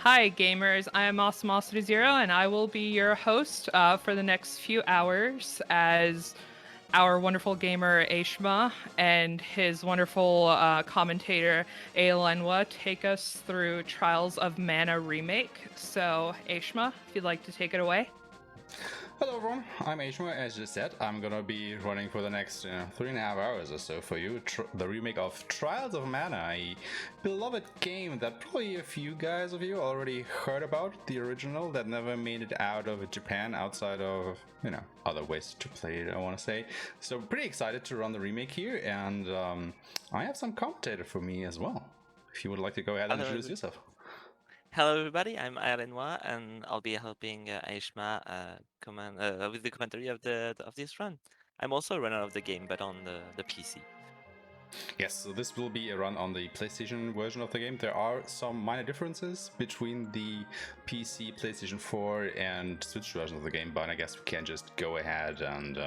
Hi, gamers. I am Awesomeosity0, and I will be your host for the next few hours as our wonderful gamer Aeshmah and his wonderful commentator Aelenwa take us through Trials of Mana Remake. So, Aeshmah, if you'd like to take it away. Hello everyone, I'm Aeshmah. As you said, I'm gonna be running for the next 3.5 hours or so for you. The remake of Trials of Mana, a beloved game that probably a few guys of you already heard about. The original that never made it out of Japan outside of, other ways to play it, I want to say. So pretty excited to run the remake here, and I have some commentator for me as well. If you would like to go ahead and introduce yourself. Hello everybody, I'm RNGesus and I'll be helping Aeshmah with the commentary of this run. I'm also a runner of the game, but on the PC. Yes, so this will be a run on the PlayStation version of the game. There are some minor differences between the PC, PlayStation 4, and Switch version of the game, but I guess we can just go ahead and,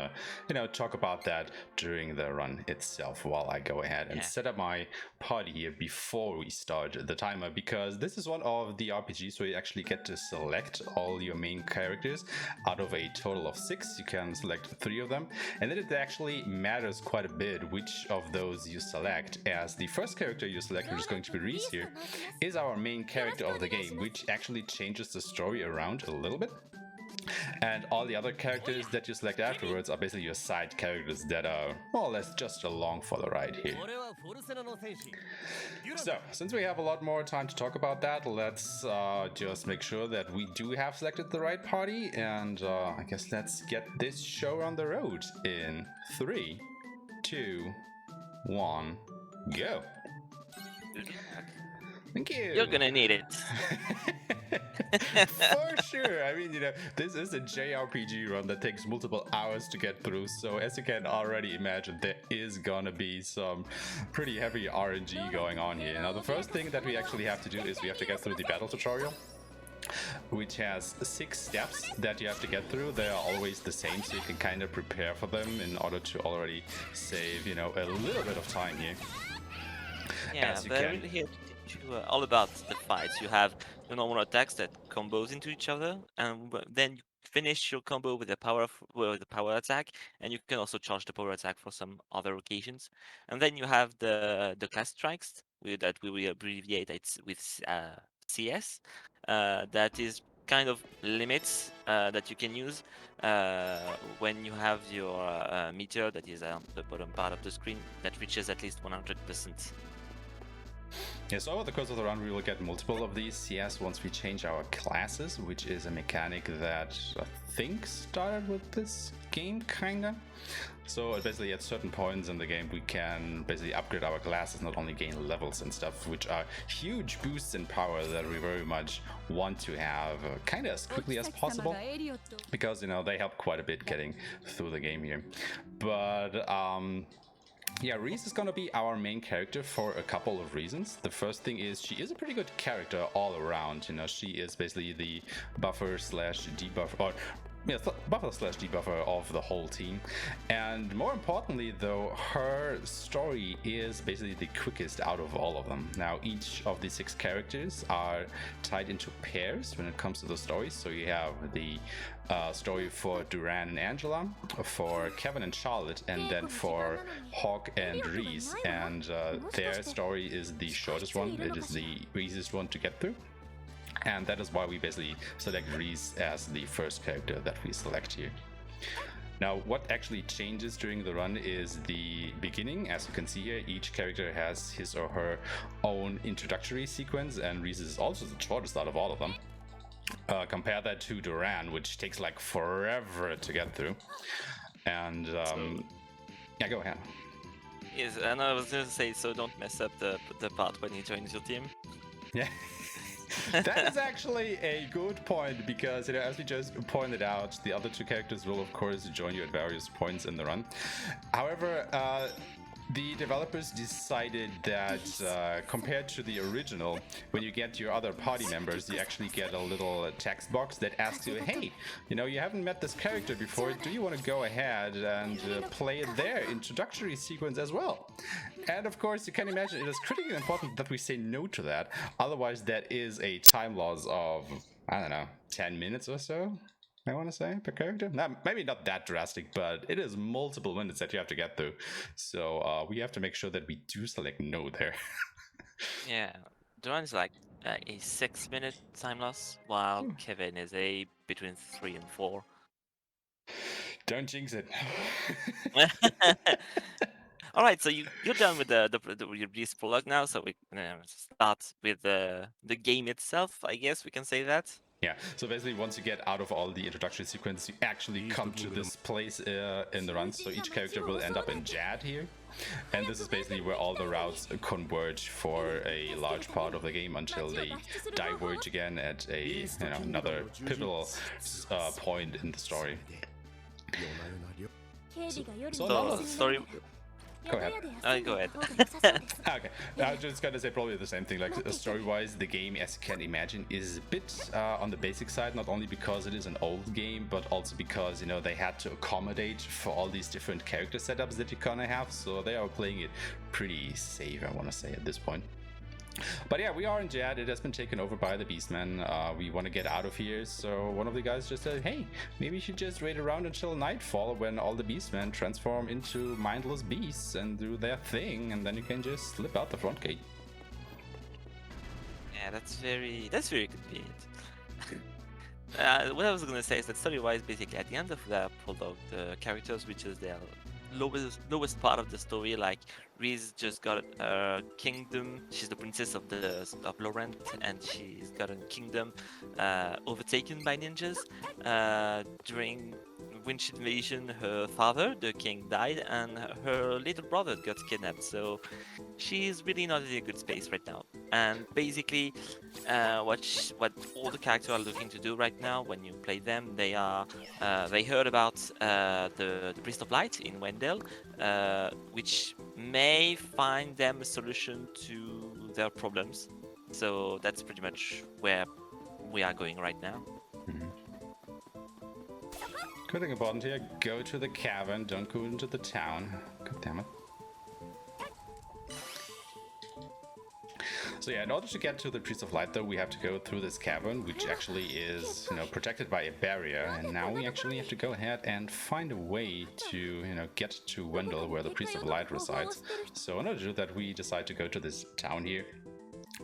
talk about that during the run itself while I go ahead and set up my party here before we start the timer, because this is one of the RPGs where you actually get to select all your main characters. Out of a total of 6, you can select 3 of them, and then it actually matters quite a bit which of those you select, as the first character you select, which is going to be Reese here, is our main character of the game, which actually changes the story around a little bit. And all the other characters that you select afterwards are basically your side characters that are more or less just along for the ride here. So, since we have a lot more time to talk about that, let's just make sure that we do have selected the right party, and I guess let's get this show on the road in 3, 2, 1, go. Thank you. You're gonna need it. For sure. I mean, this is a JRPG run that takes multiple hours to get through. So as you can already imagine, there is gonna be some pretty heavy RNG going on here. Now, the first thing that we actually have to do is we have to get through the battle tutorial, which has 6 steps that you have to get through. They are always the same, so you can kind of prepare for them in order to already save, a little bit of time here. Yeah, they're really here to teach you all about the fights. You have the normal attacks that combos into each other, and then you finish your combo with a power attack, and you can also charge the power attack for some other occasions. And then you have the class strikes that we will abbreviate it with CS. That is kind of limits that you can use when you have your meter that is on the bottom part of the screen that reaches at least 100%. Yeah, so over the course of the run, we will get multiple of these CS once we change our classes, which is a mechanic that I think started with this game, kinda. So basically at certain points in the game, we can basically upgrade our classes, not only gain levels and stuff, which are huge boosts in power that we very much want to have kind of as quickly as possible, because, they help quite a bit getting through the game here. But, yeah, Reese is gonna be our main character for a couple of reasons. The first thing is she is a pretty good character all around. She is basically the buffer/debuffer, or buffer/debuffer of the whole team. And more importantly, though, her story is basically the quickest out of all of them. Now, each of the 6 characters are tied into pairs when it comes to the stories. So you have the story for Duran and Angela, for Kevin and Charlotte, and then for Hawk and Reese. And their story is the shortest one. It is the easiest one to get through. And that is why we basically select Reese as the first character that we select here. Now, what actually changes during the run is the beginning. As you can see here, each character has his or her own introductory sequence, and Reese is also the shortest out of all of them. Compare that to Duran, which takes like forever to get through. And yeah, go ahead. Yes, and I was going to say, so don't mess up the part when he joins your team. Yeah. That is actually a good point, because as we just pointed out, the other 2 characters will of course join you at various points in the run. However, The developers decided that compared to the original, when you get your other party members, you actually get a little text box that asks you, hey, you know, you haven't met this character before, do you want to go ahead and play their introductory sequence as well? And of course, you can imagine it is critically important that we say no to that, otherwise that is a time loss of, I don't know, 10 minutes or so, I want to say, per character. Maybe not that drastic, but it is multiple minutes that you have to get through. So we have to make sure that we do select no there. Yeah, Duran is like a 6-minute time loss, while Kevin is a between 3 and 4. Don't jinx it. All right, so you're done with the release prologue now, so we start with the game itself. I guess we can say that. Yeah, so basically once you get out of all the introductory sequence, you actually come to this place in the run. So each character will end up in Jad here. And this is basically where all the routes converge for a large part of the game until they diverge again at a another pivotal point in the story. So story. Go ahead. Go ahead. Okay, I was just gonna say probably the same thing. Like story-wise, the game, as you can imagine, is a bit on the basic side. Not only because it is an old game, but also because they had to accommodate for all these different character setups that you kind of have. So they are playing it pretty safe, I want to say, at this point. But yeah, we are in Jad. It has been taken over by the Beastmen. We want to get out of here, so one of the guys just said, hey, maybe you should just wait around until nightfall when all the Beastmen transform into mindless beasts and do their thing, and then you can just slip out the front gate. Yeah, that's very convenient. What I was gonna say is that story-wise, basically at the end of the prologue, the characters which is their lowest part of the story, like Riz just got a kingdom. She's the princess of Laurent, and she's got a kingdom overtaken by ninjas. During Winch invasion, her father, the king, died, and her little brother got kidnapped. So she's really not in a good space right now. And basically, what all the characters are looking to do right now when you play them, they heard about the Priest of Light in Wendell, which may find them a solution to their problems. So that's pretty much where we are going right now. Good thing about it here, go to the cavern, don't go into the town. God damn it. So yeah, in order to get to the Priest of Light, though, we have to go through this cavern, which actually is, protected by a barrier. And now we actually have to go ahead and find a way to, get to Wendell, where the Priest of Light resides. So in order to do that, we decide to go to this town here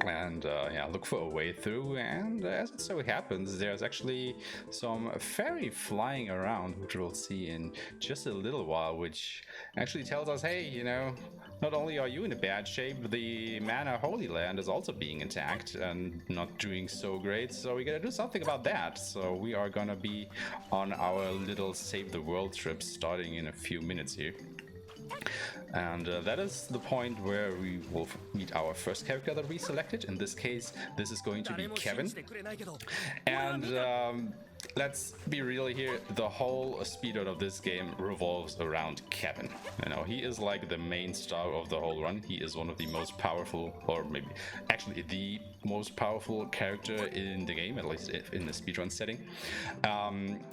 and look for a way through. And as it so happens, there's actually some fairy flying around, which we'll see in just a little while, which actually tells us, hey, not only are you in a bad shape, the Mana Holy Land is also being attacked and not doing so great, so we gotta do something about that. So we are gonna be on our little Save the World trip starting in a few minutes here. And that is the point where we will meet our first character that we selected. In this case, this is going to be Kevin. And let's be real here, the whole speedrun of this game revolves around Kevin. He is like the main star of the whole run. He is one of the most powerful, or maybe actually the most powerful character in the game, at least in the speedrun setting,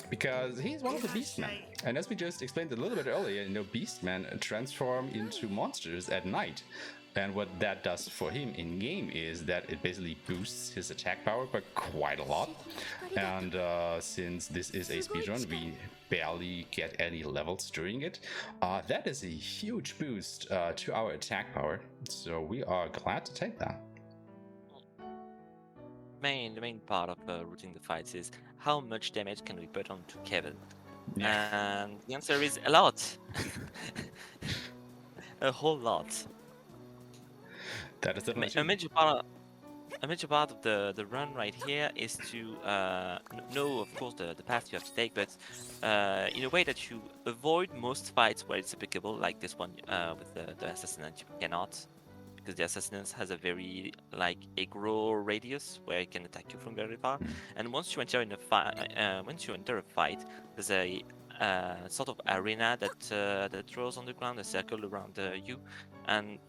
because he's one of the Beastmen. And as we just explained a little bit earlier, Beastmen transform into monsters at night. And what that does for him in game is that it basically boosts his attack power by quite a lot. And since this is a speedrun, we barely get any levels during it. That is a huge boost to our attack power. So we are glad to take that. The main part of routing the fights is how much damage can we put onto Kevin? Yeah. And the answer is a lot. A whole lot. That is a major part of the run right here is to know, of course, the path you have to take, but in a way that you avoid most fights where it's applicable, like this one with the assassinate. You cannot, because the assassinate has a very aggro radius where it can attack you from very far. And once you enter a fight, there's a sort of arena that throws on the ground, a circle around you, and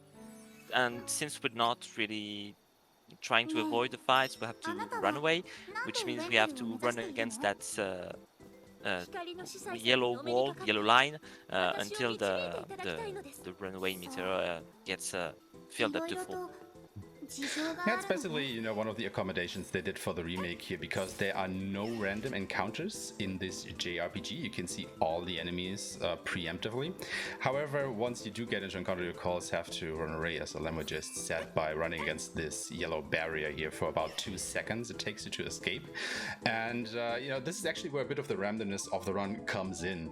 since we're not really trying to avoid the fights, we have to run away, which means we have to run against that yellow wall, yellow line, until the runaway meter gets filled up to full. Yeah, it's basically, you know, one of the accommodations they did for the remake here, because there are no random encounters in this JRPG. You can see all the enemies preemptively. However, once you do get into encounter, your calls have to run away, as Alemo just said, by running against this yellow barrier here for about 2 seconds. It takes you to escape. And, you know, this is actually where a bit of the randomness of the run comes in.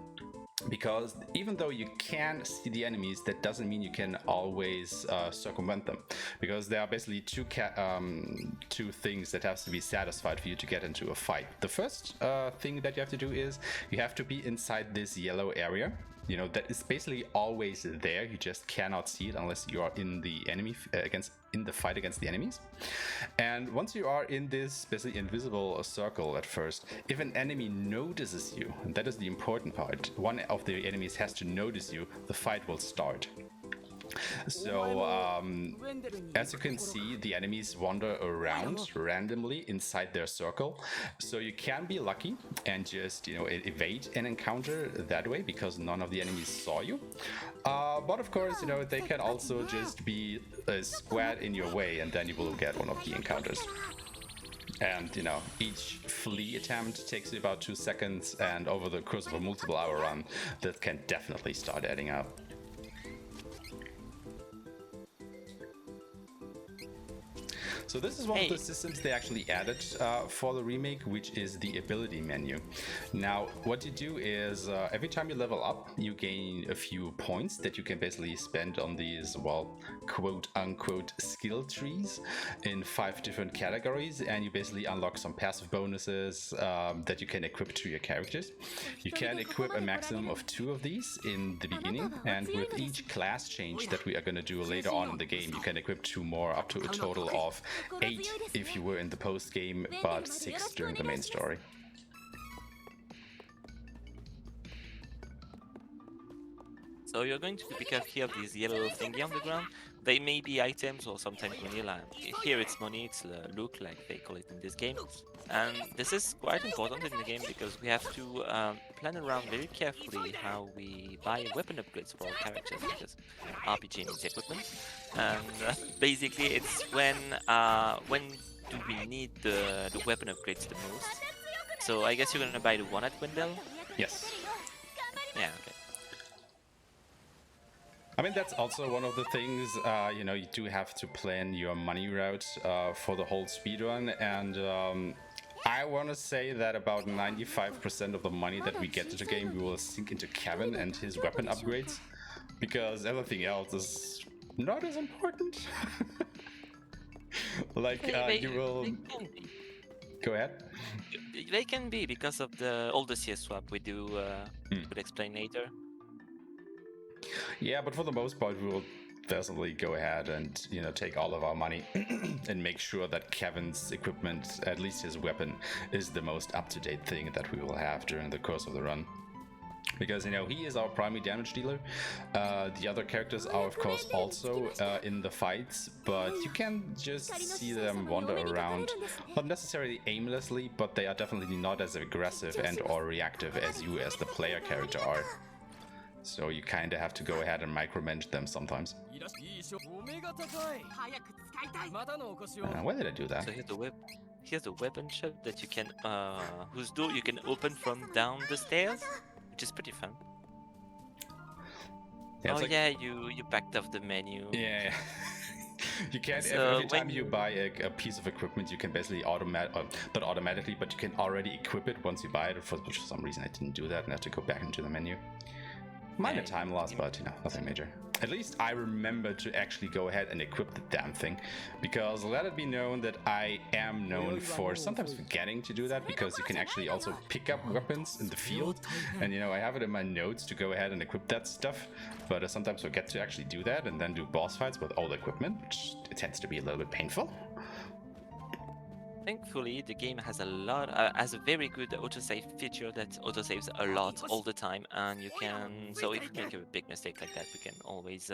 Because even though you can see the enemies, that doesn't mean you can always circumvent them. Because there are basically two things that has to be satisfied for you to get into a fight. The first thing that you have to do is you have to be inside this yellow area. You know, that is basically always there. You just cannot see it unless you are in the enemy in the fight against the enemies. And once you are in this basically invisible circle at first, if an enemy notices you, and that is the important part, one of the enemies has to notice you, the fight will start. So, as you can see, the enemies wander around randomly inside their circle. So you can be lucky and just, you know, evade an encounter that way, because none of the enemies saw you. But of course, you know, they can also just be squared in your way, and then you will get one of the encounters. And, you know, each flee attempt takes you about 2 seconds, and over the course of a multiple hour run, that can definitely start adding up. So this is one of the systems they actually added for the remake, which is the ability menu. Now, what you do is every time you level up, you gain a few points that you can basically spend on these, well, quote-unquote skill trees in 5 different categories, and you basically unlock some passive bonuses that you can equip to your characters. You can equip a maximum of 2 of these in the beginning, and with each class change that we are going to do later on in the game, you can equip 2 more, up to a total of 8 if you were in the post game, but 6 during the main story. So you're going to pick up here this yellow thingy on the ground. They may be items or sometimes money. Like here it's money, it's loot, like they call it in this game. And this is quite important in the game because we have to plan around very carefully how we buy weapon upgrades for our characters, because RPG needs equipment. And basically it's when do we need the weapon upgrades the most. So I guess you're gonna buy the one at Wendell? Yes. Yeah, okay. I mean, that's also one of the things, you know, you do have to plan your money route for the whole speedrun, and I want to say that about 95% of the money that we get to the game, we will sink into Kevin and his weapon upgrades, because everything else is not as important. Like, you will... Go ahead. They can be because of all the CS swap we do, we'll explain later. Yeah, but for the most part, we will definitely go ahead and, you know, take all of our money and make sure that Kevin's equipment, at least his weapon, is the most up-to-date thing that we will have during the course of the run. Because, you know, he is our primary damage dealer. The other characters are, of course, also in the fights, but you can just see them wander around, not necessarily aimlessly, but they are definitely not as aggressive and or reactive as you as the player character are. So you kind of have to go ahead and micromanage them sometimes. Why did I do that? So here's the weapon shop that you can, whose door you can open from down the stairs, which is pretty fun. Yeah, oh like... yeah, you backed off the menu. Yeah. You can, every time you buy a piece of equipment, you can basically not automatically, but you can already equip it once you buy it. For some reason I didn't do that and I have to go back into the menu. Minor time loss, but, you know, nothing major. At least I remember to actually go ahead and equip the damn thing, because let it be known that I am known for sometimes forgetting to do that, because you can actually also pick up weapons in the field, and, you know, I have it in my notes to go ahead and equip that stuff, but I sometimes forget to actually do that and then do boss fights with all the equipment, which it tends to be a little bit painful. Thankfully, the game has has a very good autosave feature that autosaves a lot all the time, and you can. So if you make a big mistake like that, we can always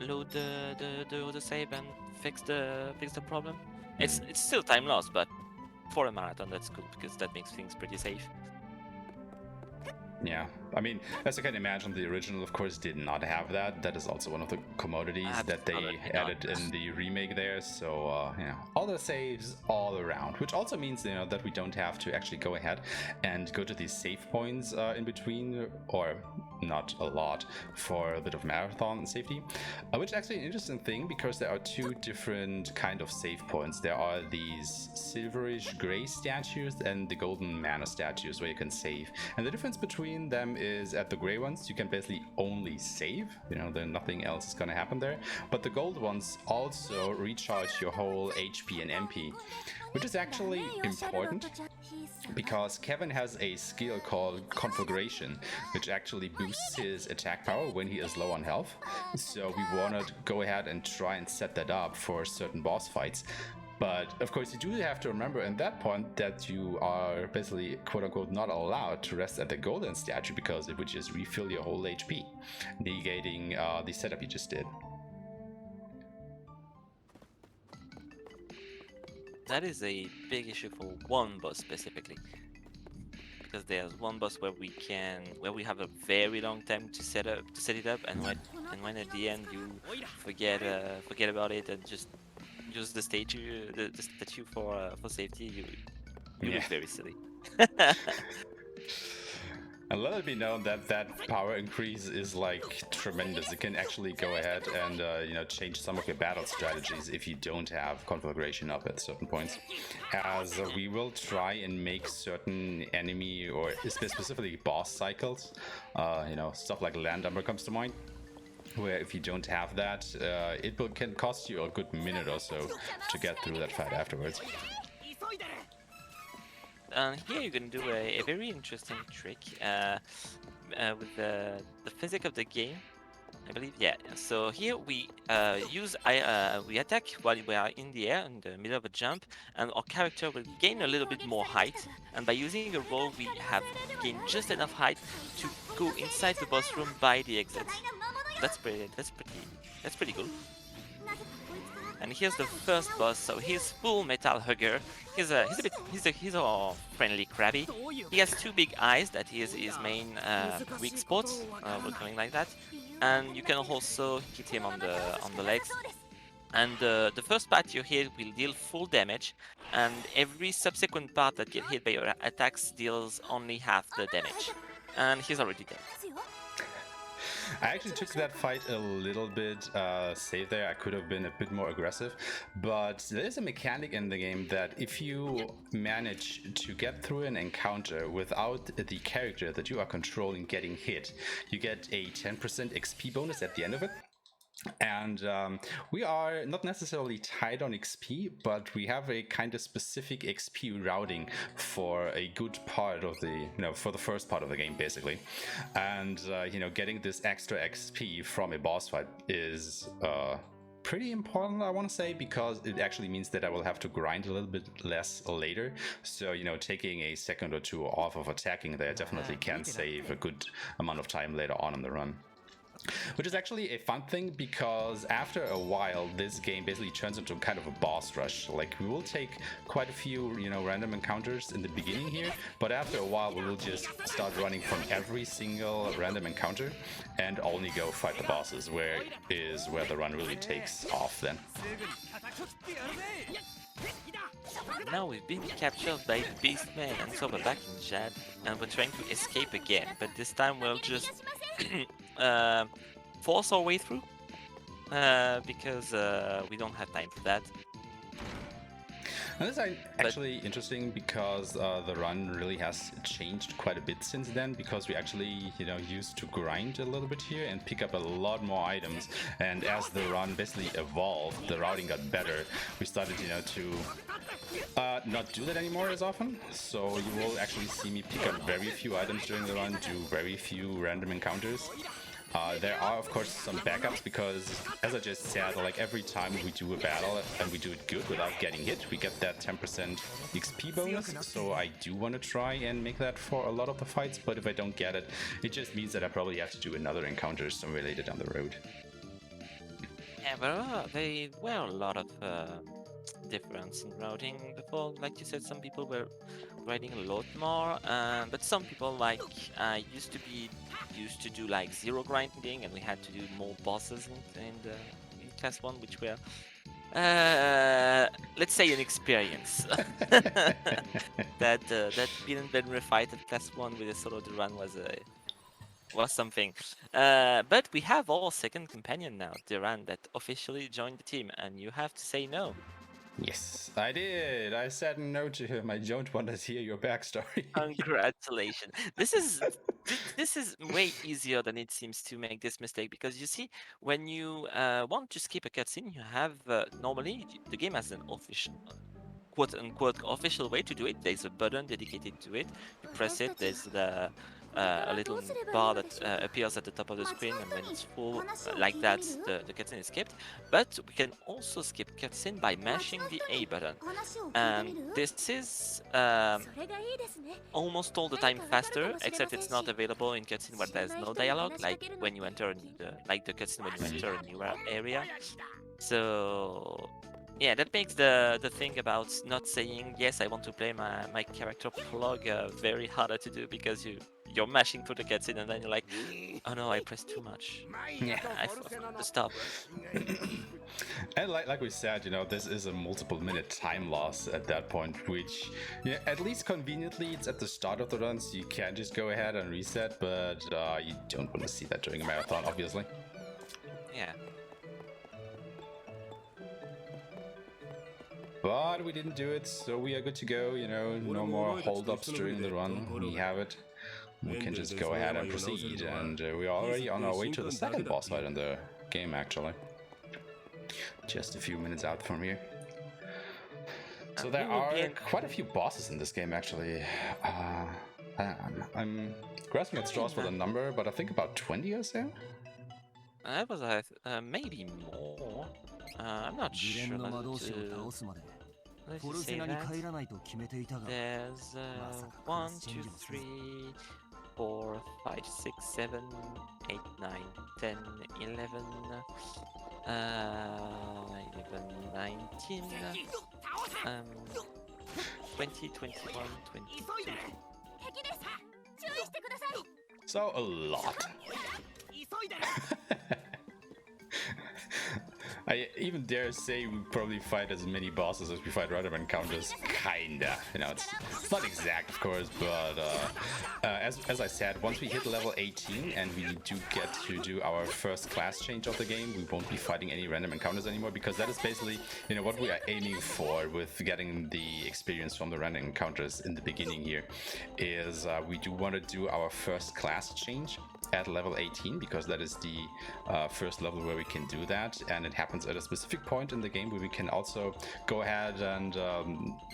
load the autosave and fix the problem. It's still time lost, but for a marathon, that's cool because that makes things pretty safe. Yeah, I mean, as you can imagine, the original, of course, did not have that. That is also one of the commodities that they added in the remake there. So, you know, all the saves all around, which also means, you know, that we don't have to actually go ahead and go to these save points in between, or not a lot, for a bit of marathon safety, which is actually an interesting thing because there are two different kind of save points. There are these silverish gray statues and the golden mana statues where you can save, and the difference between them is at the gray ones you can basically only save, you know, then nothing else is gonna happen there, but the gold ones also recharge your whole HP and MP, which is actually important because Kevin has a skill called Conflagration, which actually boosts his attack power when he is low on health. So we want to go ahead and try and set that up for certain boss fights. But of course, you do have to remember at that point that you are basically, quote unquote, not allowed to rest at the golden statue because it would just refill your whole HP, negating the setup you just did. That is a big issue for one boss specifically, because there's one boss where we have a very long time to set it up, and when at the end you forget about it and just use the statue for safety, you look very silly. And let it be known that that power increase is like tremendous. It can actually go ahead and you know, change some of your battle strategies if you don't have conflagration up at certain points. As we will try and make certain enemy or specifically boss cycles, you know, stuff like land number comes to mind, where if you don't have that, can cost you a good minute or so to get through that fight afterwards. Here you can do a very interesting trick with the physics of the game, I believe. Yeah. So here we we attack while we are in the air in the middle of a jump, and our character will gain a little bit more height. And by using a roll, we have gained just enough height to go inside the boss room by the exit. That's pretty cool. And here's the first boss. So he's full metal hugger. He's a friendly crabby. He has two big eyes that is his main weak spots. We're calling like that. And you can also hit him on the legs. And the first part you hit will deal full damage, and every subsequent part that get hit by your attacks deals only half the damage. And he's already dead. I actually took that fight a little bit safe there. I could have been a bit more aggressive, but there is a mechanic in the game that if you manage to get through an encounter without the character that you are controlling getting hit, you get a 10% XP bonus at the end of it. And we are not necessarily tied on XP, but we have a kind of specific XP routing for a good part of the, you know, for the first part of the game, basically. And, you know, getting this extra XP from a boss fight is pretty important, I want to say, because it actually means that I will have to grind a little bit less later. So, you know, taking a second or two off of attacking there definitely can save a good amount of time later on in the run. Which is actually a fun thing, because after a while this game basically turns into kind of a boss rush. Like, we will take quite a few, you know, random encounters in the beginning here, but after a while we will just start running from every single random encounter and only go fight the bosses, where the run really takes off then. Now we've been captured by Beastman, and so we're back in Jad, and we're trying to escape again, but this time we'll just force our way through, because we don't have time for that. And this is actually interesting because the run really has changed quite a bit since then, because we actually, you know, used to grind a little bit here and pick up a lot more items, and as the run basically evolved, the routing got better. We started, you know, to not do that anymore as often, so you will actually see me pick up very few items during the run, do very few random encounters. There are, of course, some backups because, as I just said, like every time we do a battle and we do it good without getting hit, we get that 10% XP bonus. So I do want to try and make that for a lot of the fights, but if I don't get it, it just means that I probably have to do another encounter somewhere later down the road. Yeah, but there were a lot of difference in routing before. Like you said, some people were riding a lot more, but some people like used to do like zero grinding, and we had to do more bosses in class 1, which were let's say an experience that didn't been refight at class 1 with a solo to run was something. But we have our second companion now, Duran, that officially joined the team, and you have to say no. Yes, I did. I said no to him. I don't want to hear your backstory. Congratulations. This is way easier than it seems to make this mistake, because you see, when you want to skip a cutscene, you have normally the game has an official quote unquote official way to do it. There's a button dedicated to it. You press it, there's a little bar that appears at the top of the screen, and when it's full like that, the cutscene is skipped. But we can also skip cutscene by mashing the A button, and this is almost all the time faster, except it's not available in cutscene where there's no dialogue, like when you enter the cutscene when you enter a new area. So yeah, that makes the thing about not saying yes, I want to play my character plug very harder to do, because you're mashing through the cutscene and then you're like, oh no, I pressed too much. Yeah, I forgot to stop. And like we said, you know, this is a multiple minute time loss at that point, which, yeah, at least conveniently it's at the start of the run, so you can just go ahead and reset, but you don't want to see that during a marathon, obviously. Yeah. But we didn't do it, so we are good to go, you know, no more hold-ups during the run. We have it. We can just go ahead and proceed, and we are already on our way to the second boss fight in the game, actually. Just a few minutes out from here. So there are quite a few bosses in this game, actually. I'm grasping at straws for the number, but I think about 20 or so? That was maybe more. I'm not sure. Let's say that. There's 1, 2, 3, 4, 5, 6, 7, 8, 9, 10, 11, 11, 19, 20, 21, 22. So a lot. I even dare say we probably fight as many bosses as we fight random encounters, kinda. You know, it's not exact, of course, but as I said, once we hit level 18 and we do get to do our first class change of the game, we won't be fighting any random encounters anymore, because that is basically, you know, what we are aiming for with getting the experience from the random encounters in the beginning here, is we do want to do our first class change at level 18, because that is the first level where we can do that, and it happens at a specific point in the game where we can also go ahead and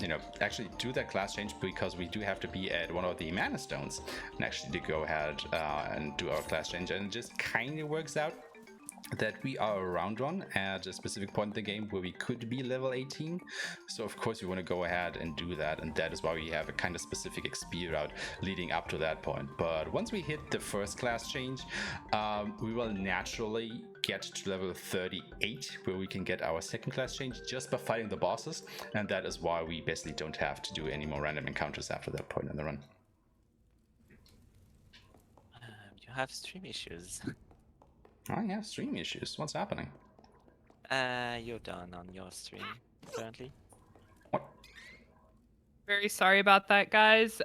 you know, actually do that class change, because we do have to be at one of the mana stones and actually to go ahead and do our class change, and it just kind of works out that we are around one at a specific point in the game where we could be level 18. So of course we want to go ahead and do that, and that is why we have a kind of specific XP route leading up to that point. But once we hit the first class change, we will naturally get to level 38, where we can get our second class change just by fighting the bosses, and that is why we basically don't have to do any more random encounters after that point in the run. You have stream issues. I have stream issues. What's happening? You're done on your stream, apparently. What? Very sorry about that, guys.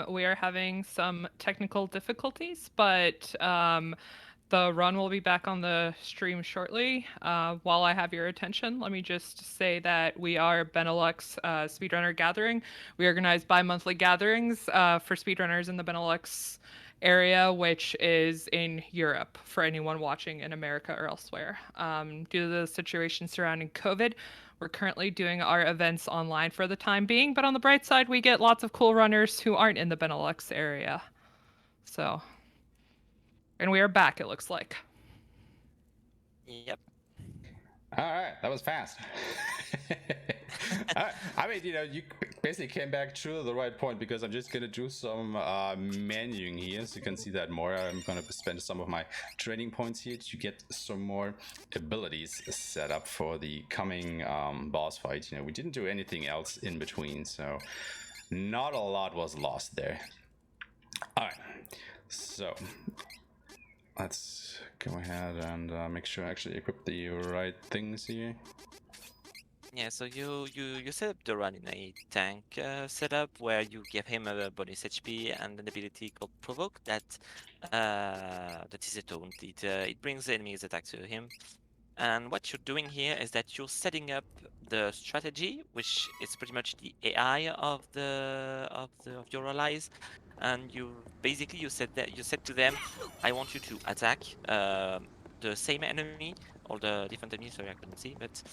We are having some technical difficulties, but the run will be back on the stream shortly. While I have your attention, let me just say that we are Benelux Speedrunner Gathering. We organize bi-monthly gatherings for speedrunners in the Benelux area, which is in Europe for anyone watching in America or elsewhere. Due to the situation surrounding COVID, we're currently doing our events online for the time being, but on the bright side, we get lots of cool runners who aren't in the Benelux area. So And we are back, it looks like. Yep. All right, that was fast. I mean, you basically came back to the right point because I'm just gonna do some menuing here, so you can see that more. I'm gonna spend some of my training points here to get some more abilities set up for the coming boss fight. We didn't do anything else in between, so not a lot was lost there. All right, so let's go ahead and make sure I actually equip the right things here. Yeah, so you set up the run in a tank setup where you give him a bonus HP and an ability called Provoke that is a taunt. It brings the enemy's attack to him. And what you're doing here is that you're setting up the strategy, which is pretty much the AI of your allies, and you said to them, I want you to attack the same enemy or the different enemy. Sorry, I couldn't see, but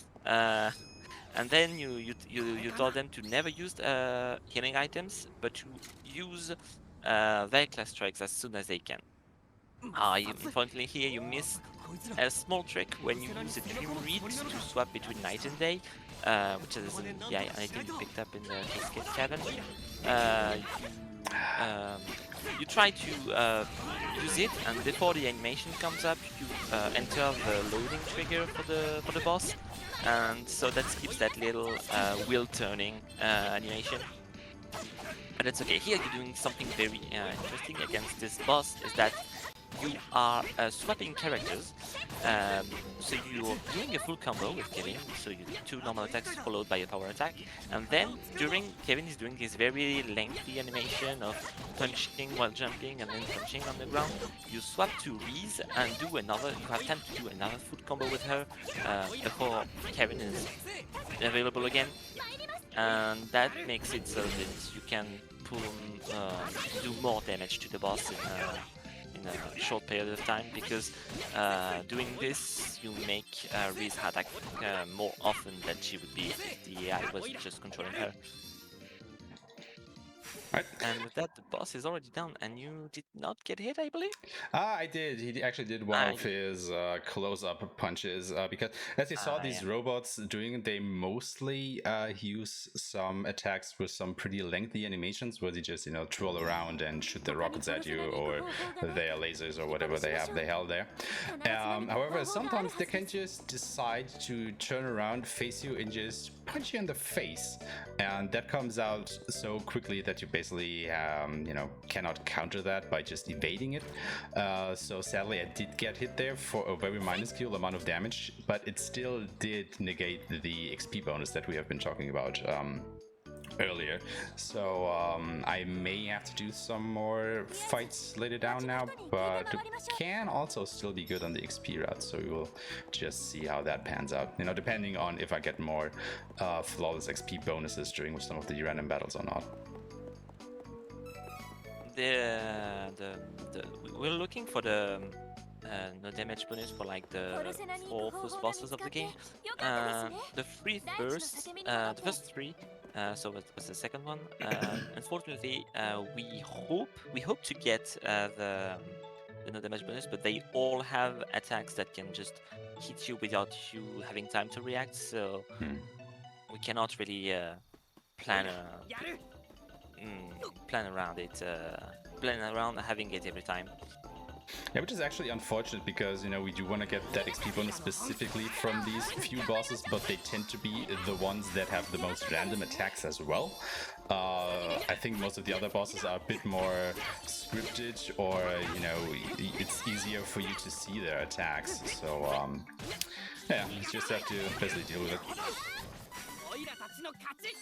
and then you told them to never use healing items, but to use their class strikes as soon as they can. Unfortunately here you miss a small trick when you use a dream read to swap between night and day, which is an item you picked up in the Cascade Cavern. You try to use it, and before the animation comes up, you enter the loading trigger for the boss, and so that skips that little wheel turning animation. But it's okay. Here you're doing something very interesting against this boss, is that you are swapping characters. So you're doing a full combo with Kevin, so you do 2 normal attacks followed by a power attack, and then Kevin is doing this very lengthy animation of punching while jumping and then punching on the ground. You swap to Reese and you have time to do another full combo with her before Kevin is available again. And that makes it so that you can do more damage to the boss in a short period of time, because doing this you make Reese attack more often than she would be if the AI was just controlling her. Right. And with that, the boss is already down, and you did not get hit, I believe? I did. He actually did one of his close-up punches, because as you saw these robots doing, they mostly use some attacks with some pretty lengthy animations where they just, twirl around and shoot their rockets at you, or their lasers, or whatever they held there. However, sometimes they can just decide to turn around, face you, and just punch you in the face. And that comes out so quickly that you basically cannot counter that by just evading it. So sadly I did get hit there for a very minuscule amount of damage, but it still did negate the XP bonus that we have been talking about earlier. So I may have to do some more fights later down now, but can also still be good on the XP route, so we will just see how that pans out, depending on if I get more flawless XP bonuses during some of the random battles or not. We're looking for the no damage bonus for like the 4 first bosses of the game. The first 3. So what was the second one? Unfortunately, we hope to get the no damage bonus, but they all have attacks that can just hit you without you having time to react. So we cannot really plan around having it every time. Yeah, which is actually unfortunate, because we do want to get that XP bonus specifically from these few bosses, but they tend to be the ones that have the most random attacks as well. I think most of the other bosses are a bit more scripted, or it's easier for you to see their attacks. So yeah, you just have to basically deal with it.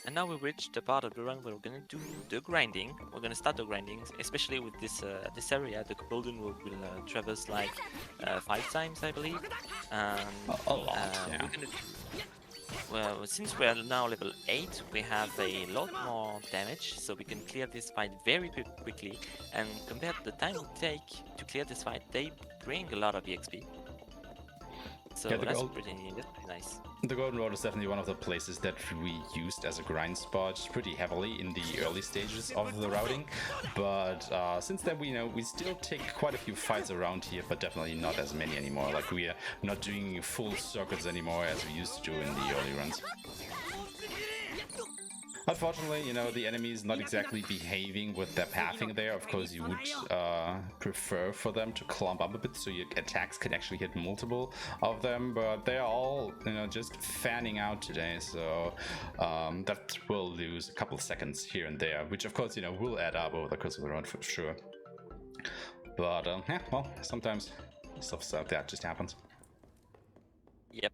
And now we reached the part of the run where we're gonna do the grinding. We're gonna start the grinding, especially with this area. The golden road will traverse like 5 times, I believe. A lot, yeah. Well, since we are now level 8, we have a lot more damage, so we can clear this fight very quickly. And compared to the time it take to clear this fight, they bring a lot of EXP. So Yeah, that's pretty nice. The Golden Road is definitely one of the places that we used as a grind spot pretty heavily in the early stages of the routing. But since then, we still take quite a few fights around here, but definitely not as many anymore. Like, we are not doing full circuits anymore as we used to do in the early runs. Unfortunately, the enemy is not exactly behaving with their pathing there. Of course, you would prefer for them to clump up a bit so your attacks can actually hit multiple of them, but they're all, just fanning out today, so that will lose a couple of seconds here and there, which of course, will add up over the course of the run for sure. But, yeah, well, sometimes stuff like that just happens. Yep.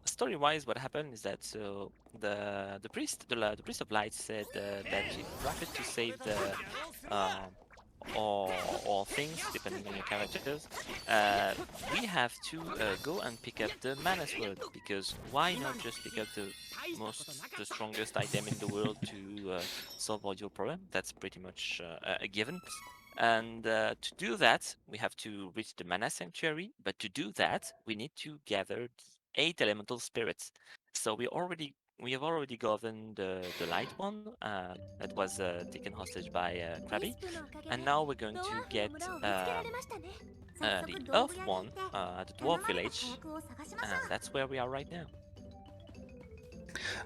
Story-wise, what happened is that the priest of light said that he wanted to save the or things depending on your characters. We have to go and pick up the mana sword, because why not just pick up the strongest item in the world to solve all your problem? That's pretty much a given. And to do that, we have to reach the mana sanctuary. But to do that, we need to gather 8 elemental spirits. So we have already gotten the light one that was taken hostage by Krabby, and now we're going to get the earth one at the dwarf village, and that's where we are right now.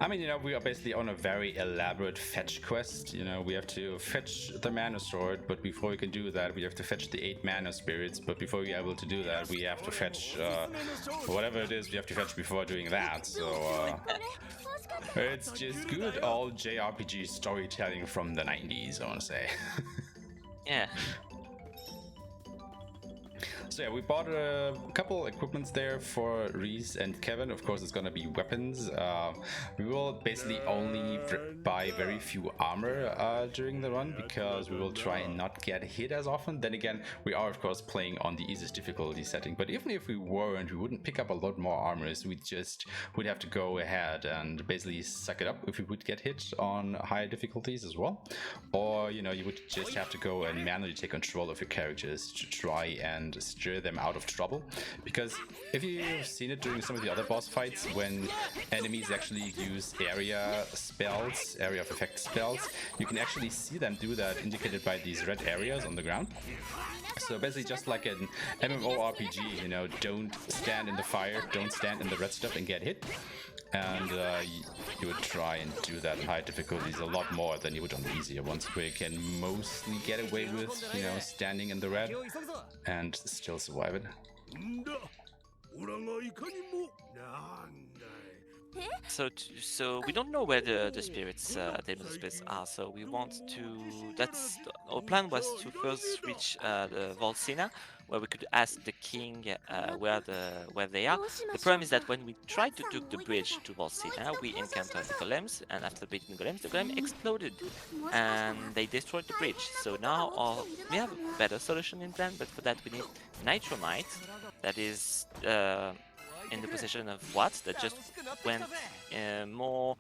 I mean, we are basically on a very elaborate fetch quest. We have to fetch the mana sword, but before we can do that, we have to fetch the 8 mana spirits. But before we're able to do that, we have to fetch whatever it is we have to fetch before doing that. So it's just good old JRPG storytelling from the 90s, I want to say. Yeah. So yeah, we bought a couple equipments there for Reese and Kevin. Of course, it's gonna be weapons. We will basically only buy very few armor during the run, because we will try and not get hit as often. Then again, we are of course playing on the easiest difficulty setting, but even if we weren't, we wouldn't pick up a lot more armors. We just would have to go ahead and basically suck it up if we would get hit on higher difficulties as well. Or, you would just have to go and manually take control of your characters to try and steer them out of trouble. Because if you've seen it during some of the other boss fights, when enemies actually use area of effect spells, you can actually see them do that, indicated by these red areas on the ground. So basically just like an MMORPG, don't stand in the fire, don't stand in the red stuff and get hit. And you would try and do that in high difficulties a lot more than you would on the easier ones, where you can mostly get away with, standing in the red and still survive it. So we don't know where the spirits, the spirits are. So we want to. Our plan was to first reach the Volsina, where we could ask the king where they are. The problem is that when we tried to take the bridge to Volsina, we encountered the golems, and after beating the golems, the golem exploded, and they destroyed the bridge. So now we have a better solution in plan, but for that we need nitromite, that is in the possession of Watt, that just went more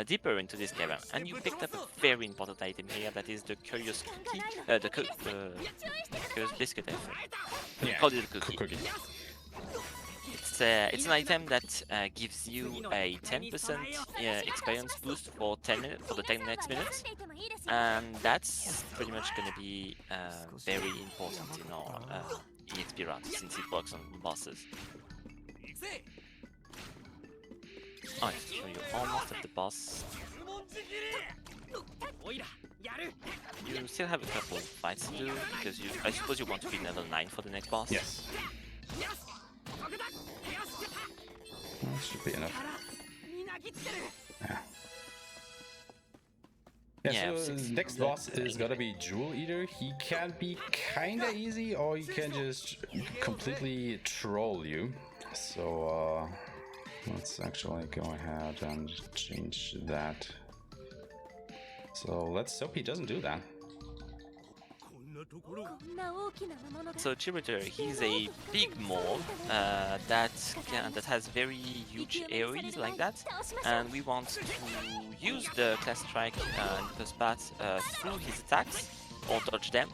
deeper into this cavern. And you picked up a very important item here, that is the curious cookie, the curious biscuit, I think. Yeah, called it a cookie. It's an item that gives you a 10% experience boost for the 10 next minutes, and that's pretty much going to be very important in our EXP run, since it works on bosses. I show you almost at the boss. You still have a couple of fights to do, because I suppose you want to be level 9 for the next boss. Yes. That should be enough. Yeah, so next boss is gonna be Jewel Eater. He can be kinda easy, or he can just completely troll you. So let's actually go ahead and change that. So let's hope he doesn't do that. So Chiritor, he's a big mold that has very huge AoEs like that, and we want to use the class strike in the first part through his attacks or dodge them,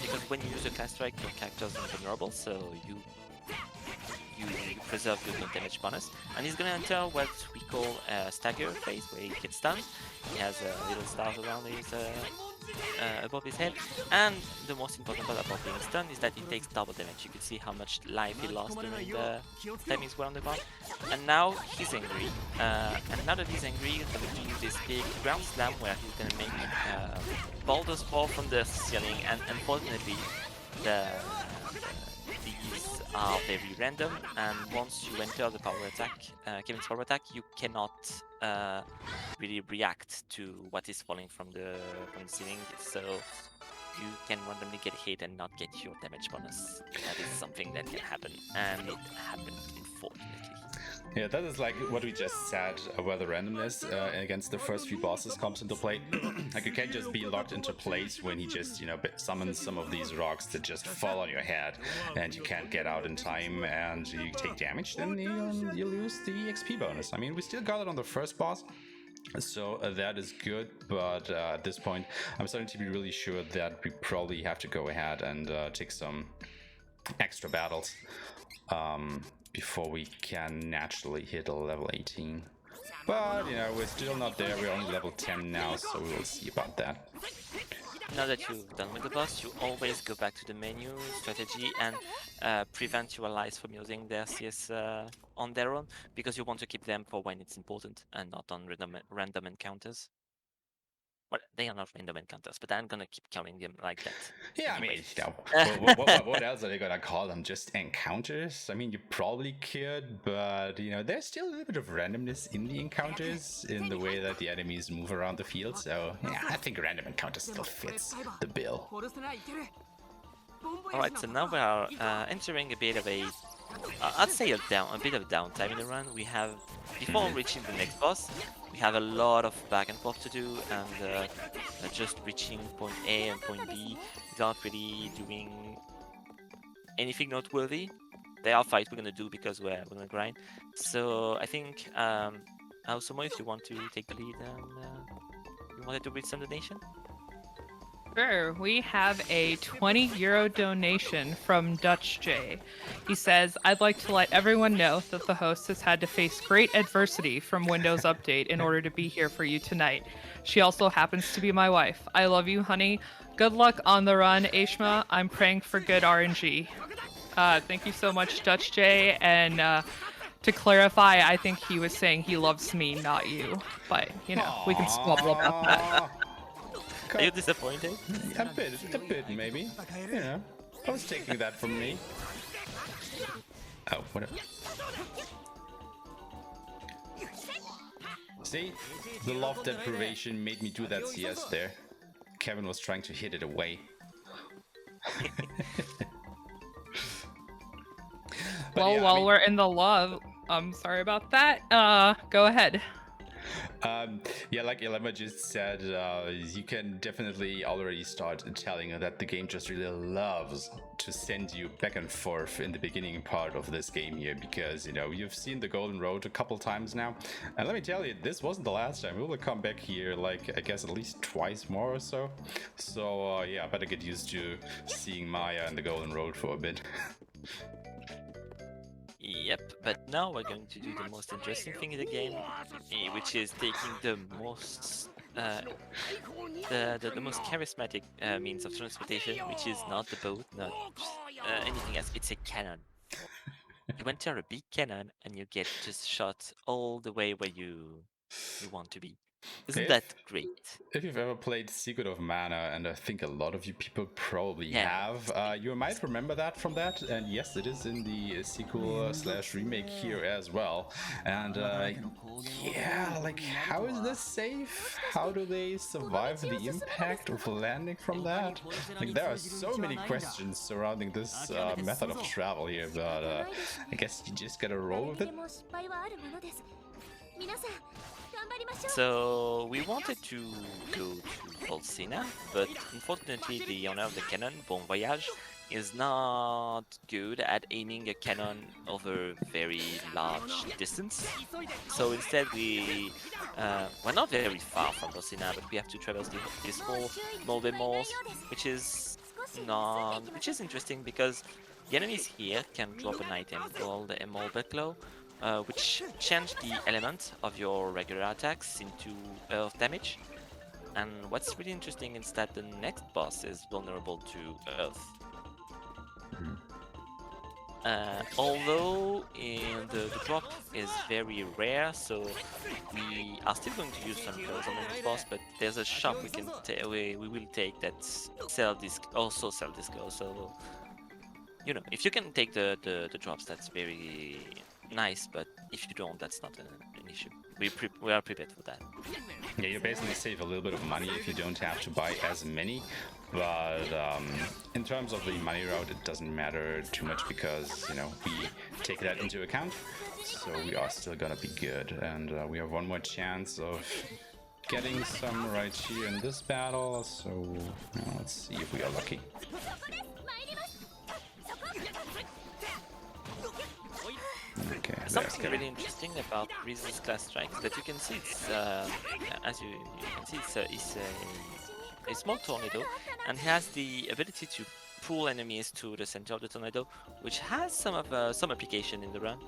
because when you use a class strike, your character is invulnerable, so you preserve your damage bonus. And he's gonna enter what we call a stagger phase, where he gets stunned. He has little stars around his above his head. And the most important part about being stunned is that he takes double damage. You can see how much life he lost during the time he's on the ground. And now he's angry. And now that he's angry, he's going to use this big ground slam where he's going to make boulders fall from the ceiling. And unfortunately, these are very random. And once you enter the power attack, Kevin's power attack, you cannot really react to what is falling from the ceiling. So you can randomly get hit and not get your damage bonus. That is something that can happen, and it happened, unfortunately. Yeah, that is like what we just said about the randomness against the first few bosses comes into play. Like you can't just be locked into place when he just, you know, summons some of these rocks that just fall on your head and you can't get out in time and you take damage, then you lose the XP bonus. I mean, we still got it on the first boss. So that is good, but at this point I'm starting to be really sure that we probably have to go ahead and take some extra battles before we can naturally hit a level 18. But, you know, we're still not there, we're only level 10 now, so we will see about that. Now that you've done with the boss, you always go back to the menu, strategy, and prevent your allies from using their CS on their own, because you want to keep them for when it's important and not on random encounters. Well, they are not random encounters, but I'm gonna keep counting them like that. Yeah, anyway. I mean, you know, what else are they gonna call them? Just encounters? I mean, you probably could, but, you know, there's still a little bit of randomness in the encounters, in the way that the enemies move around the field, so yeah, I think random encounter still fits the bill. Alright, so now we are entering a bit of a, I'd say a bit of downtime in the run. We have, before reaching the next boss, we have a lot of back and forth to do, and just reaching point A and point B without really doing anything noteworthy. There are fights we're gonna do because we're gonna grind. So I think, Aosumo, if you want to take the lead, and you wanted to read some donation? Sure, we have a €20 donation from Dutch J. He says, I'd like to let everyone know that the host has had to face great adversity from Windows Update in order to be here for you tonight. She also happens to be my wife. I love you, honey. Good luck on the run, Aeshmah. I'm praying for good RNG. Thank you so much, Dutch J. And to clarify, I think he was saying he loves me, not you. But, you know, we can squabble about that. Are you disappointed? A bit, maybe. You know, I was taking that from me. Oh, whatever. See, the love deprivation made me do that CS there. Kevin was trying to hit it away. Well, yeah, while we're in the love, I'm sorry about that. Go ahead. Yeah, like Elema just said, you can definitely already start telling her that the game just really loves to send you back and forth in the beginning part of this game here, because, you know, you've seen the Golden Road a couple times now, and let me tell you, this wasn't the last time. We will come back here, like, I guess at least twice more or so. So, yeah, I better get used to seeing Maya and the Golden Road for a bit. Yep, but now we're going to do the most interesting thing in the game, which is taking the most the most charismatic means of transportation, which is not the boat, not anything else. It's a cannon. You enter a big cannon and you get just shot all the way where you want to be. Isn't that great? If you've ever played Secret of Mana, and I think a lot of you people probably have, you might remember that from that. And yes, it is in the sequel / remake here as well. And yeah, like, how is this safe? How do they survive the impact of landing from that? Like, there are so many questions surrounding this method of travel here, but I guess you just gotta roll with it. So we wanted to go to Bolsena, but unfortunately the owner of the cannon, Bon Voyage, is not good at aiming a cannon over very large distance. So instead we're not very far from Bolsena, but we have to traverse this small Molde Moors, which is which is interesting because the enemies here can drop an item called the Emerald Glow, which change the element of your regular attacks into earth damage. And what's really interesting is that the next boss is vulnerable to earth. Although the drop is very rare, so we are still going to use some clothes on the next boss, but there's a shop we will take that also sell this glow. So you know, if you can take the drops, that's very nice, but if you don't, that's not an issue. We are prepared for that. Yeah, you basically save a little bit of money if you don't have to buy as many, but in terms of the money route, it doesn't matter too much because, you know, we take that into account, so we are still gonna be good, and we have one more chance of getting some right here in this battle, so let's see if we are lucky. Okay, something really interesting about Reese's class strikes that you can see it's as you can see it's a small tornado and has the ability to pull enemies to the center of the tornado, which has some application in the run.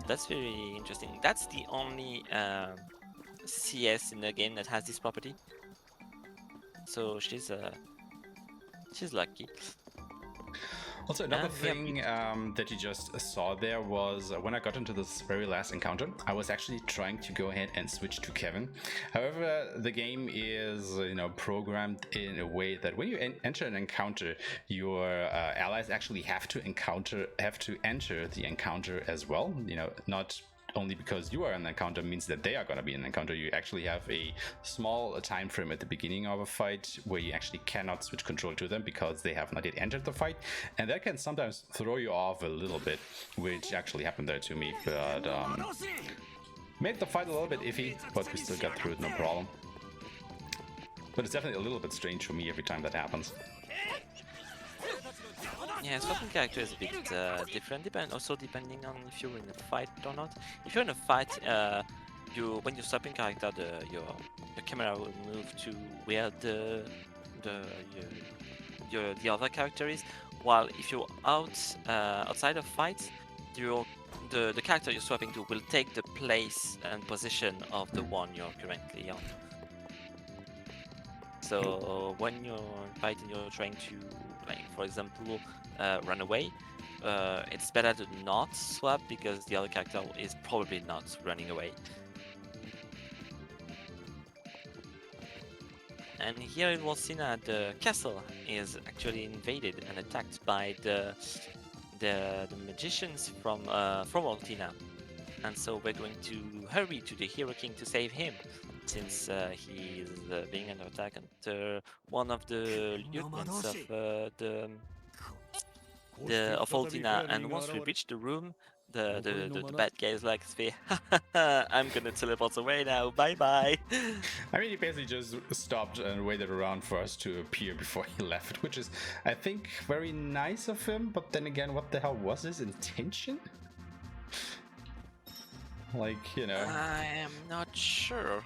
That's very interesting. That's the only CS in the game that has this property. So she's lucky. Also, another thing that you just saw there was when I got into this very last encounter, I was actually trying to go ahead and switch to Kevin. However, the game is, you know, programmed in a way that when you enter an encounter, your allies actually have to enter the encounter as well. You know, not only because you are in an encounter means that they are going to be in an encounter. You actually have a small time frame at the beginning of a fight where you actually cannot switch control to them because they have not yet entered the fight, and that can sometimes throw you off a little bit, which actually happened there to me, but made the fight a little bit iffy, but we still got through it, no problem. But it's definitely a little bit strange for me every time that happens. Yeah, swapping character is a bit different, depending on if you're in a fight or not. If you're in a fight, when you're swapping character, your camera will move to where the other character is. While if you're outside of fight, the character you're swapping to will take the place and position of the one you're currently on. So when you're fighting, you're trying to, like, for example, run away, it's better to not swap because the other character is probably not running away. And here in Wolcina, the castle is actually invaded and attacked by the magicians from Wolcina, and so we're going to hurry to the Hero King to save him, since he is being under attack under one of the lieutenants of Wolcina. And once we reach the room, the bad guy is like, I'm gonna teleport away now, bye bye. I mean, he basically just stopped and waited around for us to appear before he left, which is, I think, very nice of him, but then again, what the hell was his intention? Like, you know, I am not sure.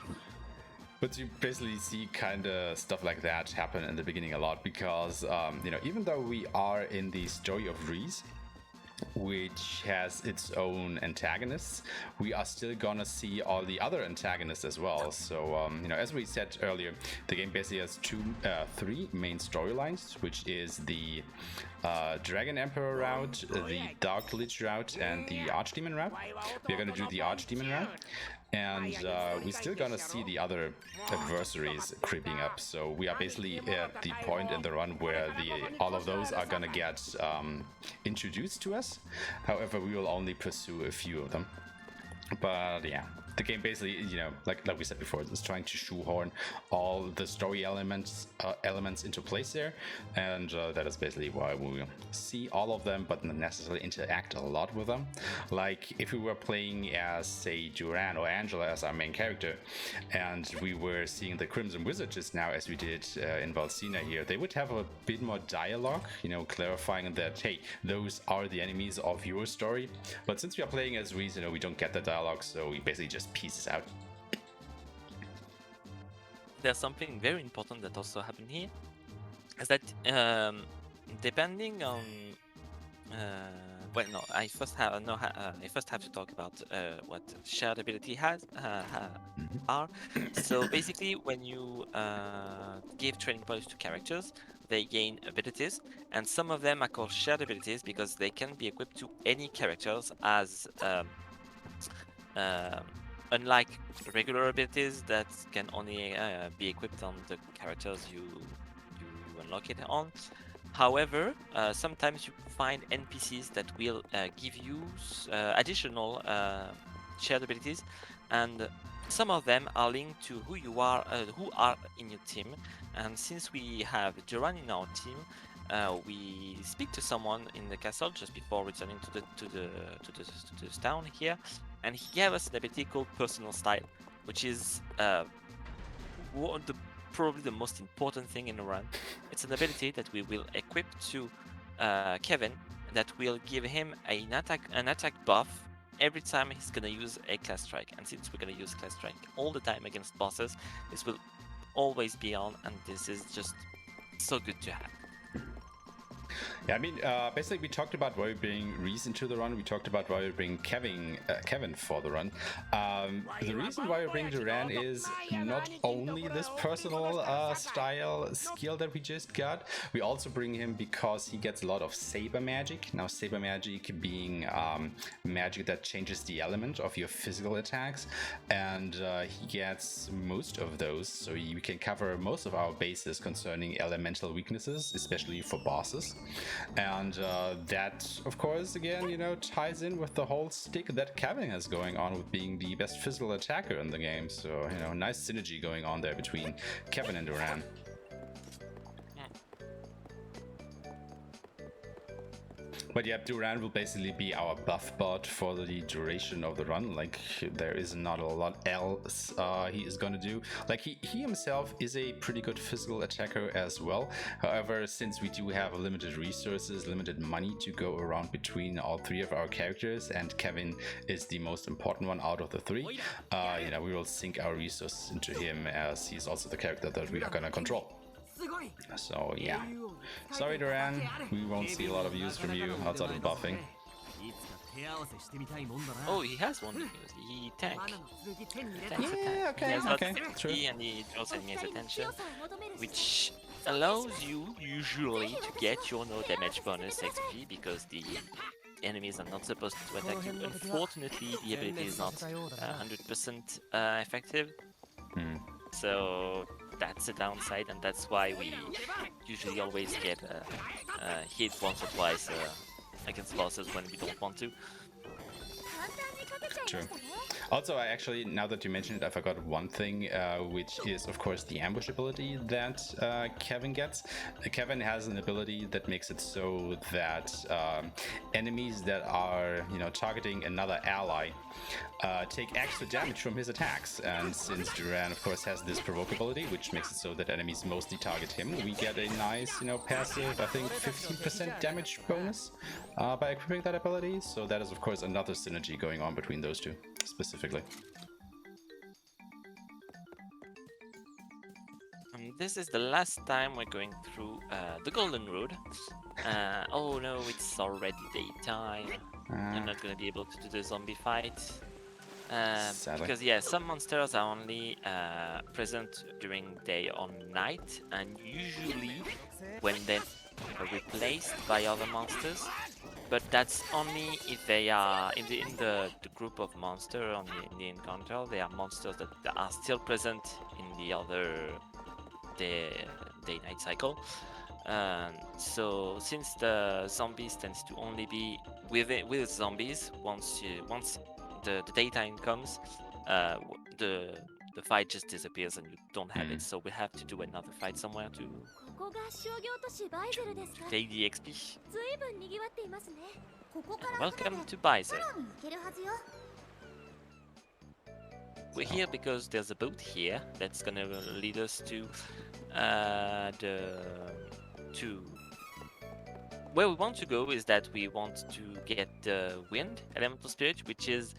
But you basically see kind of stuff like that happen in the beginning a lot because, you know, even though we are in the story of Reese, which has its own antagonists, we are still gonna see all the other antagonists as well. So, you know, as we said earlier, the game basically has three main storylines, which is the Dragon Emperor route, the Dark Lich route, and the Archdemon route. We're gonna do the Archdemon route, and we're still gonna see the other adversaries creeping up. So we are basically at the point in the run where all of those are gonna get introduced to us. However, we will only pursue a few of them. But yeah, the game basically, you know, like we said before, is trying to shoehorn all the story elements into place there, and that is basically why we will see all of them, but not necessarily interact a lot with them. Like if we were playing as, say, Duran or Angela as our main character, and we were seeing the Crimson Wizard just now, as we did in Wolcina here, they would have a bit more dialogue, you know, clarifying that, hey, those are the enemies of your story. But since we are playing as Reese, you know, we don't get the dialogue, so we basically just pieces out. There's something very important that also happened here, is that depending on well, no. I first have to talk about what shared ability are. So basically, when you give training points to characters, they gain abilities, and some of them are called shared abilities because they can be equipped to any characters as unlike regular abilities that can only be equipped on the characters you unlock it on. However, sometimes you find NPCs that will give you additional shared abilities, and some of them are linked to who are in your team. And since we have Duran in our team, we speak to someone in the castle just before returning to the town here, and he gave us an ability called Personal Style, which is probably the most important thing in the run. It's an ability that we will equip to Kevin that will give him an attack buff every time he's gonna use a class strike. And since we're gonna use class strike all the time against bosses, this will always be on, and this is just so good to have. Yeah, I mean, basically we talked about why we bring Reese into the run. We talked about why we bring Kevin for the run. The reason why we bring Duran is not only this personal style skill that we just got. We also bring him because he gets a lot of saber magic. Now, saber magic being magic that changes the element of your physical attacks, and he gets most of those, so we can cover most of our bases concerning elemental weaknesses, especially for bosses. And that, of course, again, ties in with the whole stick that Kevin has going on with being the best physical attacker in the game. So, nice synergy going on there between Kevin and Duran. But yeah, Duran will basically be our buff bot for the duration of the run. Like, there is not a lot else he is gonna do. Like, he himself is a pretty good physical attacker as well. However, since we do have limited resources, limited money to go around between all three of our characters, and Kevin is the most important one out of the three, we will sink our resources into him, as he's also the character that we are gonna control. So yeah, sorry Duran, we won't see a lot of use from you outside of buffing. Oh, he has one use. He tank. Yeah, okay, true. And he draws enemies' attention, which allows you usually to get your no damage bonus XP because the enemies are not supposed to attack you. Unfortunately, the ability is not 100% effective. So that's a downside, and that's why we usually always get hit once or twice against bosses when we don't want to. True. Also, I actually, now that you mentioned it, I forgot one thing, which is, of course, the ambush ability that Kevin gets. Kevin has an ability that makes it so that enemies that are, targeting another ally take extra damage from his attacks. And since Duran, of course, has this provoke ability, which makes it so that enemies mostly target him, we get a nice, passive, I think, 15% damage bonus by equipping that ability. So that is, of course, another synergy going on between those two, specifically. This is the last time we're going through the Golden Road. Oh no, it's already daytime. I'm not gonna be able to do the zombie fight. Because some monsters are only present during day or night, and usually when they're replaced by other monsters. But that's only if they are in the group of monsters in the encounter. They are monsters that are still present in the other day-night cycle. So since the zombies tends to only be with zombies, once the daytime comes, the fight just disappears and you don't have it. So we have to do another fight somewhere to take the XP. Welcome to Baizer. We're here because there's a boat here that's gonna lead us to where we want to go. Is that we want to get the wind elemental spirit, which is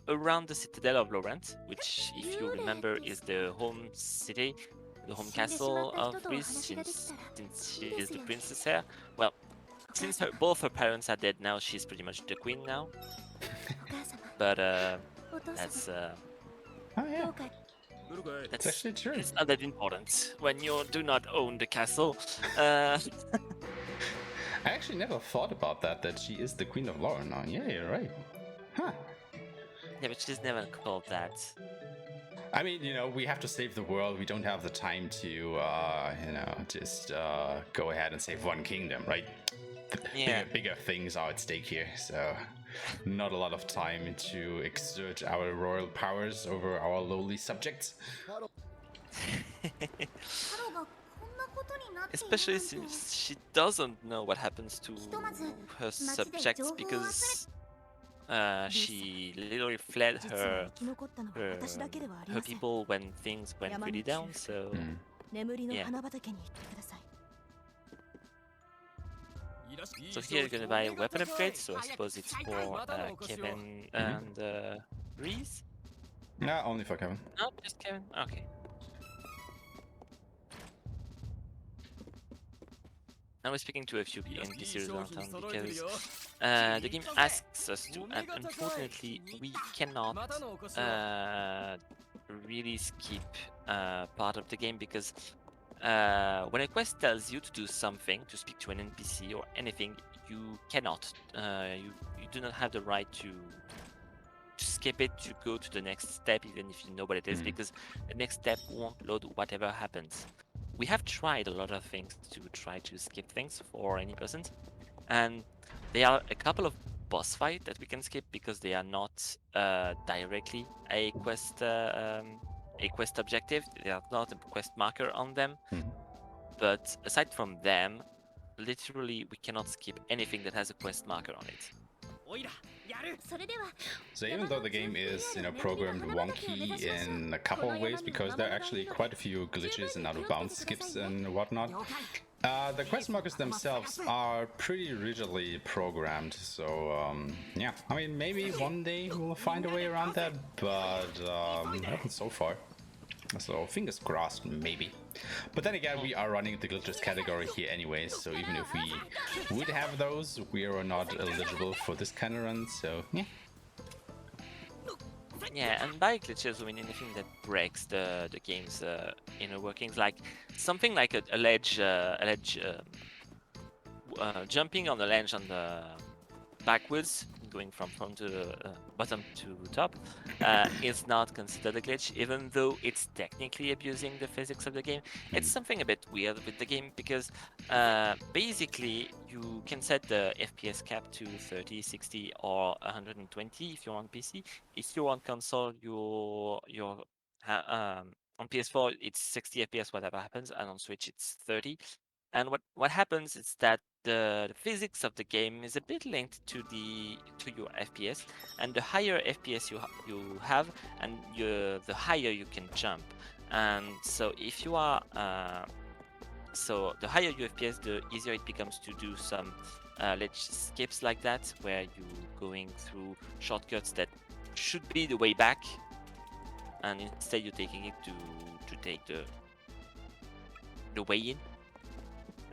around the citadel of Laurent, which, if you remember, is the home city the home castle of Greece since she is the princess here. Well, since both her parents are dead now, she's pretty much the queen now. But that's Oh yeah, that's actually true. It's not that important when you do not own the castle. I actually never thought about that she is the Queen of Lauren now. Yeah, you're right. Huh. Yeah, but she's never called that. I mean, we have to save the world. We don't have the time to, just go ahead and save one kingdom, right? Yeah. Bigger things are at stake here, so not a lot of time to exert our royal powers over our lowly subjects. Especially since she doesn't know what happens to her subjects because she literally fled her people when things went really down, so yeah. So here you're gonna buy a weapon upgrade, so I suppose it's for Kevin and Reese? No, only for Kevin. No, just Kevin? Okay. Now we're speaking to a few NPCs downtown because the game asks us to, and unfortunately we cannot really skip part of the game because when a quest tells you to do something, to speak to an NPC or anything, you cannot. You do not have the right to skip it, to go to the next step, even if you know what it is, because the next step won't load whatever happens. We have tried a lot of things to try to skip things for any person, and there are a couple of boss fights that we can skip because they are not directly a quest objective. They are not a quest marker on them. But aside from them, literally we cannot skip anything that has a quest marker on it. So even though the game is, programmed wonky in a couple of ways, because there are actually quite a few glitches and out-of-bounds skips and whatnot, the quest markers themselves are pretty rigidly programmed. So yeah, I mean, maybe one day we'll find a way around that, but not so far. So fingers crossed, maybe. But then again, we are running the glitches category here anyway, so even if we would have those, we are not eligible for this kind of run, so yeah. Yeah, and by glitches, I mean anything that breaks the game's inner workings, like something like a ledge, jumping on the ledge on the backwards, going from to bottom to top, is not considered a glitch, even though it's technically abusing the physics of the game. It's something a bit weird with the game because basically you can set the FPS cap to 30, 60, or 120 if you're on PC. If you're on console, on PS4 it's 60 FPS whatever happens, and on Switch it's 30. And what happens is that the physics of the game is a bit linked to your FPS, and the higher FPS you have, and the higher you can jump. And so if you are so the higher your FPS, the easier it becomes to do some ledge skips like that, where you're going through shortcuts that should be the way back, and instead you're taking it to take the way in.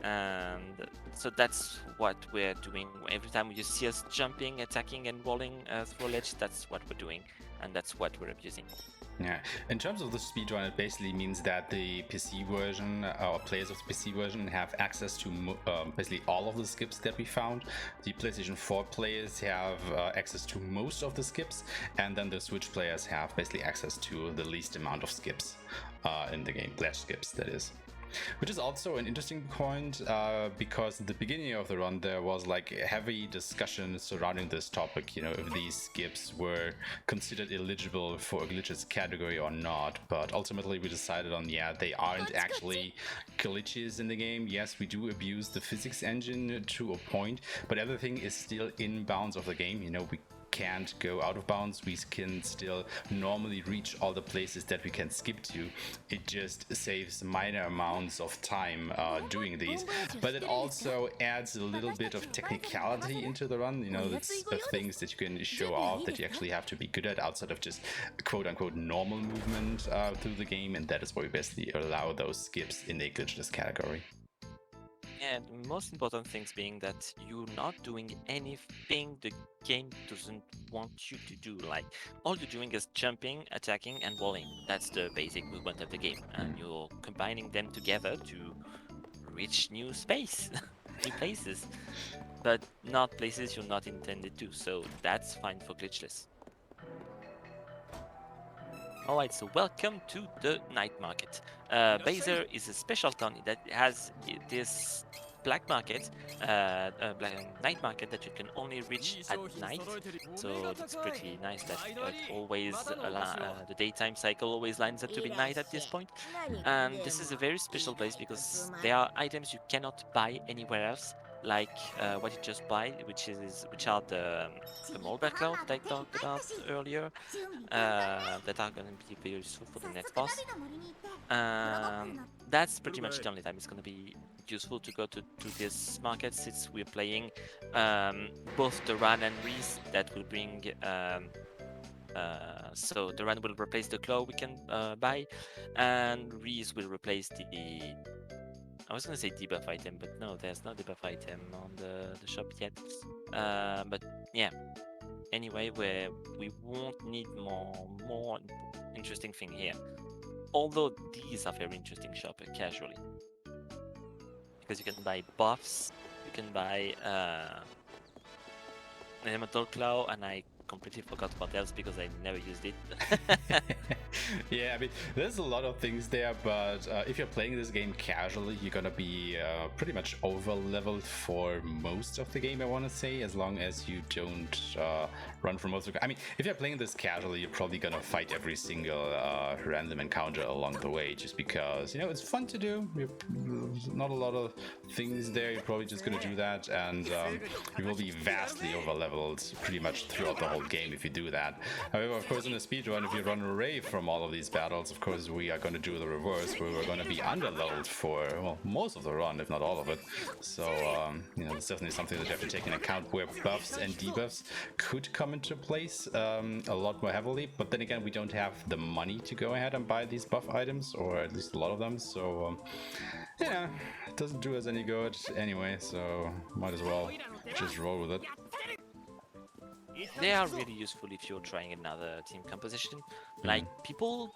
And so that's what we're doing. Every time you see us jumping, attacking, and rolling through a ledge, that's what we're doing, and that's what we're abusing. Yeah, in terms of the speedrun, it basically means that the PC version, or players of the PC version, have access to basically all of the skips that we found. The PlayStation 4 players have access to most of the skips, and then the Switch players have basically access to the least amount of skips in the game, ledge skips, that is. Which is also an interesting point, because at the beginning of the run there was like a heavy discussion surrounding this topic, if these skips were considered eligible for a glitches category or not. But ultimately we decided on, they aren't actually glitches in the game. Yes, we do abuse the physics engine to a point, but everything is still in bounds of the game. We can't go out of bounds. We can still normally reach all the places that we can skip to. It just saves minor amounts of time doing these, but it also adds a little bit of technicality into the run. You know, it's things that you can show off that you actually have to be good at outside of just quote-unquote normal movement through the game, and that is why we basically allow those skips in the glitchless category. And the most important things being that you're not doing anything the game doesn't want you to do. Like, all you're doing is jumping, attacking, and walling. That's the basic movement of the game. And you're combining them together to reach new space, new places. But not places you're not intended to, so that's fine for glitchless. Alright, so welcome to the night market. Baser is a special town that has this black market, night market that you can only reach at night. So it's pretty nice that it always the daytime cycle always lines up to be night at this point. And this is a very special place because there are items you cannot buy anywhere else, like what you just buy, which are the Molder cloud that I talked about earlier, that are going to be very useful for the next boss. That's pretty much the only time it's going to be useful to go to this market, since we're playing both the Run and Reese that will bring. So the Run will replace the claw we can buy, and Reese will replace the. I was gonna say debuff item, but no, there's no debuff item on the shop yet. But yeah. Anyway, where we won't need more interesting thing here. Although these are very interesting shop casually, because you can buy buffs, you can buy elemental claw, and I completely forgot what else because I never used it. Yeah, I mean, there's a lot of things there, but if you're playing this game casually, you're gonna be pretty much over-leveled for most of the game, I want to say, as long as you don't run for most of it. I mean, if you're playing this casually, you're probably gonna fight every single random encounter along the way, just because, you know, it's fun to do. There's not a lot of things there, you're probably just gonna do that, and you will be vastly over-leveled pretty much throughout the whole game if you do that. However, of course, in the speedrun, if you run away from all of these battles, of course, we are going to do the reverse, where we're going to be underleveled for, well, most of the run, if not all of it. So, you know, it's definitely something that you have to take into account, where buffs and debuffs could come into place a lot more heavily. But then again, we don't have the money to go ahead and buy these buff items, or at least a lot of them. So, yeah, it doesn't do us any good anyway, so might as well just roll with it. They are really useful if you're trying another team composition. Like, people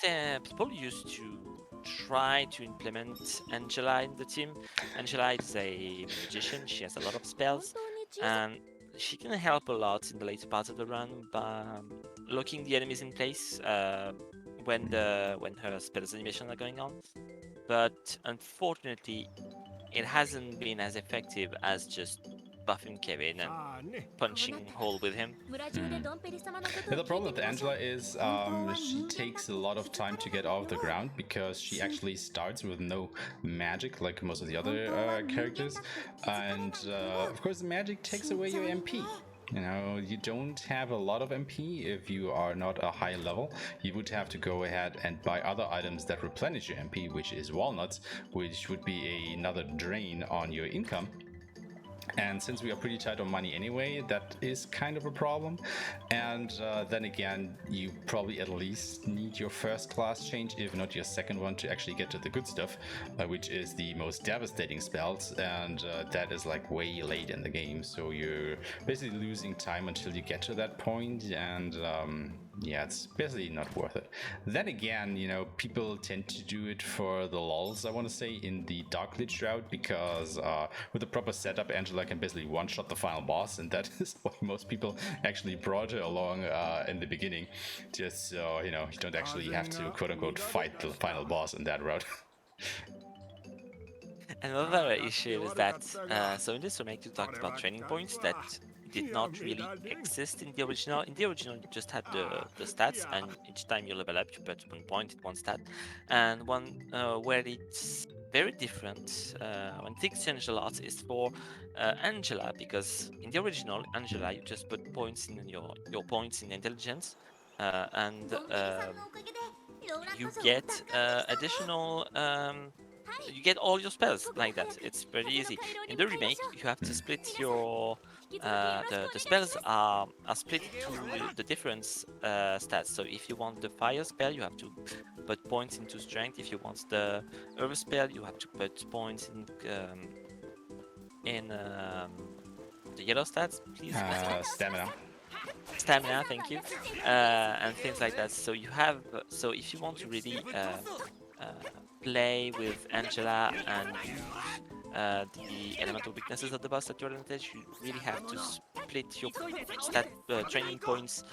used to try to implement Angela in the team. Angela is a magician, she has a lot of spells, and she can help a lot in the later parts of the run by locking the enemies in place when her spells animation are going on. But unfortunately, it hasn't been as effective as just buffing Kevin and punching hole with him. Yeah, the problem with Angela is she takes a lot of time to get off the ground, because she actually starts with no magic like most of the other characters, and of course the magic takes away your MP. You know, you don't have a lot of MP if you are not a high level. You would have to go ahead and buy other items that replenish your MP, which is walnuts, which would be another drain on your income. And since we are pretty tight on money anyway, that is kind of a problem. And then again, you probably at least need your first class change, if not your second one, to actually get to the good stuff, which is the most devastating spells. And that is like way late in the game. So you're basically losing time until you get to that point. And yeah, it's basically not worth it. Then again, you know, people tend to do it for the lulz, I want to say, in the Dark Glitch route, because with the proper setup, Angela can basically one-shot the final boss, and that is why most people actually brought her along in the beginning, just so, you know, you don't actually have to, quote-unquote, fight the final boss in that route. Another issue is that, so in this remake you talked about training points that did not really exist in the original. In the original, you just had the stats, and each time you level up, you put 1 point in one stat. And one where it's very different, when things change a lot, is for Angela, because in the original Angela, you just put points in your points in intelligence, and you get additional. You get all your spells like that. It's pretty easy. In the remake, you have to split your the spells are split into the different stats. So if you want the fire spell, you have to put points into strength. If you want the earth spell, you have to put points in the yellow stats, please. Stamina. Stamina, thank you, and things like that. So you have, so if you want to really play with Angela and use the elemental weaknesses of the boss at your advantage, you really have to split your training points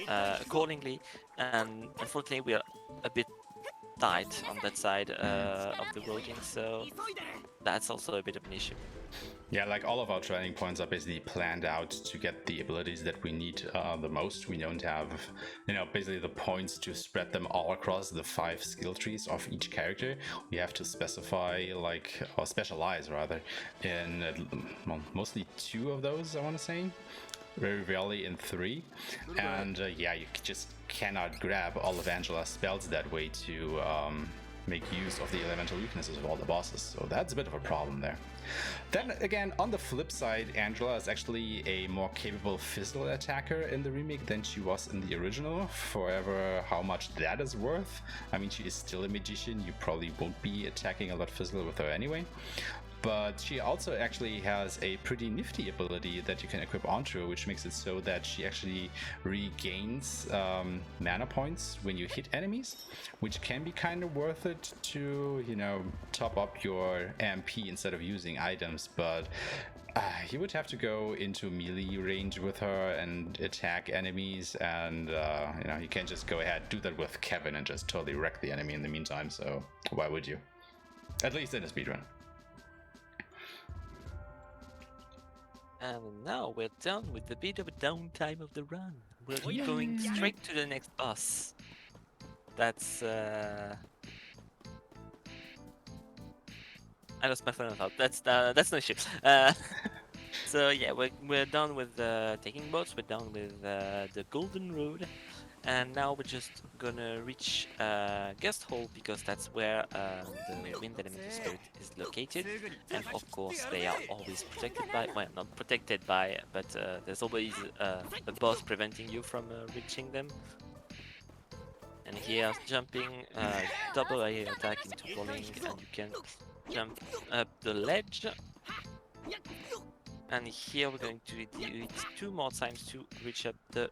accordingly. And unfortunately, we are a bit tight on that side of the voting, so that's also a bit of an issue. Yeah, like all of our training points are basically planned out to get the abilities that we need the most. We don't have, basically the points to spread them all across the 5 skill trees of each character. We have to specify, or specialize rather, in mostly 2 of those, I want to say. Very rarely in 3. And yeah, you just cannot grab all of Angela's spells that way to make use of the elemental weaknesses of all the bosses. So that's a bit of a problem there. Then again, on the flip side, Angela is actually a more capable physical attacker in the remake than she was in the original, forever how much that is worth. I mean, she is still a magician, you probably won't be attacking a lot physical with her anyway. But she also actually has a pretty nifty ability that you can equip onto her, which makes it so that she actually regains mana points when you hit enemies, which can be kind of worth it to, top up your MP instead of using items. But you would have to go into melee range with her and attack enemies, and you can't just go ahead, do that with Kevin and just totally wreck the enemy in the meantime, so why would you? At least in a speedrun. And now we're done with the bit of a downtime of the run. We're going straight to the next boss. That's I lost my phone out. That's no issue. So yeah, we're done with taking boats. We're done with the Golden Road, and now we're just gonna reach Guest Hall, because that's where the Wind Elemental Spirit is located. And of course, they are always protected by, well, not protected by, but there's always a boss preventing you from reaching them. And here, jumping, double AA attack into rolling, and you can jump up the ledge. And here we're going to do it 2 more times to reach up the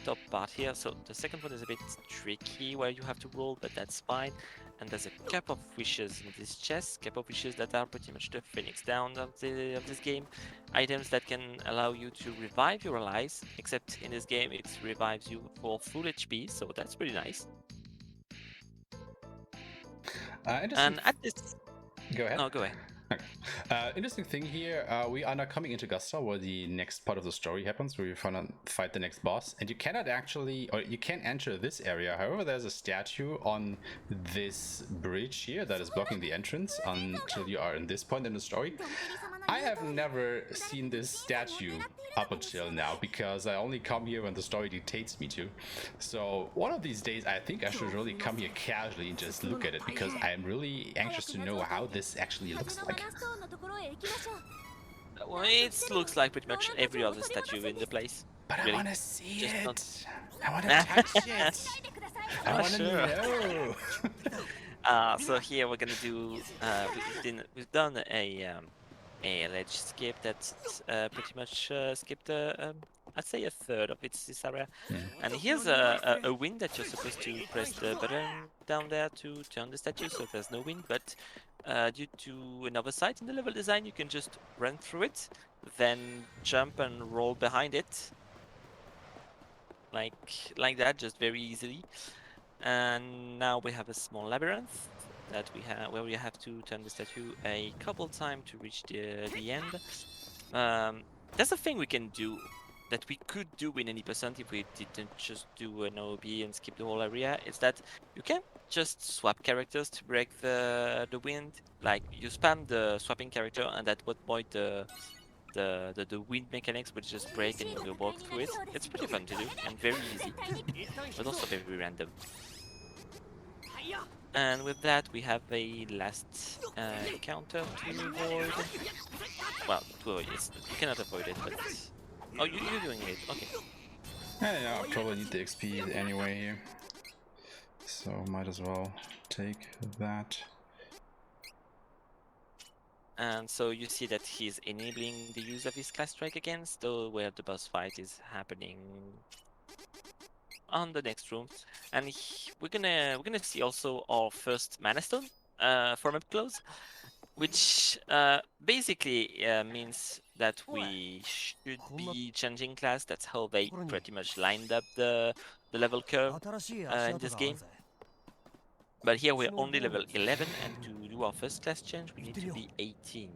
top part here. So the second one is a bit tricky where you have to roll, but that's fine. And there's a Cup of Wishes in this chest. Cup of Wishes that are pretty much the Phoenix Down of this game. Items that can allow you to revive your allies, except in this game it revives you for full HP, so that's pretty nice. And at this... Go ahead. No, go ahead. Interesting thing here, we are now coming into Gusta, where the next part of the story happens, where you fight the next boss, and you cannot actually, or you can enter this area. However, there's a statue on this bridge here that is blocking the entrance until you are in this point in the story. I have never seen this statue up until now, because I only come here when the story dictates me to. So one of these days, I think I should really come here casually and just look at it, because I'm really anxious to know how this actually looks like. Well, it looks like pretty much every other statue in the place. But really. I want to see Just it. not... I want to touch it. I want to know. So here we're gonna do. We've done a ledge skip that pretty much skipped I'd say a third of this area. And here's a wind that you're supposed to press the button down there to turn the statue, so there's no wind, but due to another site in the level design, you can just run through it, then jump and roll behind it, like that, just very easily. And now we have a small labyrinth that we have, where we have to turn the statue a couple times to reach the end. There's a thing we can do that we could do in any percent if we didn't just do an OB and skip the whole area is that you can just swap characters to break the wind. Like you spam the swapping character, and at what point the wind mechanics would just break and you will walk through it. It's pretty fun to do and very easy, but also very random. And with that, we have a last counter to avoid. Well, to avoid it, you cannot avoid it, but oh, you're doing it. Okay. Yeah, I'll probably need the XP anyway here, so might as well take that. And so you see that he's enabling the use of his class strike against, though where the boss fight is happening on the next room. And we're gonna see also our first mana stone from up close, which basically means that we should be changing class. That's how they pretty much lined up the level curve in this game. But here we're only level 11, and to do our first class change, we need to be 18.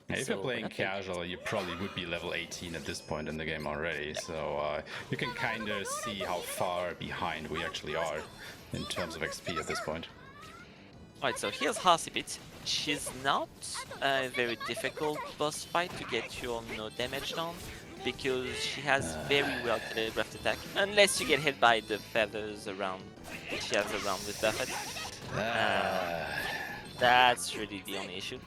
If you're playing casual, you probably would be level 18 at this point in the game already, so you can kind of see how far behind we actually are in terms of XP at this point. Alright, so here's Harsipit. She's not a very difficult boss fight to get your no damage down, because she has very well telegraphed attack, unless you get hit by the feathers around that she has around with Buffet. That's really the only issue.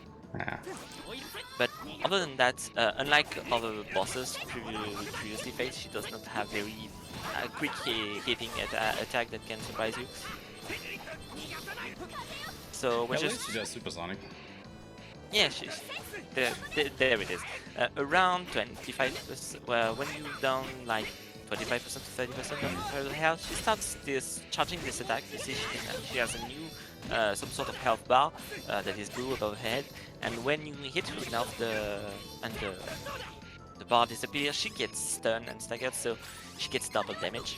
But other than that, unlike other bosses previously faced, she does not have very quick hitting attack that can surprise you. So we're just supersonic. Yeah, she's there it is. Around 25%. Well, when you down like 25% to 30% of her health, she starts charging this attack. You see, she has a new some sort of health bar that is blue above her head, and when you hit her enough, the bar disappears. She gets stunned and staggered, so she gets double damage.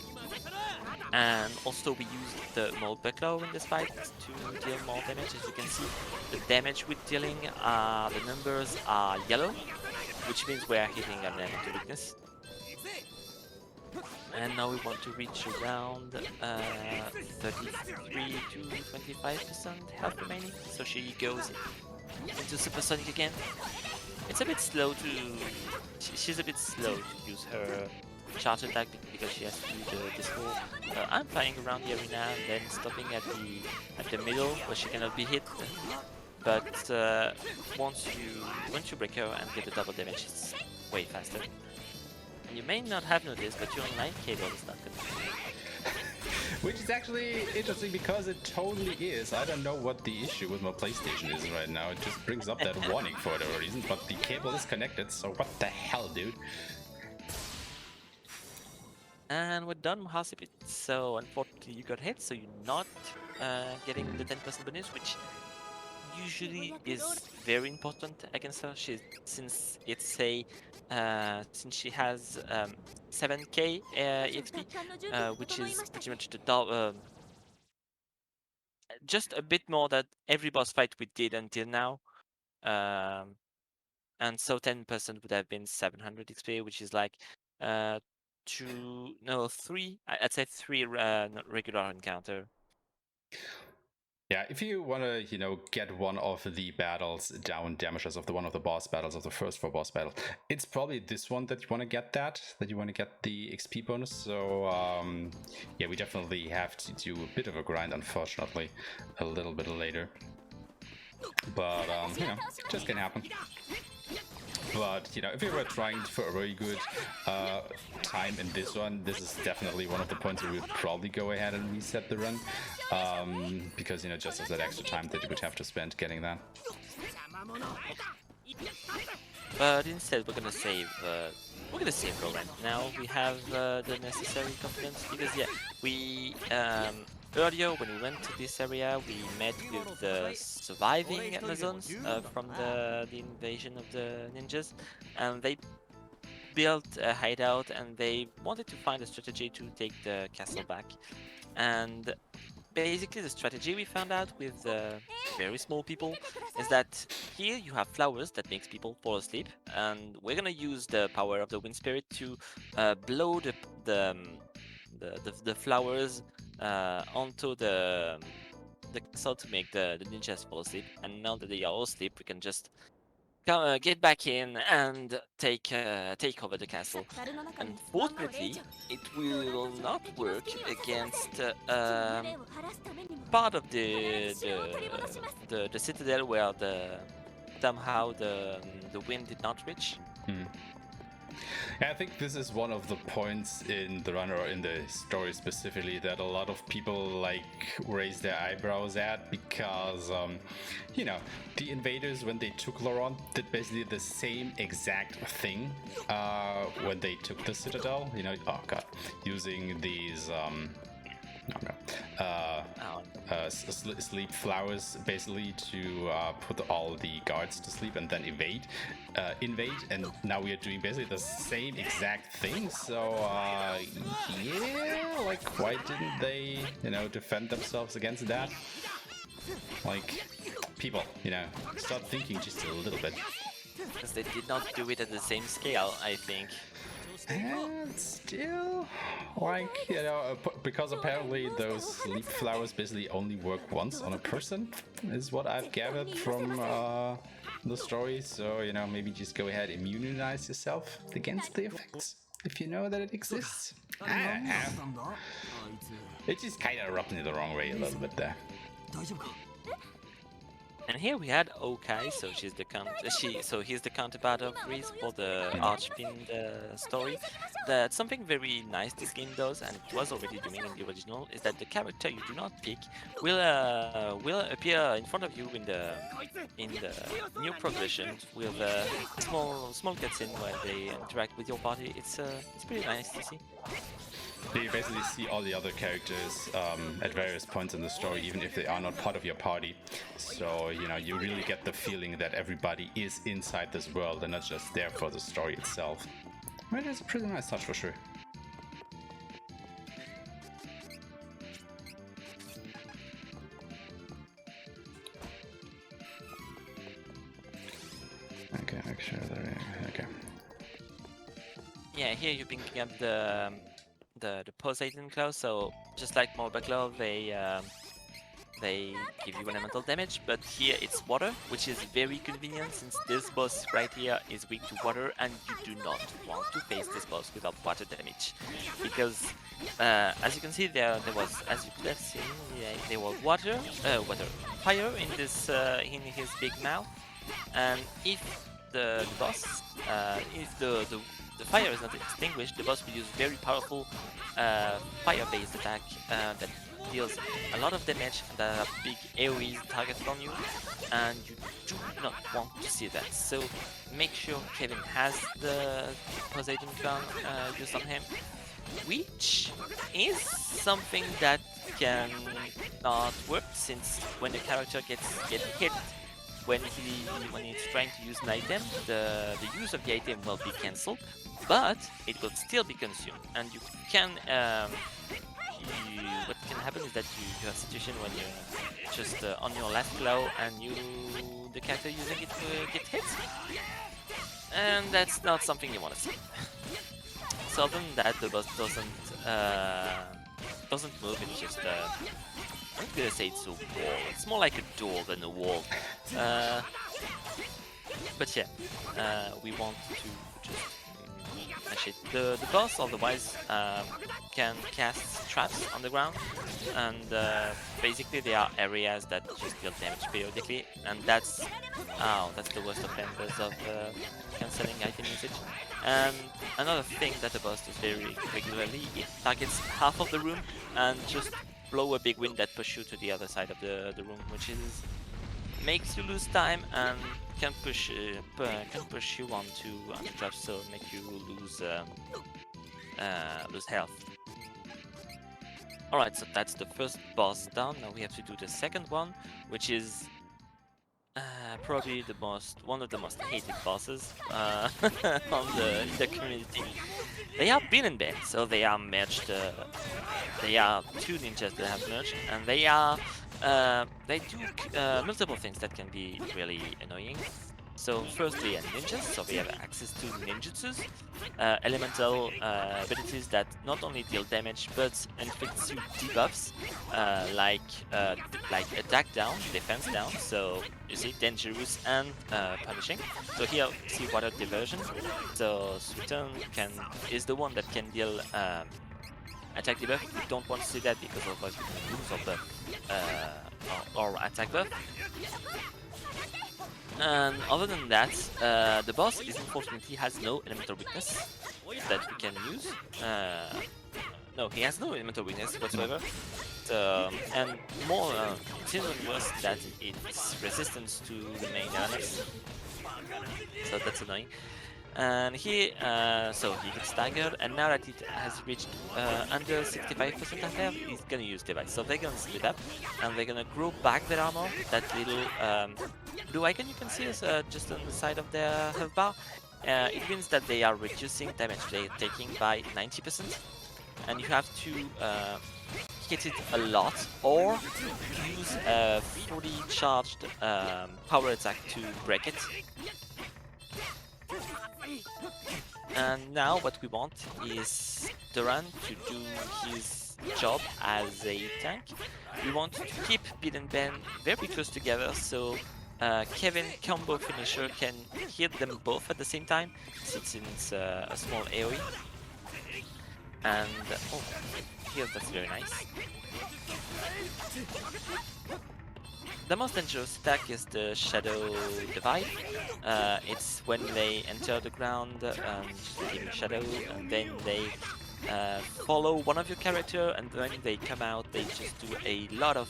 And also we use the mold buckler in this fight to deal more damage. As you can see, the damage we're dealing, the numbers are yellow, which means we're hitting an elemental weakness. And now we want to reach around 33 to 25% health remaining. So she goes into supersonic again. It's a bit slow to... She's a bit slow to use her charge attack because she has to do this whole I'm flying around the arena and then stopping at the middle where she cannot be hit. But once you break her and get the double damage, it's way faster. And you may not have noticed, but your online cable is not good. Which is actually interesting because it totally is. I don't know what the issue with my PlayStation is right now. It just brings up that warning for whatever reason, but the cable is connected, so what the hell, dude? And we're done with Harsipit. So unfortunately you got hit, so you're not getting the 10% bonus, which usually is very important against her. Since she has 7k EXP, which is pretty much the double, just a bit more than every boss fight we did until now. And so 10% would have been 700 XP, which is like 3, I'd say 3 regular encounter. Yeah, if you want to, get one of the battles down damages of one of the boss battles of the first 4 boss battles, it's probably this one that you want to get you want to get the XP bonus. So, yeah, we definitely have to do a bit of a grind, unfortunately, a little bit later. But, just can happen. But, if you were trying for a very good time in this one, this is definitely one of the points where we would probably go ahead and reset the run. Because, just as that extra time that you would have to spend getting that. But instead, we're gonna save Roland. Now we have the necessary confidence because, yeah, we earlier when we went to this area, we met with the surviving Amazons from the invasion of the ninjas, and they built a hideout and they wanted to find a strategy to take the castle back. And basically the strategy we found out with very small people is that here you have flowers that makes people fall asleep, and we're gonna use the power of the wind spirit to blow the flowers onto the castle to make the ninjas fall asleep. And now that they are all asleep, we can just get back in and take over the castle. Unfortunately, it will not work against part of the citadel where somehow the wind did not reach. Yeah, I think this is one of the points in the run or in the story specifically that a lot of people like raise their eyebrows at, because you know, the invaders, when they took Laurent, did basically the same exact thing when they took the citadel. You know, oh god, using these sleep flowers basically to put all the guards to sleep and then invade, and now we are doing basically the same exact thing. So yeah, like, why didn't they, you know, defend themselves against that? Like, people, you know, start thinking just a little bit. Because they did not do it at the same scale, I think. And still, like, you know, because apparently those sleep flowers basically only work once on a person, is what I've gathered from the story. So, you know, maybe just go ahead, immunize yourself against the effects if you know that it exists. I don't know. It just kind of rubbed me the wrong way a little bit there. And here we had Okai, so he's the counterpart of Reese for the Archfiend story. That something very nice this game does, and it was already doing in the original, is that the character you do not pick will appear in front of you in the new progression with a small cutscene where they interact with your party. It's pretty nice to see. You basically see all the other characters at various points in the story, even if they are not part of your party. So, you know, you really get the feeling that everybody is inside this world and not just there for the story itself. Which is a pretty nice touch for sure. Okay, make sure that okay. Yeah, here you're picking up the Poseidon Claw, so just like Morba Claw, they give you elemental damage, but here it's water, which is very convenient since this boss right here is weak to water, and you do not want to face this boss without water damage, because as you can see there was, as you could have seen, there was fire in this in his big mouth, and if the boss, if the fire is not extinguished, the boss will use very powerful fire-based attack that deals a lot of damage and that have big AoE targeted on you, and you do not want to see that. So make sure Kevin has the Poseidon gun used on him, which is something that can not work, since when the character gets hit, when he's trying to use an item, the use of the item will be cancelled, but it will still be consumed, and you can what can happen is that you have a situation when you're just on your last blow and the character using it get hit, and that's not something you want to see. So other than that, the boss doesn't move. It's just I'm not gonna say it's a wall. It's more like a door than a wall. But yeah, we want to just mash it. The boss otherwise can cast traps on the ground, and basically there are areas that just deal damage periodically, and that's the worst offenders of cancelling item usage. And another thing that the boss does very regularly, it targets half of the room and just blow a big wind that pushes you to the other side of the room, which makes you lose time and can push you onto traps, so make you lose health. Alright, so that's the first boss down. Now we have to do the second one, which is Probably one of the most hated bosses on the community. They are bin and ban, so they are merged. They are two ninjas that have merged, and they do multiple things that can be really annoying. So first they are ninjas, so they have access to ninjutsus, elemental abilities that not only deal damage but inflict you debuffs, like attack down, defense down. So you see, dangerous and punishing. So here see water diversion. So Suiton is the one that can deal attack debuff. We don't want to see that because otherwise we can lose our buff or attack buff. And other than that, the boss unfortunately has no elemental weakness that we can use. No, he has no elemental weakness whatsoever. And more, it's even worse that it's resistance to the main elements. So that's annoying. And so he gets staggered, and now that it has reached under 65% of health, he's gonna use device. So they're gonna split up, and they're gonna grow back their armor. That little blue icon you can see is just on the side of their health bar. It means that they are reducing damage they're taking by 90%, and you have to hit it a lot or use a fully charged power attack to break it. And now what we want is Duran to do his job as a tank. We want to keep Bid and Ben very close together, so Kevin combo finisher can hit them both at the same time, since it's a small AoE. And oh, here that's very nice. The most dangerous attack is the Shadow Divide. It's when they enter the ground and give a shadow, and then they follow one of your character, and when they come out, they just do a lot of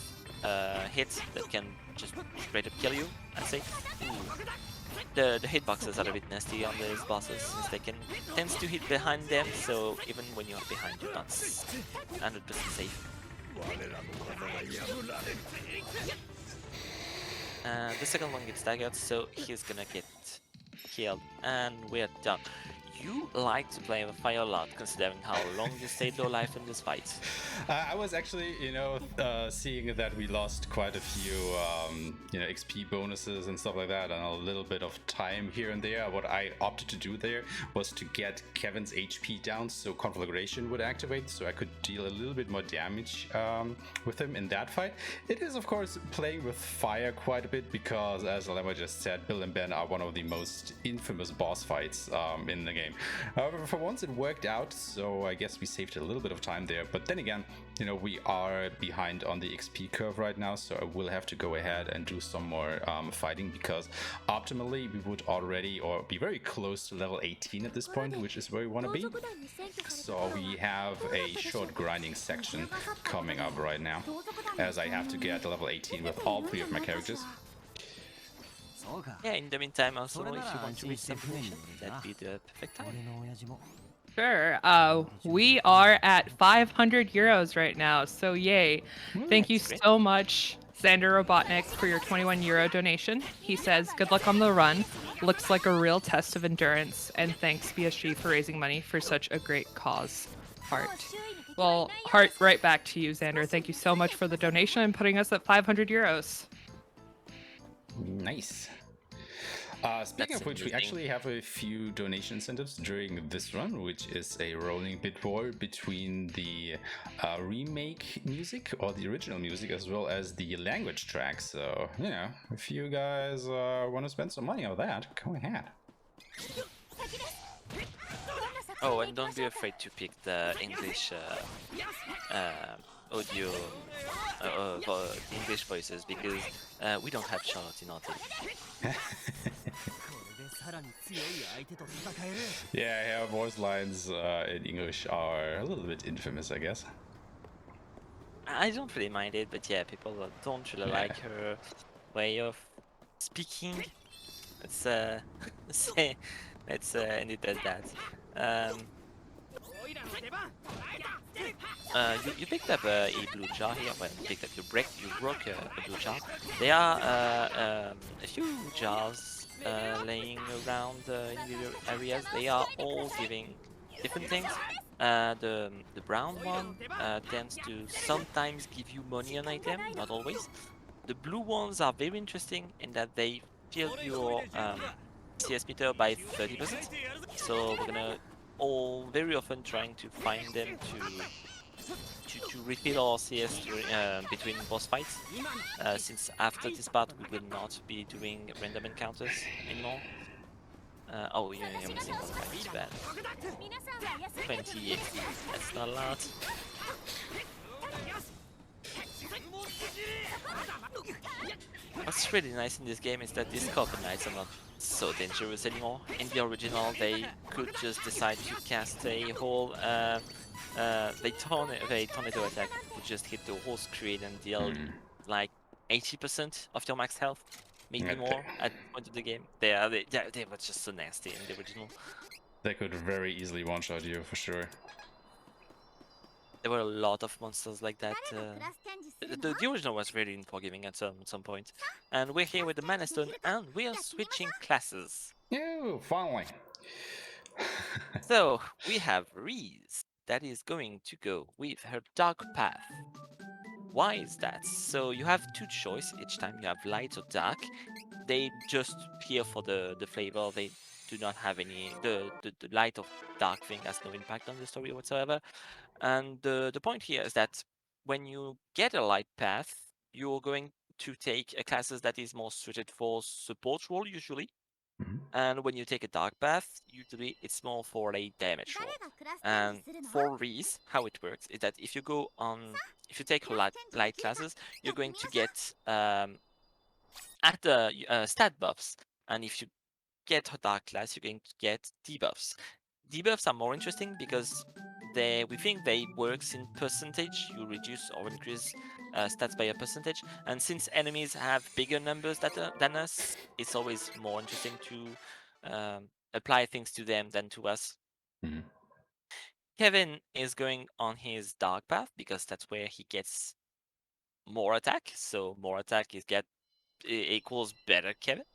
hits that can just straight up kill you, I'd say. Ooh. The hitboxes are a bit nasty on these bosses, since they tends to hit behind them, so even when you're behind, you're not 100% safe. The second one gets staggered, so he's gonna get killed, and we're done. You like to play with fire a lot, considering how long you stayed low life in this fight. I was actually, seeing that we lost quite a few, XP bonuses and stuff like that, and a little bit of time here and there. What I opted to do there was to get Kevin's HP down, so conflagration would activate, so I could deal a little bit more damage with him in that fight. It is, of course, playing with fire quite a bit because, as Lemma just said, Bill and Ben are one of the most infamous boss fights in the game. However, for once it worked out, so I guess we saved a little bit of time there. But then again, we are behind on the XP curve right now, so I will have to go ahead and do some more fighting, because optimally we would already or be very close to level 18 at this point, which is where we want to be. So we have a short grinding section coming up right now, as I have to get to level 18 with all 3 of my characters. Yeah, in the meantime, also, if you want to read some information, that'd be the perfect time. Sure. We are at 500 euros right now, so yay. Thank you so much, Xander Robotnik, for your 21 euro donation. He says, good luck on the run. Looks like a real test of endurance. And thanks, BSG, for raising money for such a great cause. Heart. Well, heart right back to you, Xander. Thank you so much for the donation and putting us at 500 euros. Nice. Speaking of which, we actually have a few donation incentives during this run, which is a rolling bit war between the remake music or the original music, as well as the language track. So, if you guys want to spend some money on that, go ahead. Oh, and don't be afraid to pick the English audio, English voices, because we don't have Charlotte in our team. Yeah, her voice lines in English are a little bit infamous, I guess. I don't really mind it, but yeah, people don't really like her way of speaking. It's and it does that. You picked up a blue jar here. Well, you picked up, you broke a blue jar. There are a few jars laying around in the areas. They are all giving different things. The brown one tends to sometimes give you money on item, not always. The blue ones are very interesting in that they fill your CS meter by 30%. So we're gonna all very often trying to find them to refill our CS between boss fights. Since after this part we will not be doing random encounters anymore. Oh, you're missing one fight, too bad. 20 XP, that's not a lot. What's really nice in this game is that these copper knights are not so dangerous anymore. In the original, they could just decide to cast a whole tornado attack would just hit the whole screen and deal like 80% of your max health, maybe more at the point of the game. They were just so nasty in the original. They could very easily one-shot you for sure. There were a lot of monsters like that. The original was really unforgiving at some point. And we're here with the Mana Stone, and we are switching classes. Ew, finally. So we have Reese that is going to go with her Dark Path. Why is that? So you have two choices each time. You have light or dark. They just here for the flavor. They do not have any. The light or dark thing has no impact on the story whatsoever. And the point here is that when you get a light path, you're going to take a classes that is more suited for support role usually. And when you take a dark path, usually it's more for a damage role. And for Reese, how it works is that if you go on, if you take light classes, you're going to get at the stat buffs, and if you get a dark class, you're going to get debuffs. Debuffs are more interesting because we think they works in percentage. You reduce or increase stats by a percentage, and since enemies have bigger numbers than us, it's always more interesting to apply things to them than to us. Kevin is going on his dark path because that's where he gets more attack. So more attack equals better Kevin.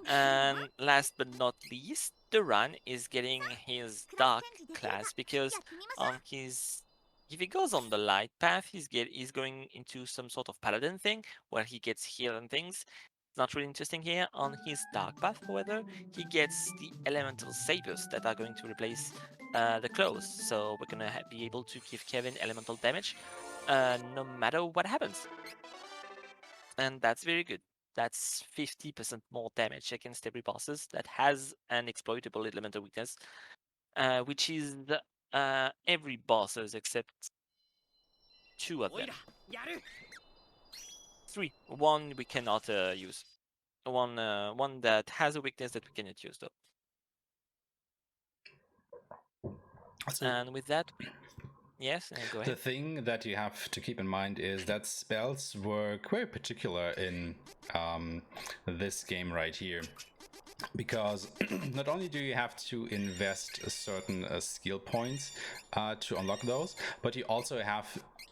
And last but not least, Duran is getting his dark class because on his if he goes on the light path, he's going into some sort of paladin thing where he gets heal and things. It's not really interesting here. On his dark path, however, he gets the elemental sabers that are going to replace the claws. So we're gonna be able to give Kevin elemental damage no matter what happens. And that's very good. That's 50% more damage against every bosses that has an exploitable elemental weakness, which is every bosses except 2 of them. 3. 1 we cannot use. One that has a weakness that we cannot use though. And with that, yes, go ahead. The thing that you have to keep in mind is that spells work very particular in this game right here. Because not only do you have to invest a certain skill points to unlock those, but you also have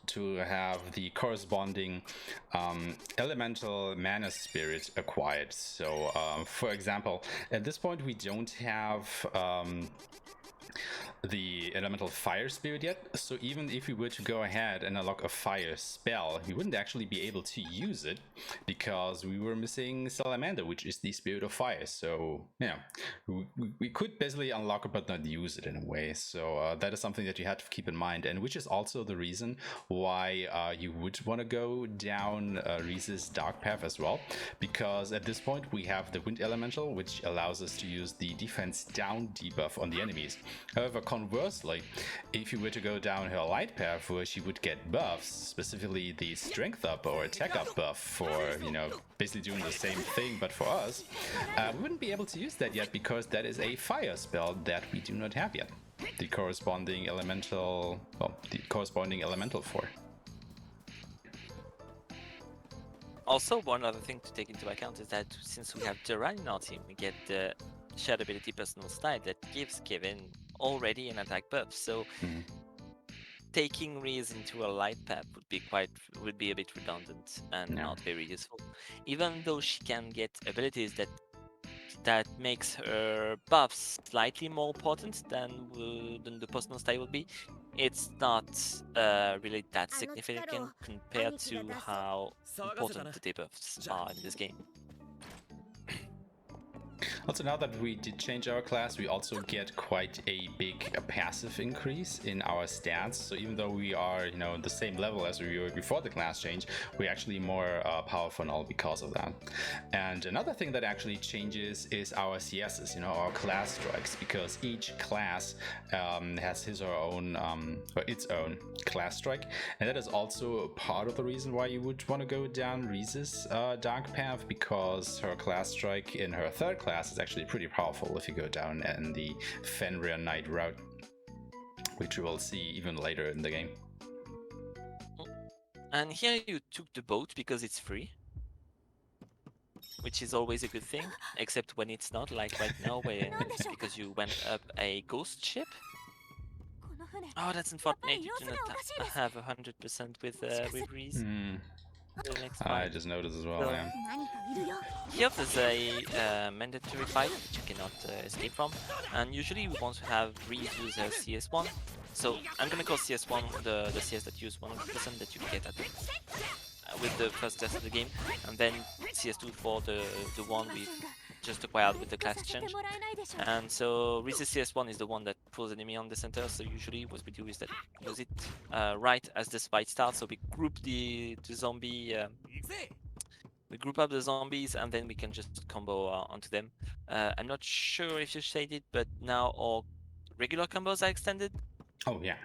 to have the corresponding elemental mana spirit acquired. So for example, at this point we don't have the elemental fire spirit yet, so even if we were to go ahead and unlock a fire spell, we wouldn't actually be able to use it because we were missing Salamander, which is the spirit of fire. So yeah, we could basically unlock it but not use it in a way. So that is something that you have to keep in mind, and which is also the reason why you would want to go down Reese's dark path as well, because at this point we have the wind elemental, which allows us to use the defense down debuff on the enemies. However, conversely, if you were to go down her light path where she would get buffs, specifically the strength up or attack up buff for, you know, basically doing the same thing but for us, we wouldn't be able to use that yet because that is a fire spell that we do not have yet. The corresponding elemental, for. Also, one other thing to take into account is that since we have Duran in our team, we get the shared ability personal style that gives Kevin already an attack buff. So taking Riz into a light path would be a bit redundant and not very useful. Even though she can get abilities that makes her buffs slightly more potent than the personal style would be, it's not really that significant compared to how important the debuffs are in this game. Also, now that we did change our class, we also get quite a big passive increase in our stats. So even though we are, the same level as we were before the class change, we're actually more powerful now because of that. And another thing that actually changes is our CSs, our class strikes, because each class has his or own or its own class strike, and that is also part of the reason why you would want to go down Riz's dark path, because her class strike in her third class is actually pretty powerful if you go down in the Fenrir Knight route, which we will see even later in the game. And here you took the boat because it's free, which is always a good thing, except when it's not, like right now, where it's because you went up a ghost ship. Oh, that's unfortunate. You do not have 100% with Riz. I just noticed as well. So, yeah. Here there's a mandatory fight which you cannot escape from, and usually we want to have Riz use her CS1. So I'm gonna call CS1 the CS that use 100% that you get at with the first test of the game, and then CS2 for the one we've just acquired with the class change. And so Riz's CS1 is the one that pulls enemy on the center. So usually what we do is that we use it right as this fight starts. So we group the zombie. We group up the zombies and then we can just combo onto them. I'm not sure if you said it, but now our regular combos are extended. Oh yeah.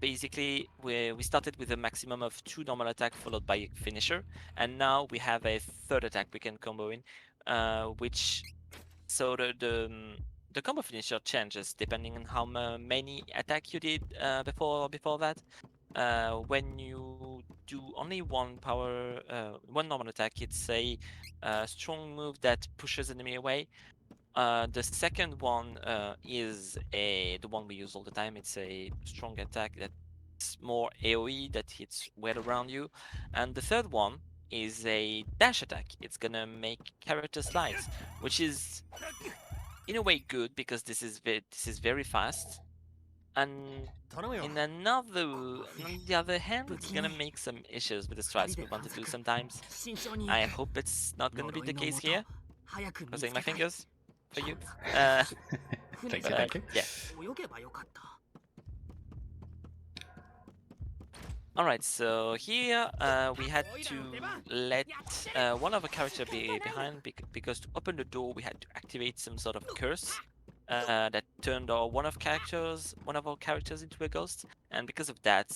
Basically, we started with a maximum of 2 normal attack followed by a finisher, and now we have a third attack we can combo in, which so the combo finisher changes depending on how many attack you did before that. When you do only one normal attack, it's a strong move that pushes enemy away. The second one is the one we use all the time. It's a strong attack that's more AoE that hits well around you, and the third one is a dash attack. It's gonna make character slides, which is in a way good because this is very fast. And on the other hand, it's gonna make some issues with the strides we want to do sometimes. I hope it's not gonna be the case here. Crossing my fingers for you. Thank you. Yeah. Alright, so here we had to let one of our characters be behind because to open the door we had to activate some sort of curse that turned one of our characters into a ghost, and because of that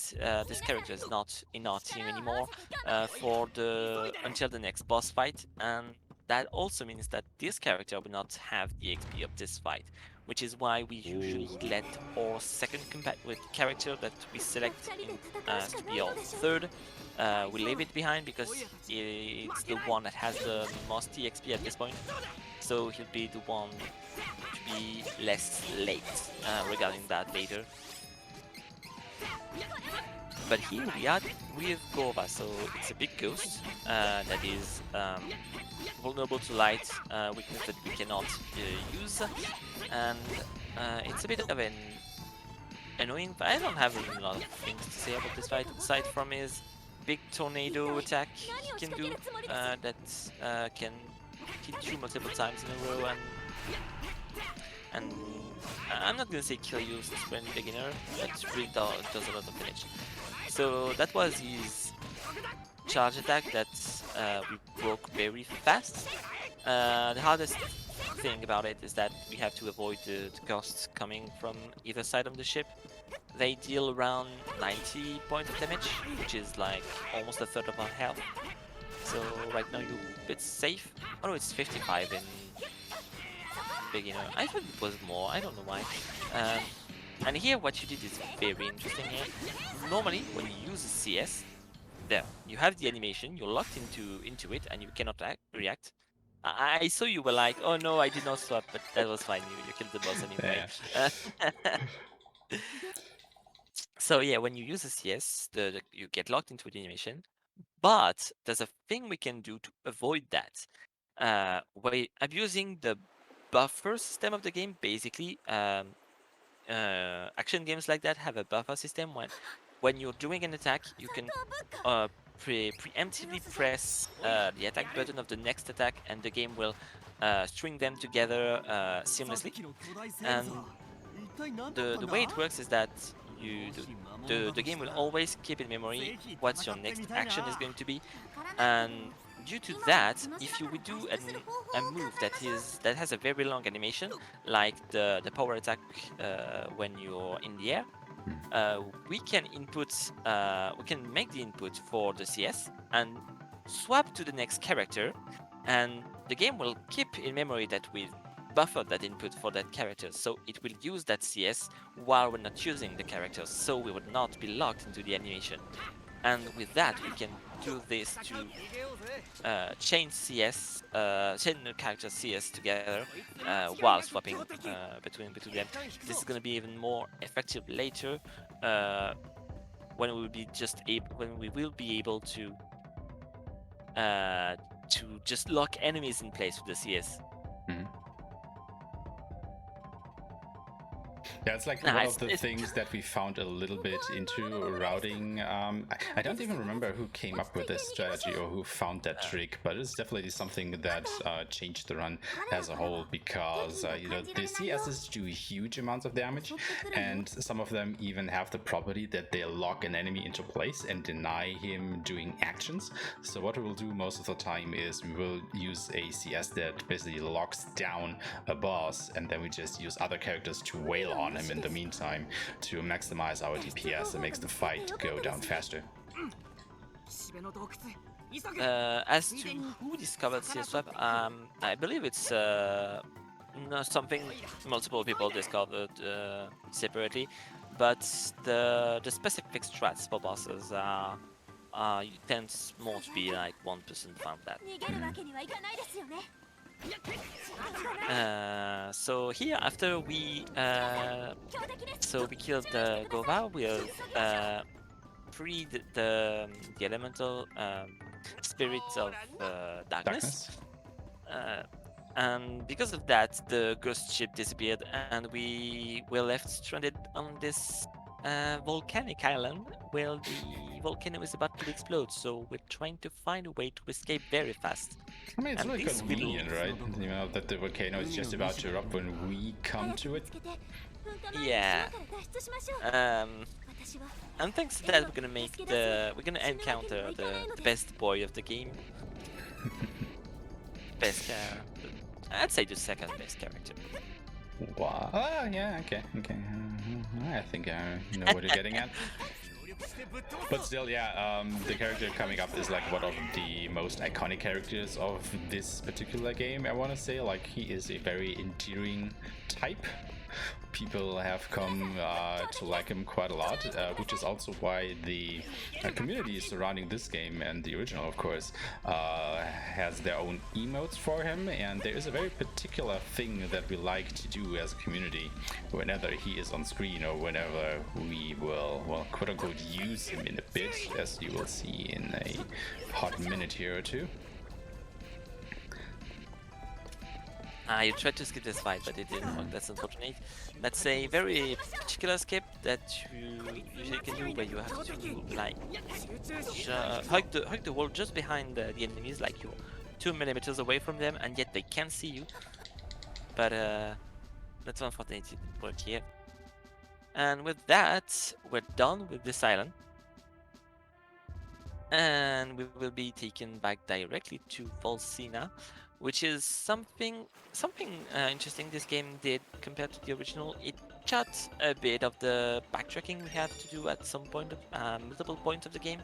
this character is not in our team anymore until the next boss fight, and that also means that this character will not have the XP of this fight, which is why we usually let our second character that we select to be our third, we leave it behind because it's the one that has the most EXP at this point, so he'll be the one to be less late regarding that later. But here we are with Gova, so it's a big ghost that is vulnerable to light, weakness that we cannot use, and it's a bit of an annoying. I don't have a lot of things to say about this fight, aside from his big tornado attack he can do that can hit you multiple times in a row, and I'm not gonna say kill you when beginner, but really does a lot of damage. So that was his charge attack that we broke very fast. The hardest thing about it is that we have to avoid the ghosts coming from either side of the ship. They deal around 90 points of damage, which is like almost a third of our health. So right now you're a bit safe. Oh no, it's 55 in beginner. I thought it was more, I don't know why. And here what you did is very interesting here. Normally when you use a CS, there, you have the animation, you're locked into it and you cannot react. I saw you were like, oh no, I did not swap, but that was fine, you killed the boss anyway. So yeah, when you use a CS, you get locked into the animation. But there's a thing we can do to avoid that. By abusing the buffer system of the game, basically, action games like that have a buffer system when you're doing an attack, you can preemptively press the attack button of the next attack, and the game will string them together seamlessly. And the way it works is that the game will always keep in memory what your next action is going to be, and due to that, if you would do a move that has a very long animation, like the power attack when you're in the air, we can make the input for the CS and swap to the next character, and the game will keep in memory that we've buffered that input for that character, so it will use that CS while we're not using the character, so we would not be locked into the animation. And with that, we can do this to chain the character CS together while swapping between them. This is going to be even more effective later when we will be able to just lock enemies in place with the CS. Yeah, it's like one of the things that we found a little bit into routing. I don't even remember who came up with this strategy or who found that trick, but it's definitely something that changed the run as a whole, because you know, the CSs do huge amounts of damage, and some of them even have the property that they lock an enemy into place and deny him doing actions. So what we will do most of the time is we will use a CS that basically locks down a boss, and then we just use other characters to wail on him in the meantime to maximize our DPS and makes the fight go down faster. As to who discovered CS Swap, I believe it's something multiple people discovered separately, but the specific strats for bosses tends more to be like 1% found that. So here, after we killed the Gova, we'll free the elemental spirits of darkness. And because of that, the ghost ship disappeared, and we were left stranded on this volcanic island where the volcano is about to explode. So we're trying to find a way to escape very fast. I mean, it's really convenient, right? You know, that the volcano is just about to erupt when we come to it. Yeah. And thanks to that, we're gonna encounter the best boy of the game. Best I'd say the second best character. Wow. Yeah, okay. I think I know what you're getting at. But still, yeah, the character coming up is like one of the most iconic characters of this particular game, I want to say. Like, he is a very endearing type. People have come to like him quite a lot, which is also why the community surrounding this game and the original, of course, has their own emotes for him. And there is a very particular thing that we like to do as a community whenever he is on screen, or whenever we will, well, quote unquote, use him in a bit, as you will see in a hot minute here or two. You tried to skip this fight, but it didn't work. That's unfortunate. That's a very particular skip that you usually can do, where you have to like hug the wall just behind the enemies, like you're 2 millimeters away from them, and yet they can't see you. But that's unfortunate. It didn't work here. And with that, we're done with this island, and we will be taken back directly to Volsina, which is something interesting this game did compared to the original. It cut a bit of the backtracking we have to do at some point of multiple points of the game.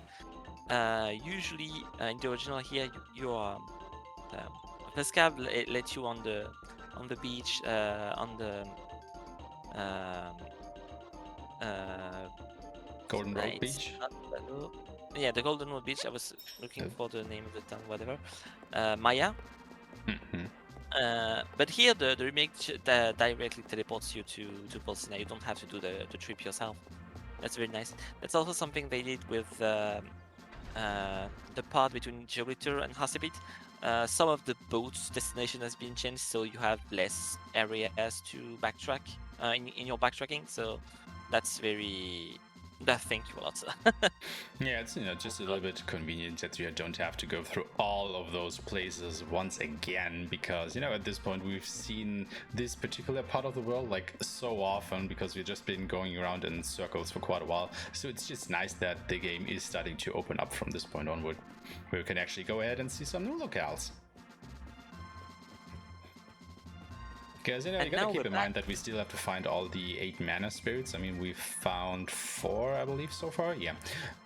Usually in the original here, Pescav let you on the beach on the Golden Road Beach. Yeah, the Golden Road Beach. I was looking for the name of the town, whatever. Maya. But here the remake directly teleports you to Volsina. You don't have to do the trip yourself. That's very nice. That's also something they did with the part between Geolitter and Hasebit. Some of the boat's destination has been changed, so you have less areas to backtrack in your backtracking. So that's very. Thank you a lot. Yeah, it's just a little bit convenient that you don't have to go through all of those places once again, because at this point we've seen this particular part of the world like so often because we've just been going around in circles for quite a while. So it's just nice that the game is starting to open up from this point onward, where we can actually go ahead and see some new locales. Because you gotta keep in mind that we still have to find all the 8 mana spirits. I mean, we've found 4, I believe, so far. Yeah,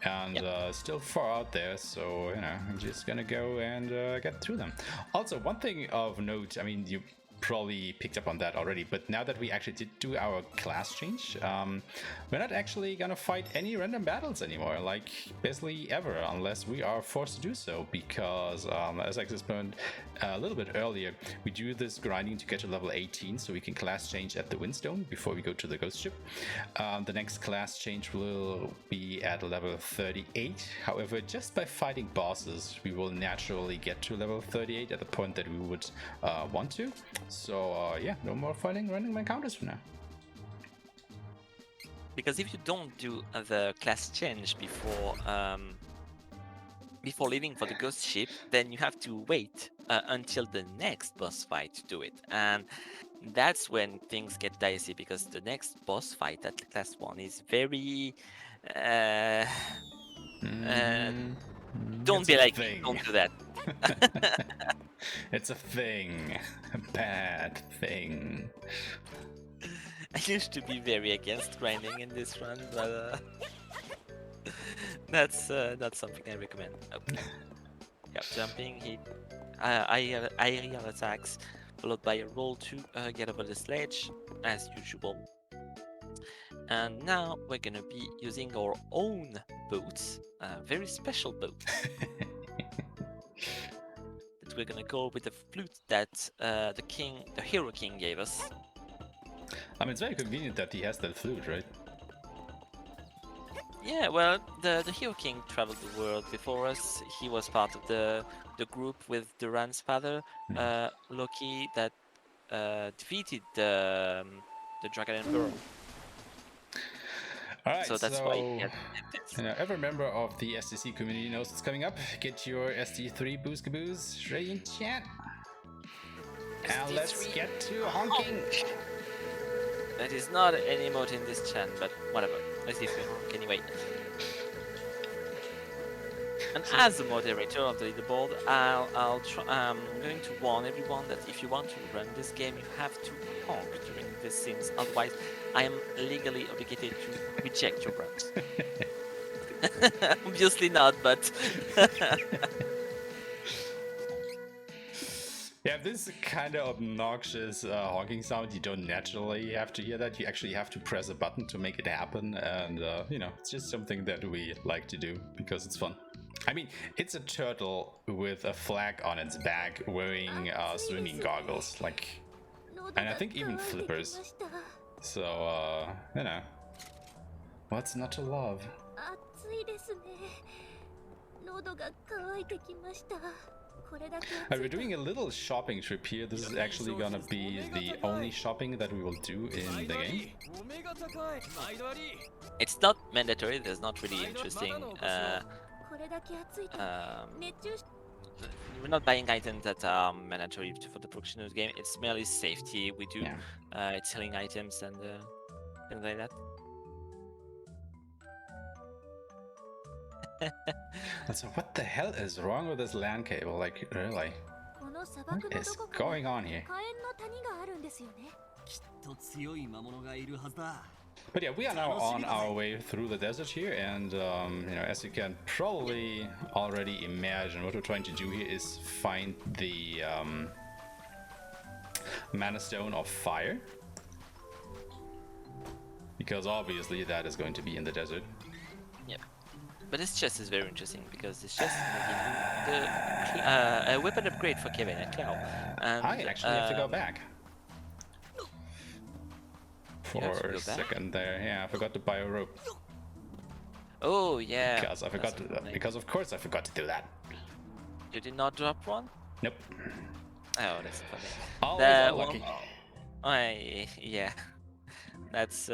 and still 4 out there. So I'm just gonna go and get through them. Also, one thing of note. I mean, you probably picked up on that already, but now that we actually did do our class change, we're not actually gonna fight any random battles anymore, like basically ever, unless we are forced to do so, because as I explained a little bit earlier, we do this grinding to get to level 18 so we can class change at the Windstone before we go to the Ghost Ship. The next class change will be at level 38. However, just by fighting bosses, we will naturally get to level 38 at the point that we would want to. So yeah, no more fighting random encounters for now. Because if you don't do the class change before leaving for the Ghost Ship, then you have to wait until the next boss fight to do it, and that's when things get dicey, because the next boss fight at class 1 is very don't be like me, don't do that. It's a thing. A bad thing. I used to be very against grinding in this run, but that's not something I recommend. Okay. Yeah, jumping, hit, aerial attacks, followed by a roll to get over the sledge, as usual. And now we're gonna be using our own boats, very special boat. We're gonna go with the flute that the Hero King gave us. I mean, it's very convenient that he has that flute, right? Yeah, well, the Hero King traveled the world before us. He was part of the group with Duran's father, Loki, that defeated the Dragon Emperor. Alright, so that's why he has every member of the STC community knows what's coming up. Get your ST3 booskaboos ready in chat. And let's get to honking. That is not an emote in this chat, but whatever. Let's see if we honk anyway. And as the moderator of the leaderboard, I'm going to warn everyone that if you want to run this game, you have to honk during these scenes. Otherwise, I am legally obligated to reject your runs. Obviously not, but... Yeah, this kind of obnoxious honking sound, you don't naturally have to hear that. You actually have to press a button to make it happen. And, it's just something that we like to do because it's fun. I mean, it's a turtle with a flag on its back wearing swimming goggles, and I think even flippers. So, what's not to love? We're doing a little shopping trip here. This is actually gonna be the only shopping that we will do in the game. It's not mandatory, there's not really interesting we're not buying items that are mandatory for the production of the game. It's merely safety. We do it's selling items and things like that. So what the hell is wrong with this LAN cable? Like, really? What is going on here? But yeah, we are now on our way through the desert here, and as you can probably already imagine, what we're trying to do here is find the Mana Stone of Fire, because obviously that is going to be in the desert. Yep. But this chest is very interesting because this chest will give you a weapon upgrade for Kevin and Clow. And I actually have to go back. For a second there, yeah, I forgot to buy a rope. Oh yeah. Because I forgot. Because of course I forgot to do that. You did not drop one? Nope. Oh, that's funny. Always unlucky. Yeah. That's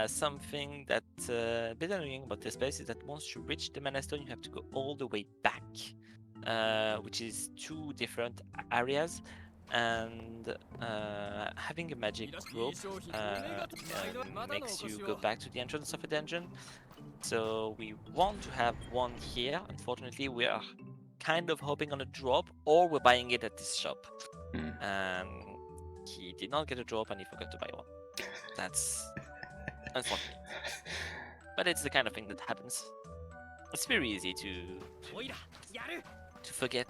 something that a bit annoying about this place is that once you reach the Mana Stone, you have to go all the way back, which is 2 different areas. And having a magic rope makes you go back to the entrance of a dungeon. So we want to have one here. Unfortunately, we are kind of hoping on a drop, or we're buying it at this shop. And he did not get a drop, and he forgot to buy one. That's unfortunate. But it's the kind of thing that happens. It's very easy to forget.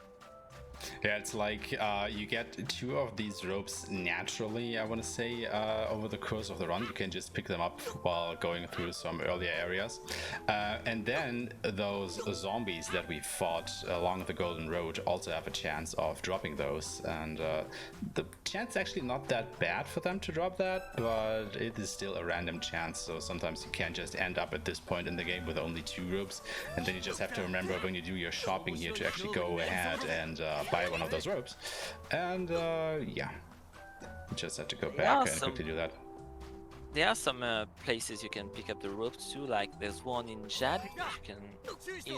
Yeah, it's like you get 2 of these ropes naturally, I want to say, over the course of the run. You can just pick them up while going through some earlier areas. And then those zombies that we fought along the Golden Road also have a chance of dropping those. And the chance is actually not that bad for them to drop that, but it is still a random chance. So sometimes you can't just end up at this point in the game with only 2 ropes. And then you just have to remember when you do your shopping here to actually go ahead and buy one of those ropes. And yeah, you just have to go back and quickly do that. There are some places you can pick up the ropes too, like there's one in Jad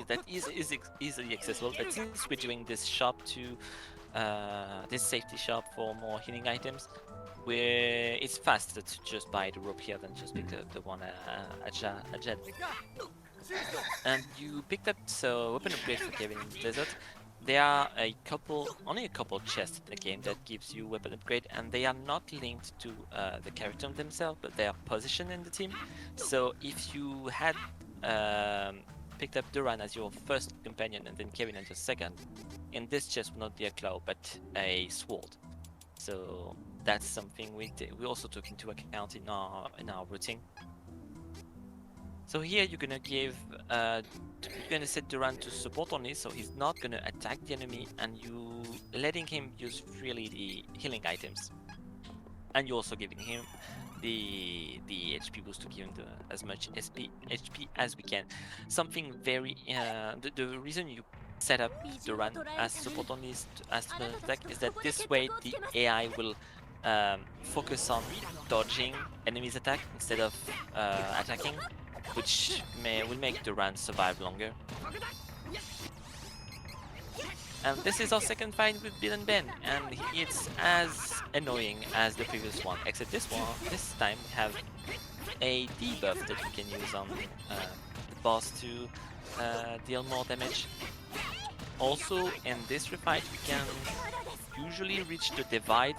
that is easily accessible, but since we're doing this shop to this safety shop for more healing items, it's faster to just buy the rope here than just pick up the one at Jad. And you picked up weapon upgrade for Kevin in the desert. There are only a couple chests in the game that gives you weapon upgrade, and they are not linked to the character themselves, but they are positioned in the team. So if you had picked up Duran as your first companion and then Kevin as your second, in this chest would not be a claw but a sword. So that's something we also took into account in our routing. So here you're gonna set Duran to support only, so he's not gonna attack the enemy, and you letting him use freely the healing items, and you're also giving him the HP boost to give him as much HP as we can. Something very the reason you set up Duran as support only as to attack is that this way the AI will focus on dodging enemies' attack instead of attacking, which will make Duran survive longer. And this is our second fight with Bill and Ben, and it's as annoying as the previous one, except this time we have a debuff that we can use on the boss to deal more damage. Also, in this refight, we can usually reach the divide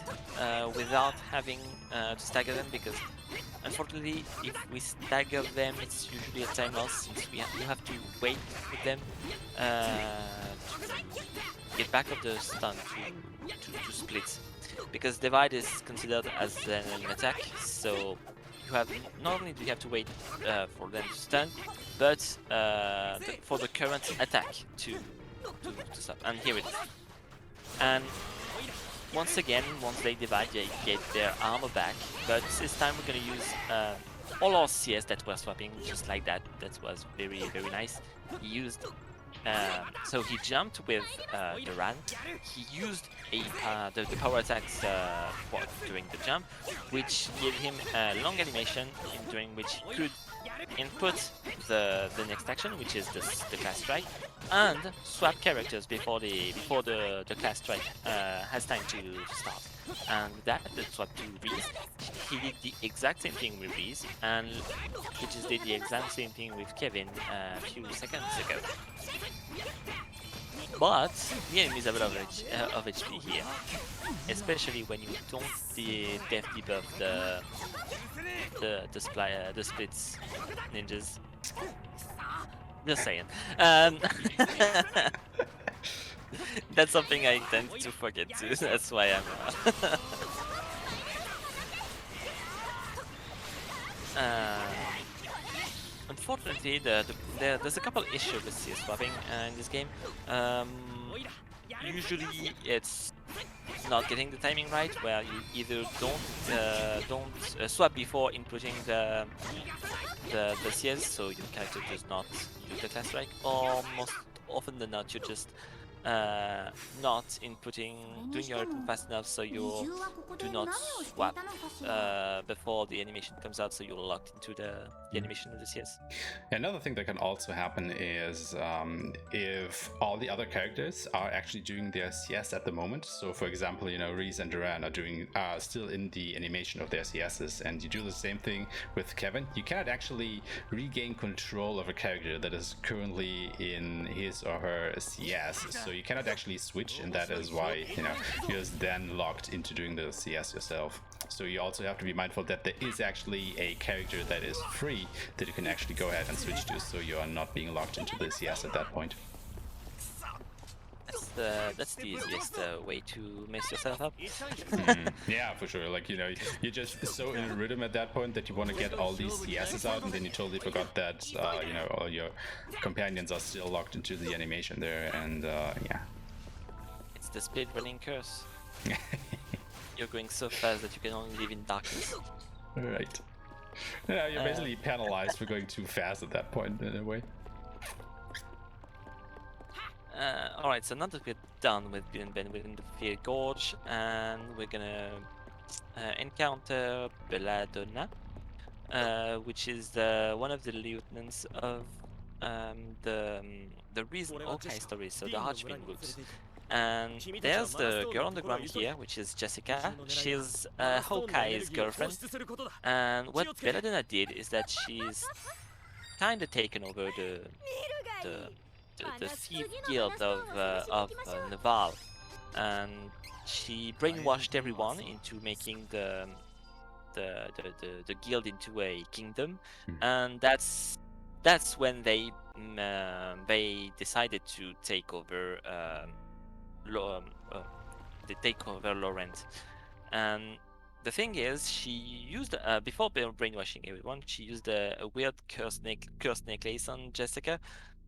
without having to stagger them, because unfortunately, if we stagger them, it's usually a time loss, since we have to wait with them to get back of the stun to split, because divide is considered as an attack. So you have not only do you have to wait for them to stun, but for the current attack to stop. And here it is. And once again, once they divide, they get their armor back, but this time we're gonna use all our CS that we're swapping just like that. That was very, very nice. He used so he jumped with Duran. He used the power attacks during the jump, which gave him a long animation during which he could input the next action, which is the class strike, and swap characters before the class strike has time to start. And that's what to Reese. He did the exact same thing with Reese, and he just did the exact same thing with Kevin a few seconds ago. But the enemies have a lot of HP here, especially when you don't death debuff the splits ninjas. Just saying. That's something I tend to forget too. That's why I'm. Unfortunately, there's a couple issues with CS swapping in this game. Usually, it's not getting the timing right, where you either don't swap before inputting the CS, so your character does not use the class strike, or most often than not, you're just not doing your input fast enough, so you do not swap before the animation comes out, so you're locked into the animation of the CS. Another thing that can also happen is if all the other characters are actually doing their CS at the moment. So, for example, Reese and Duran are still in the animation of their CSs, and you do the same thing with Kevin. You cannot actually regain control of a character that is currently in his or her CS. So you cannot actually switch, and that is why you're then locked into doing the CS yourself. So you also have to be mindful that there is actually a character that is free that you can actually go ahead and switch to, so you are not being locked into the CS at that point. That's the easiest way to mess yourself up. Yeah, for sure. Like, you're just so in a rhythm at that point that you want to get all these CSs out, and then you totally forgot that, all your companions are still locked into the animation there, and yeah. It's the speedrunning curse. You're going so fast that you can only live in darkness. Right. Yeah, you're basically penalized for going too fast at that point, in a way. Alright, so now that we're done with Ben within the Fear Gorge, and we're gonna encounter Belladonna, which is one of the lieutenants of the recent Hawkeye story, so the Archdemon groups. And there's the girl on the ground here, which is Jessica. She's Hawkeye's girlfriend. And what Belladonna did is that she's kind of taken over the thief guild of Naval, and she brainwashed everyone into making the guild into a kingdom, and that's when they decided to take over Laurent. And the thing is, she used before brainwashing everyone, she used a weird curse necklace on Jessica,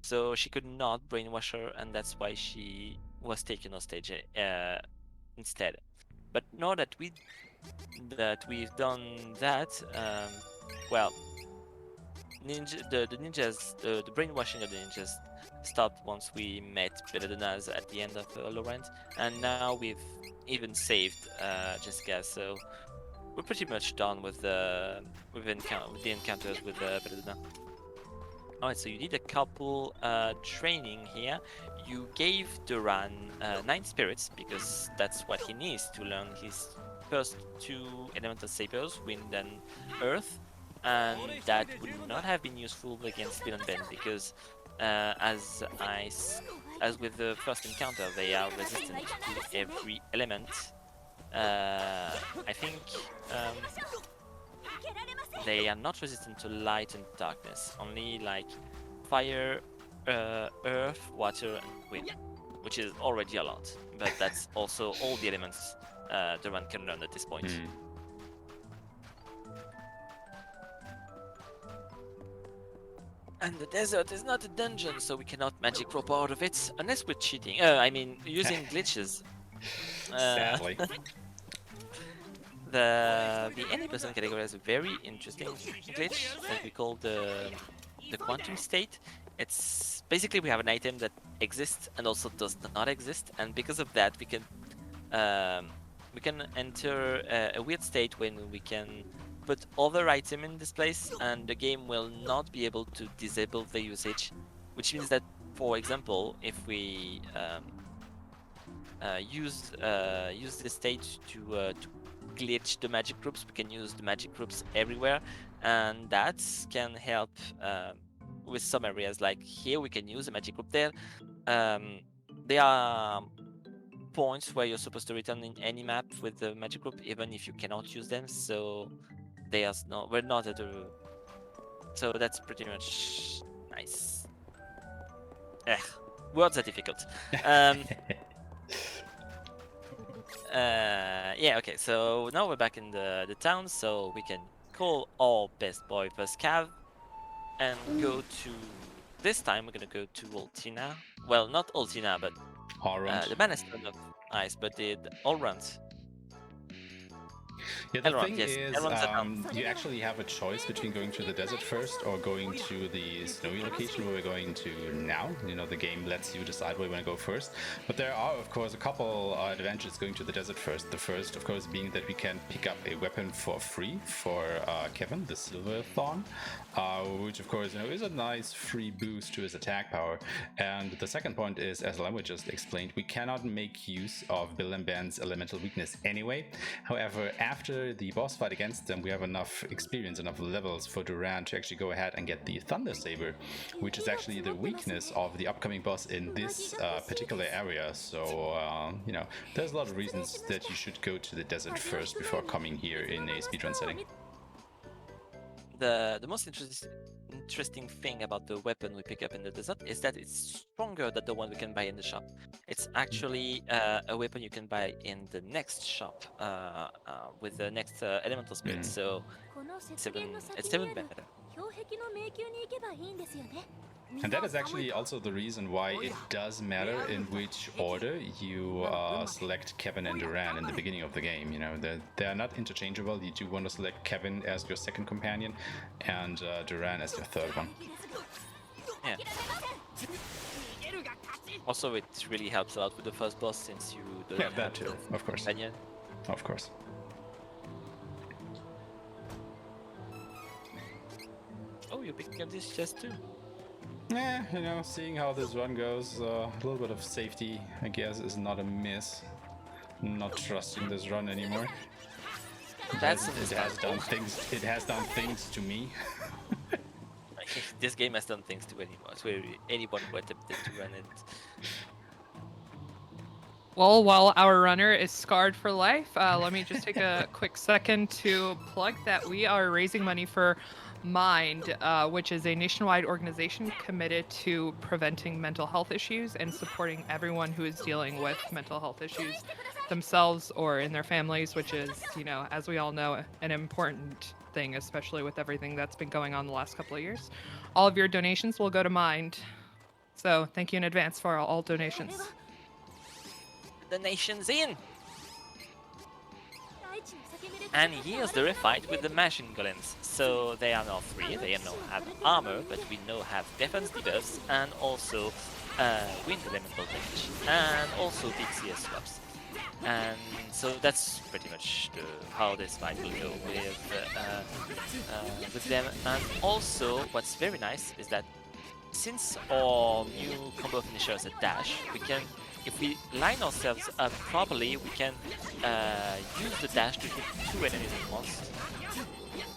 so she could not brainwash her, and that's why she was taken hostage instead. But now that we've done that, well, the ninjas, the brainwashing of the ninjas stopped once we met Benevodons at the end of Laurent, and now we've even saved Jessica, so we're pretty much done with the encounters with Benevodons. Alright, so you did a couple training here. You gave Duran 9 spirits, because that's what he needs to learn his first 2 elemental sabers, wind and earth, and that would not have been useful against Bill and Ben, because as with the first encounter, they are resistant to every element. I think they are not resistant to light and darkness, only like fire, earth, water, and wind, which is already a lot, but that's also all the elements Duran can learn at this point. And the desert is not a dungeon, so we cannot magic rope out of it, unless we're cheating. I mean, using glitches. Sadly. The any person category has a very interesting glitch that we call the quantum state. It's basically we have an item that exists and also does not exist, and because of that we can enter a weird state when we can put other item in this place, and the game will not be able to disable the usage, which means that, for example, if we use this state to glitch the magic groups, we can use the magic groups everywhere, and that can help with some areas. Like here we can use a magic group there. There are points where you're supposed to return in any map with the magic group, even if you cannot use them, so we're not at a... So that's pretty much nice. Words are difficult. Yeah, okay, so now we're back in the town, so we can call our best boy Vescav and go to... This time we're gonna go to Altina. Well, not Altina, but the Bannerstone of Ice, but the Allruns. Yeah, the Elrond, thing yes. is, Elrond's down. you actually have a choice between going to the desert first or going to the snowy location where we're going to now. You know, the game lets you decide where you want to go first. But there are, of course, a couple advantages going to the desert first. The first, of course, being that we can pick up a weapon for free for Kevin, the Silver Thorn, which, of course, you know, is a nice free boost to his attack power. And the second point is, as Lemwood just explained, we cannot make use of Bill and Ben's elemental weakness anyway. However, after the boss fight against them, we have enough experience, enough levels for Duran to actually go ahead and get the Thunder Saber, which is actually the weakness of the upcoming boss in this particular area. So, you know, there's a lot of reasons that you should go to the desert first before coming here in a speedrun setting. The most interesting thing about the weapon we pick up in the desert is that it's stronger than the one we can buy in the shop. It's actually a weapon you can buy in the next shop with the next elemental spirit. So it's even better. And that is actually also the reason why it does matter in which order you select Kevin and Duran in the beginning of the game. You know, they are not interchangeable. You do want to select Kevin as your second companion and Duran as your third one. Yeah. Also, it really helps out with the first boss since you don't have that too, of course. Companion. Of course. Oh, you're picking up this chest too. Yeah, you know, seeing how this run goes, a little bit of safety, I guess, is not a miss. Not trusting this run anymore. It has done things to me. This game has done things to anyone who attempted to run it. Well, while our runner is scarred for life, let me just take a quick second to plug that we are raising money for Mind, which is a nationwide organization committed to preventing mental health issues and supporting everyone who is dealing with mental health issues themselves or in their families, which is, you know, as we all know, an important thing, especially with everything that's been going on the last couple of years. All of your donations will go to Mind. So thank you in advance for all donations. The nation's in! And here's the refight with the machine golems. So they are now 3, they now have armor, but we now have defense debuffs, and also wind elemental damage, and also big CS swaps. And so that's pretty much how this fight will go with them. And also, what's very nice is that since our new combo finisher is a dash, we can, if we line ourselves up properly, we can use the dash to hit 2 enemies at once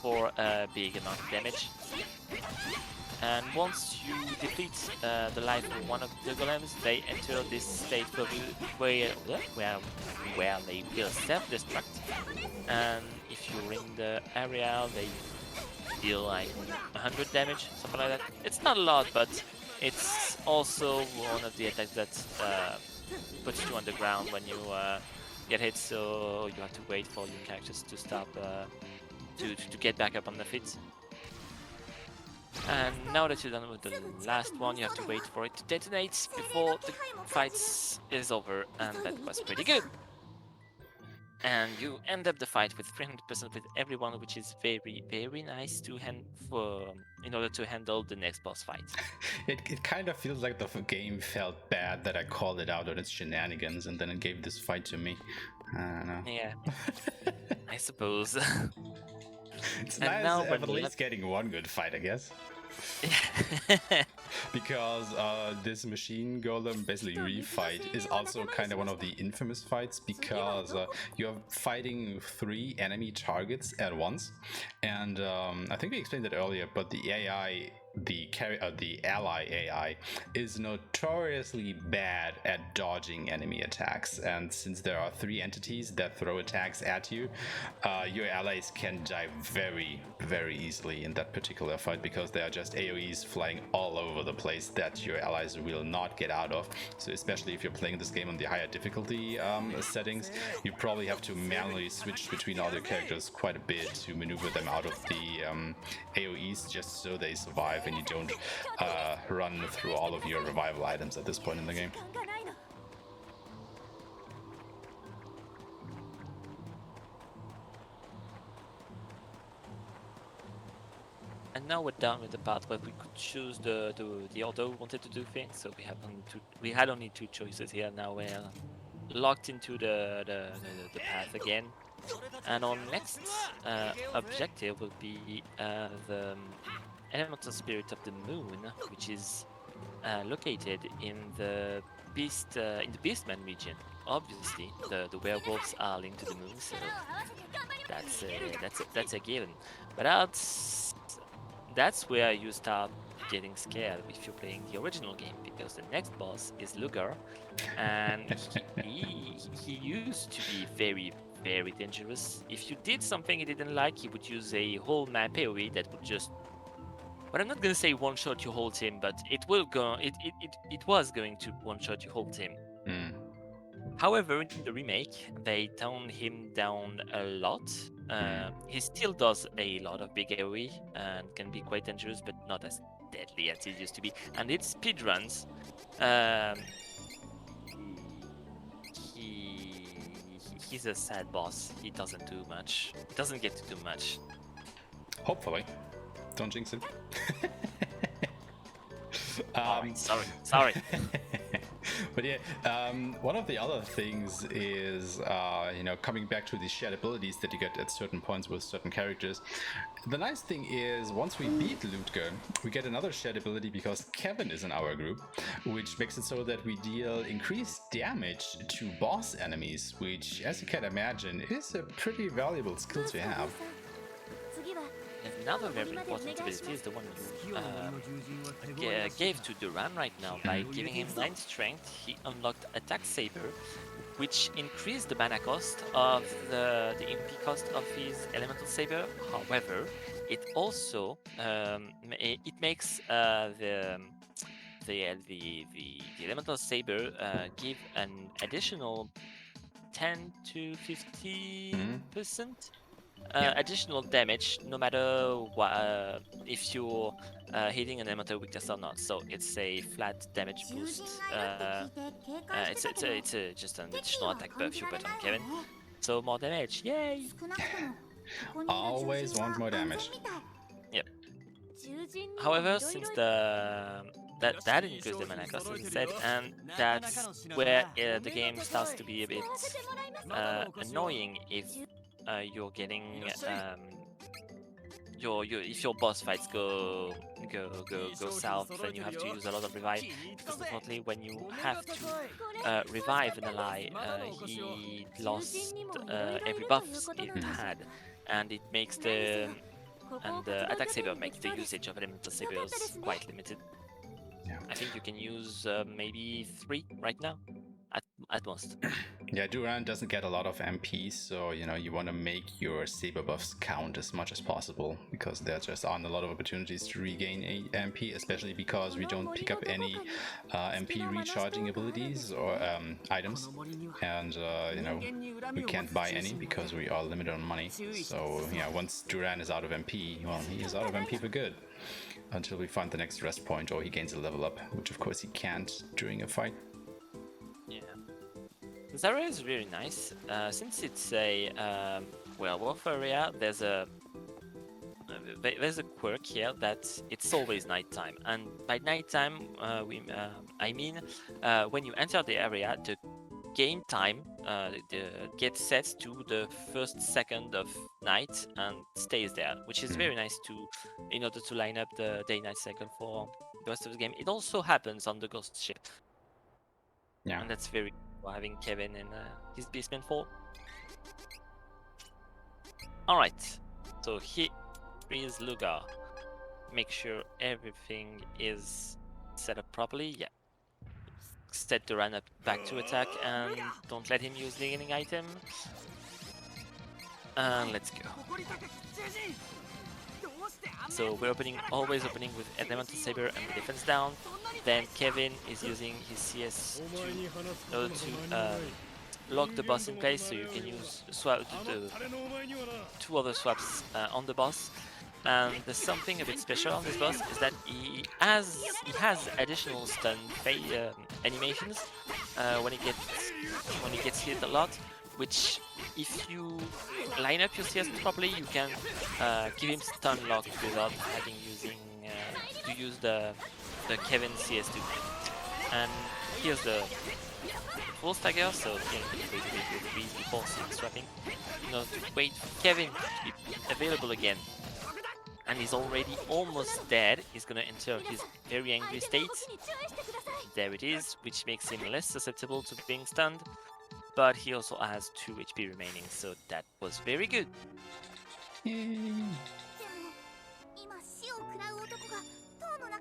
for a big amount of damage. And once you deplete the life of one of the golems, they enter this state where they will self-destruct. And if you're in the area, they deal like 100 damage, something like that. It's not a lot, but it's also one of the attacks that puts you on the ground when you get hit, so you have to wait for your characters to stop to get back up on the feet. And now that you're done with the last one, you have to wait for it to detonate before the fight is over, and that was pretty good. And you end up the fight with 300% with everyone, which is very, very nice to in order to handle the next boss fight. It kind of feels like the game felt bad that I called it out on its shenanigans, and then it gave this fight to me. I don't know. Yeah, I suppose. It's nice at least getting one good fight, I guess. Because this machine golem basically refight is also kind of one of the infamous fights, because you're fighting 3 enemy targets at once, and I think we explained that earlier, but the AI, the ally AI, is notoriously bad at dodging enemy attacks, and since there are 3 entities that throw attacks at you, your allies can die very, very easily in that particular fight, because they are just AoEs flying all over the place that your allies will not get out of. So especially if you're playing this game on the higher difficulty settings, you probably have to manually switch between all your characters quite a bit to maneuver them out of the AoEs, just so they survive and you don't run through all of your revival items at this point in the game. And now we're done with the part where we could choose the order we wanted to do things. So we had only two choices here. Now we're locked into the path again. And our next objective will be the elemental spirit of the moon, which is located in the Beastman region. Obviously, the werewolves are linked to the moon, so that's a given. But that's where you start getting scared if you're playing the original game, because the next boss is Lugar, and he used to be very dangerous. If you did something he didn't like, he would use a whole map AoE that would just, but I'm not gonna say one shot your whole team, but it was going to one shot your whole team. Mm. However, in the remake, they toned him down a lot. He still does a lot of big AoE and can be quite dangerous, but not as deadly as he used to be. And it's speedruns. He's a sad boss. He doesn't do much. He doesn't get to do much. Hopefully. Don't jinx it. Sorry. But yeah, one of the other things is, coming back to these shared abilities that you get at certain points with certain characters. The nice thing is, once we beat Ludger, we get another shared ability because Kevin is in our group, which makes it so that we deal increased damage to boss enemies, which, as you can imagine, is a pretty valuable skill to have. Another very important ability is the one you gave to Duran right now. By giving him 9 strength, he unlocked Attack Saber, which increased the mana cost of the MP cost of his Elemental Saber. However, it also it makes the Elemental Saber give an additional 10 to 50%. Additional damage, no matter what, if you're hitting an elemental weakness or not. So it's a flat damage boost. It's just an additional attack buff you put on Kevin. So more damage, yay! Always want more damage. Yep. However, since that increases the mana cost, as I said, and that's where the game starts to be a bit annoying if you're getting if your boss fights go south, then you have to use a lot of revive, because unfortunately when you have to revive an ally, he lost every buff it had, and it makes the attack saber makes the usage of elemental sabers quite limited. Yeah. I think you can use maybe 3 right now at most. Yeah, Duran doesn't get a lot of MP, so you want to make your saber buffs count as much as possible, because there just aren't a lot of opportunities to regain a MP, especially because we don't pick up any MP recharging abilities or items, and we can't buy any because we are limited on money. So once Duran is out of MP, well, he is out of MP for good until we find the next rest point or he gains a level up, which of course he can't during a fight. This area is really nice. Since it's a werewolf area, there's a quirk here that it's always nighttime, and by nighttime I mean when you enter the area, the game time gets set to the first second of night and stays there, which is very nice in order to line up the day-night cycle for the rest of the game. It also happens on the ghost ship. Yeah, and that's very cool, having Kevin in his Beastman 4. Alright, so here is Lugar. Make sure everything is set up properly. Yeah. Set the run up back to attack, and don't let him use the healing item. And let's go. So we're always opening with Elemental Saber and the defense down. Then Kevin is using his CS to lock the boss in place, so you can use the 2 other swaps on the boss. And there's something a bit special on this boss is that he has additional stun animations when he gets when he gets hit a lot, which if you line up your CS properly, you can give him stun lock without having to use the Kevin CS too. And here's the full stagger, so basically with Reese before CS trapping. Wait for Kevin to be available again. And he's already almost dead. He's gonna enter his very angry state. There it is, which makes him less susceptible to being stunned. But he also has 2 HP remaining, so that was very good.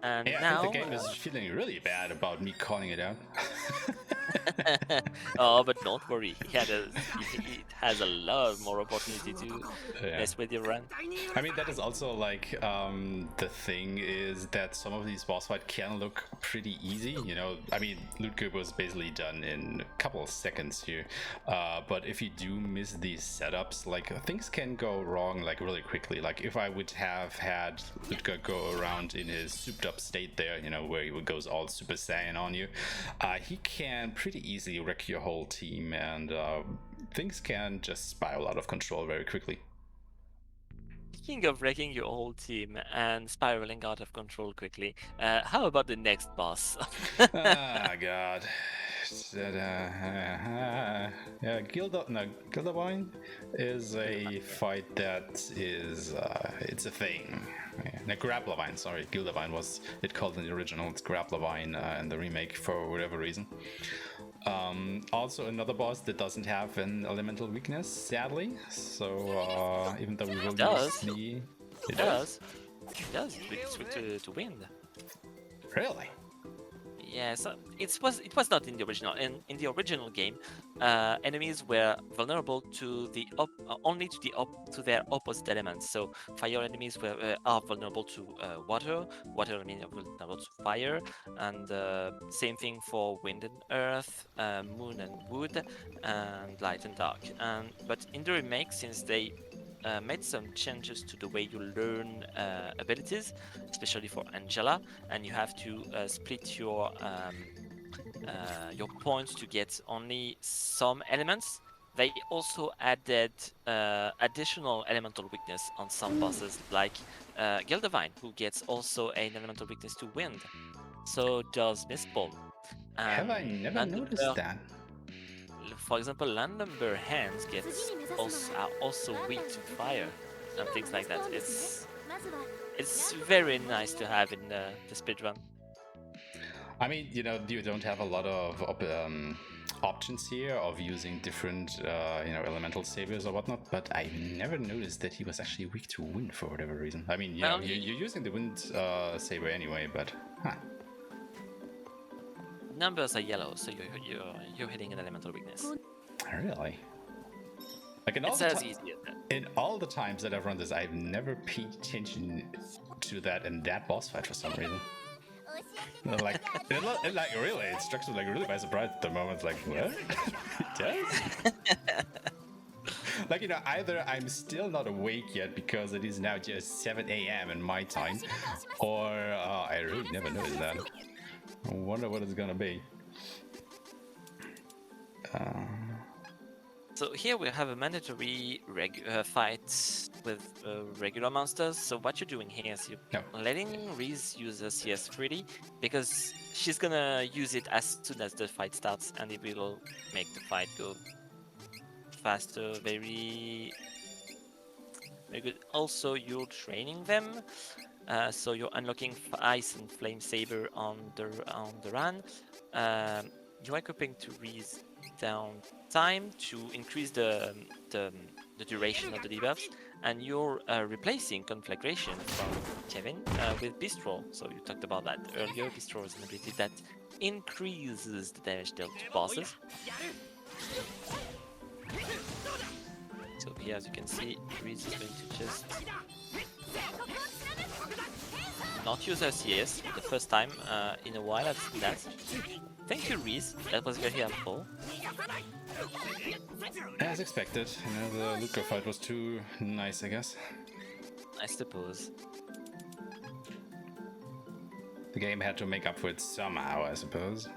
And yeah, now, I think the game is feeling really bad about me calling it out. oh, but don't worry. It has a lot more opportunity to mess with your run. I mean, that is also like the thing is that some of these boss fights can look pretty easy. I mean, loot cube was basically done in a couple of seconds here. But if you do miss these setups, like things can go wrong like really quickly. Like if I would have had Ludger go around in his souped up state there, where he goes all Super Saiyan on you, he can pretty easily wreck your whole team, and things can just spiral out of control very quickly. Speaking of wrecking your whole team and spiraling out of control quickly, how about the next boss? Ah, God. Gildavine is a fight that is, it's a thing. No, Graplavine, sorry. Gildavine was it called in the original. It's Graplavine in the remake for whatever reason. Also another boss that doesn't have an elemental weakness, sadly. So even though we will use the... It does. It does. Switch to wind. Really? Yeah, so it was not in the original. In the original game, enemies were vulnerable to only to their opposite elements. So fire enemies are vulnerable to water. Water enemies are vulnerable to fire, and same thing for wind and earth, moon and wood, and light and dark. But in the remake, since they made some changes to the way you learn abilities, especially for Angela, and you have to split your points to get only some elements. They also added additional elemental weakness on some bosses, like Gildavine, who gets also an elemental weakness to wind. So does Mistball. Have I never noticed that? For example, Landlumber hands are also weak to fire and things like that. It's very nice to have in the speedrun. I mean, you don't have a lot of options here of using different, elemental saviors or whatnot, but I never noticed that he was actually weak to wind for whatever reason. I mean, you're using the wind saber anyway, but huh. Numbers are yellow, so you're hitting an elemental weakness. Really? Like in all the times that I've run this, I've never paid attention to that in that boss fight for some reason. Like really, it struck me like really by surprise at the moment. Like what? It does? Like either I'm still not awake yet because it is now just 7 a.m. in my time, or I really never noticed that. I wonder what it's gonna be. So here we have a mandatory fight with regular monsters. So what you're doing here is you're letting Reese use her CS freely, because she's gonna use it as soon as the fight starts, and it will make the fight go faster. Very, very good. Also, you're training them. So you're unlocking Ice and Flame Saber on the run. You're equipping to Reese down time to increase the duration of the debuffs, and you're replacing Conflagration from Kevin with Bistro. So you talked about that earlier. Bistro is an ability that increases the damage dealt to bosses. So here, as you can see, Reese is going to just not use her CS for the first time in a while. I've seen that. Thank you, Reese. That was very helpful. As expected, the Luca fight was too nice, I guess. I suppose. The game had to make up for it somehow, I suppose.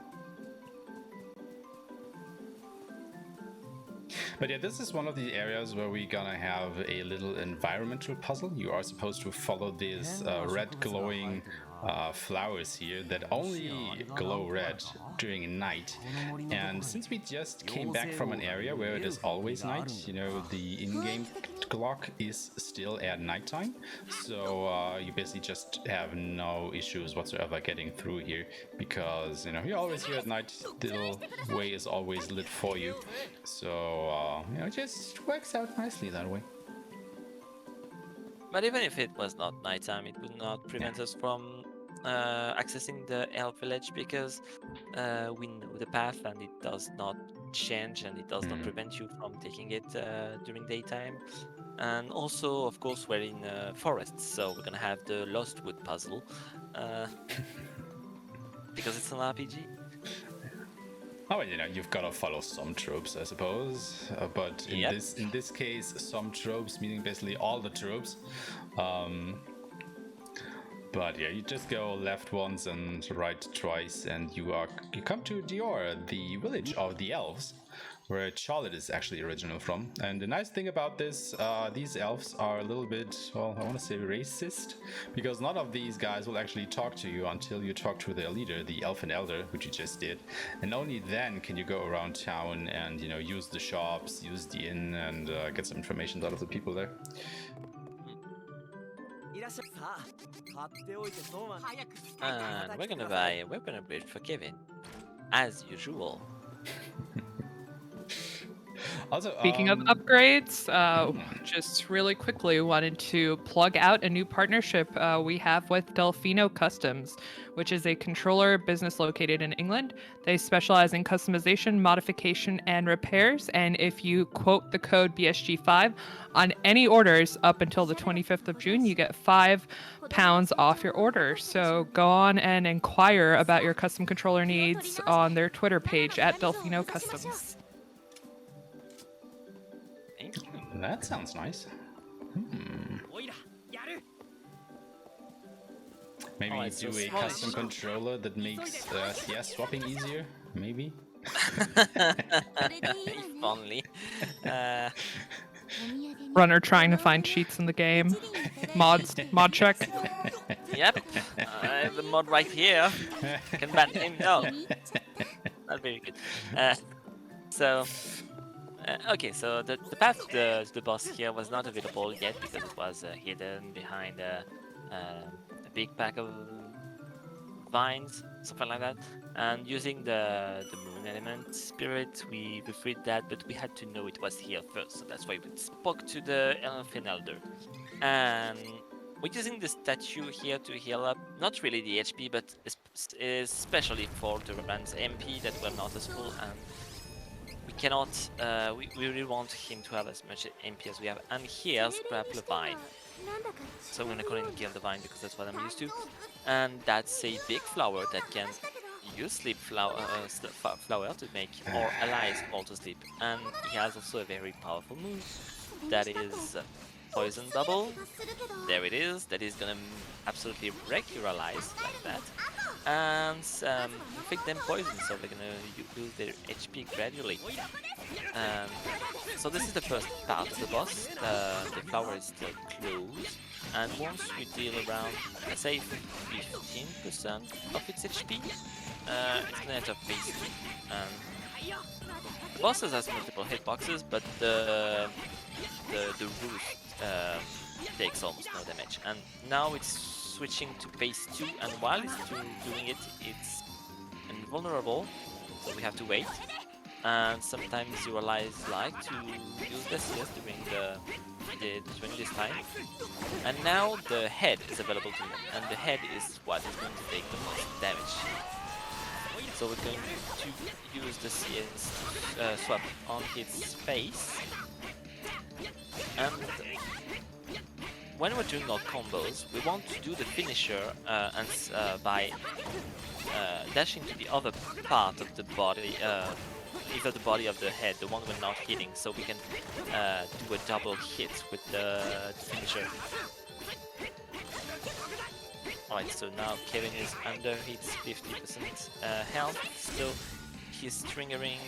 But yeah, this is one of the areas where we're gonna have a little environmental puzzle. You are supposed to follow these red glowing flowers here that only glow red during night. And since we just came back from an area where it is always night, you know, the in-game clock is still at nighttime. So you basically just have no issues whatsoever getting through here because, you know, you're always here at night. The little way is always lit for you. So, you know, it just works out nicely that way. But even if it was not nighttime, it would not prevent us from accessing the elf village because we know the path and it does not change and it does not prevent you from taking it during daytime. And also, of course, we're in forests, so we're gonna have the Lost Wood puzzle because it's an RPG. Oh, well, you know, you've got to follow some tropes, I suppose. But in this case, some tropes meaning basically all the tropes. But yeah, you just go left once and right twice, and you come to Dior, the village of the elves, where Charlotte is actually original from. And the nice thing about this, these elves are a little bit, well, I want to say racist, because none of these guys will actually talk to you until you talk to their leader, the Elfin Elder, which you just did. And only then can you go around town and, you know, use the shops, use the inn, and get some information out of the people there. And we're gonna buy a weapon upgrade for Kevin, as usual. Also, speaking of upgrades, just really quickly wanted to plug out a new partnership we have with Delfino Customs, which is a controller business located in England. They specialize in customization, modification, and repairs. And if you quote the code BSG5 on any orders up until the 25th of June, you get £5 off your order. So go on and inquire about your custom controller needs on their Twitter page at Delfino Customs. That sounds nice. Maybe do a custom controller that makes CS swapping easier? Maybe? If only. Runner trying to find cheats in the game. Mod check. Yep. I have the mod right here. Can ban him? No. Not very good. Okay, so the path to the boss here was not available yet because it was hidden behind a big pack of vines, something like that. And using the moon element spirit, we freed that, but we had to know it was here first. So that's why we spoke to the Elfin Elder. And we're using the statue here to heal up, not really the HP, but especially for Duran's MP that were not as full. And we cannot, we really want him to have as much MP as we have. And here's Grapple Vine. So I'm gonna call him Kill the Vine because that's what I'm used to. And that's a big flower that can use sleep flower to make our allies also sleep. And he has also a very powerful move that is Poison Bubble. There it is. That is gonna absolutely wreck your allies like that. And inflict them poison, so they're gonna lose their HP gradually. So this is the first part of the boss. The flower is still closed, and once you deal around, let's say 15% of its HP, it's gonna enter phase 2. The boss has multiple hitboxes, but the roost takes almost no damage. And now it's switching to phase 2, and while it's doing it, it's invulnerable, so we have to wait. And sometimes your allies like to use the CS during this time. And now the head is available to them, and the head is what is going to take the most damage. So we're going to use the CS swap on its face. And when we're doing our combos, we want to do the finisher by dashing to the other part of the body, either the body of the head, the one we're not hitting, so we can do a double hit with the finisher. Alright, so now Kevin is under his 50% health, so he's triggering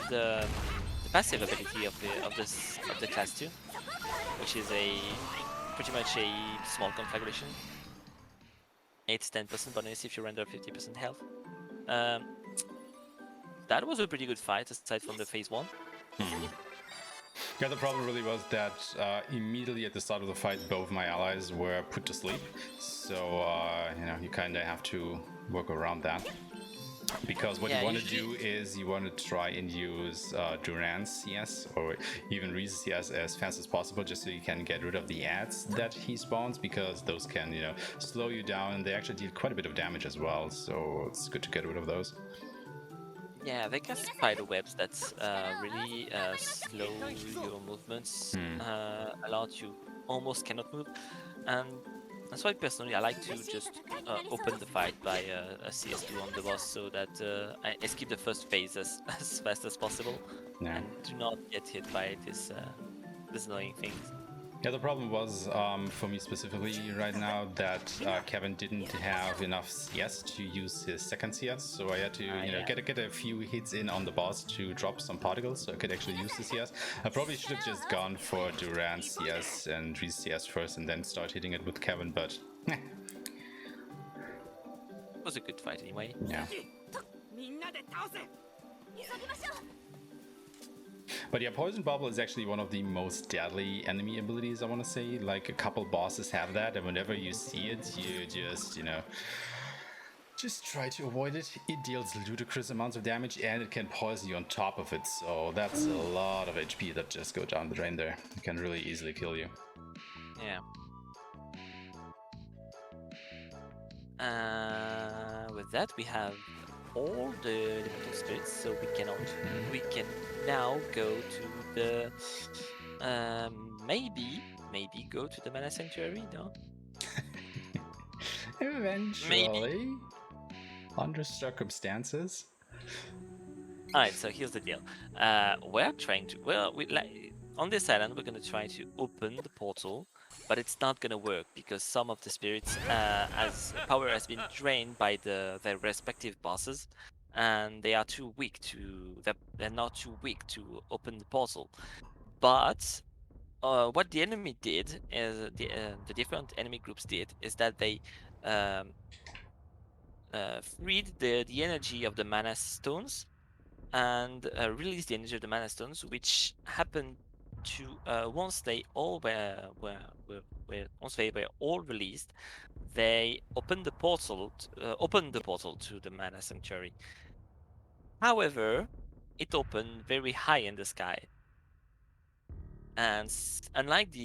the passive ability of the class 2, which is pretty much a small conflagration. It's 10% bonus if you render 50% health. That was a pretty good fight aside from the phase 1. Yeah, the problem really was that immediately at the start of the fight, both my allies were put to sleep. So, you know, you kind of have to work around that. Because what you want to do is you want to try and use Duran's CS or even Reese's CS as fast as possible, just so you can get rid of the ads that he spawns, because those can, you know, slow you down, and they actually deal quite a bit of damage as well. So it's good to get rid of those. Yeah, they cast spider webs that really slow your movements a lot. You almost cannot move, and that's why personally I like to just open the fight by a CS2 on the boss, so that I skip the first phase as fast as possible and do not get hit by this annoying things. Yeah, the problem was for me specifically right now that Kevin didn't have enough CS to use his second CS, so I had to get a few hits in on the boss to drop some particles so I could actually use the CS. I probably should have just gone for Duran's CS and Reese's CS first and then start hitting it with Kevin, but it was a good fight anyway. Yeah. But yeah, Poison Bubble is actually one of the most deadly enemy abilities, I want to say. Like, a couple bosses have that, and whenever you see it, you just, you know, just try to avoid it. It deals ludicrous amounts of damage, and it can poison you on top of it, so that's a lot of HP that just go down the drain there. It can really easily kill you. Yeah. With that, we have all the elemental spirits, so we can now go to the maybe go to the mana sanctuary. No. Eventually, maybe. Under circumstances. Alright, so here's the deal. We're trying to on this island we're gonna try to open the portal, but it's not gonna work because some of the spirits as power has been drained by their respective bosses, and they are too weak they're not too weak to open the portal. But what the enemy did is the different enemy groups did is that they freed the energy of the mana stones and released the energy of the mana stones, which happened to once they were all released, they opened the portal to the mana sanctuary. However, it opened very high in the sky, and unlike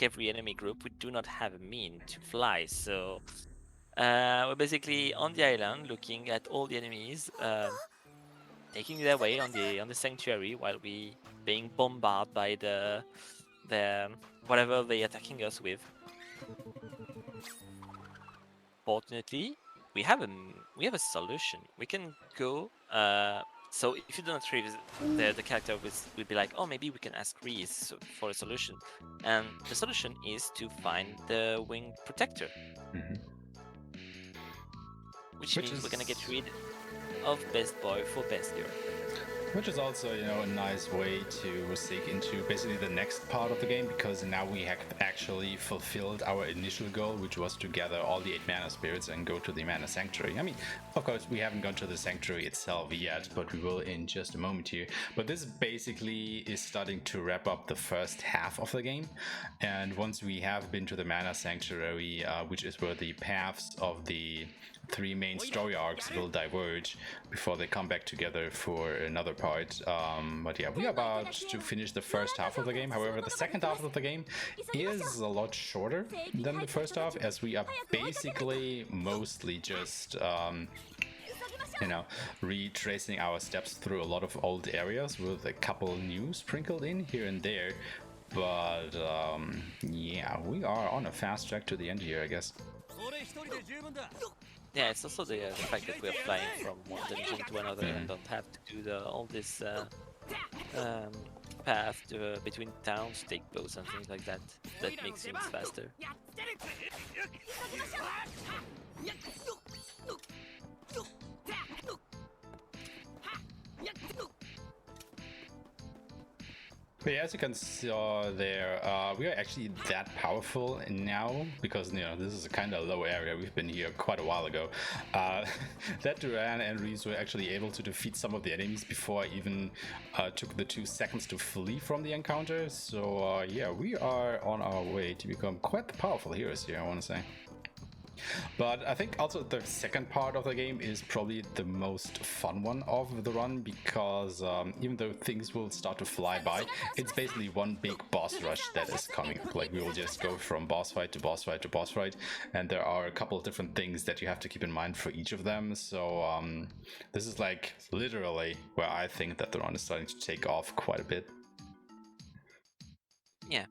every enemy group, we do not have a mean to fly. So we're basically on the island looking at all the enemies taking their way on the sanctuary while we being bombarded by the whatever they're attacking us with. Fortunately, we have a solution. We can go. So if you do not revisit the character, will be like, oh, maybe we can ask Reese for a solution, and the solution is to find the wing protector, which means we're gonna get rid of best boy for best girl. Which is also, you know, a nice way to seek into basically the next part of the game, because now we have actually fulfilled our initial goal, which was to gather all the 8 mana spirits and go to the mana sanctuary. I mean, of course, we haven't gone to the sanctuary itself yet, but we will in just a moment here. But this basically is starting to wrap up the first half of the game. And once we have been to the mana sanctuary, which is where the paths of the 3 main story arcs will diverge before they come back together for another part. But yeah, we are about to finish the first half of the game. However, the second half of the game is a lot shorter than the first half, as we are basically mostly just you know, retracing our steps through a lot of old areas with a couple new sprinkled in here and there. But yeah, we are on a fast track to the end here, I guess. Yeah, it's also the fact that we're flying from one dimension to another and don't have to do all this path between towns, take boats and things like that. That makes things faster. But yeah, as you can see there, we are actually that powerful now because this is a kind of low area. We've been here quite a while ago. That Duran and Reese were actually able to defeat some of the enemies before I even took the 2 seconds to flee from the encounter. So yeah, we are on our way to become quite the powerful heroes here, I want to say. But I think also the second part of the game is probably the most fun one of the run because even though things will start to fly by, it's basically one big boss rush that is coming. Like we will just go from boss fight to boss fight to boss fight, and there are a couple of different things that you have to keep in mind for each of them. So this is like literally where I think that the run is starting to take off quite a bit. Yeah.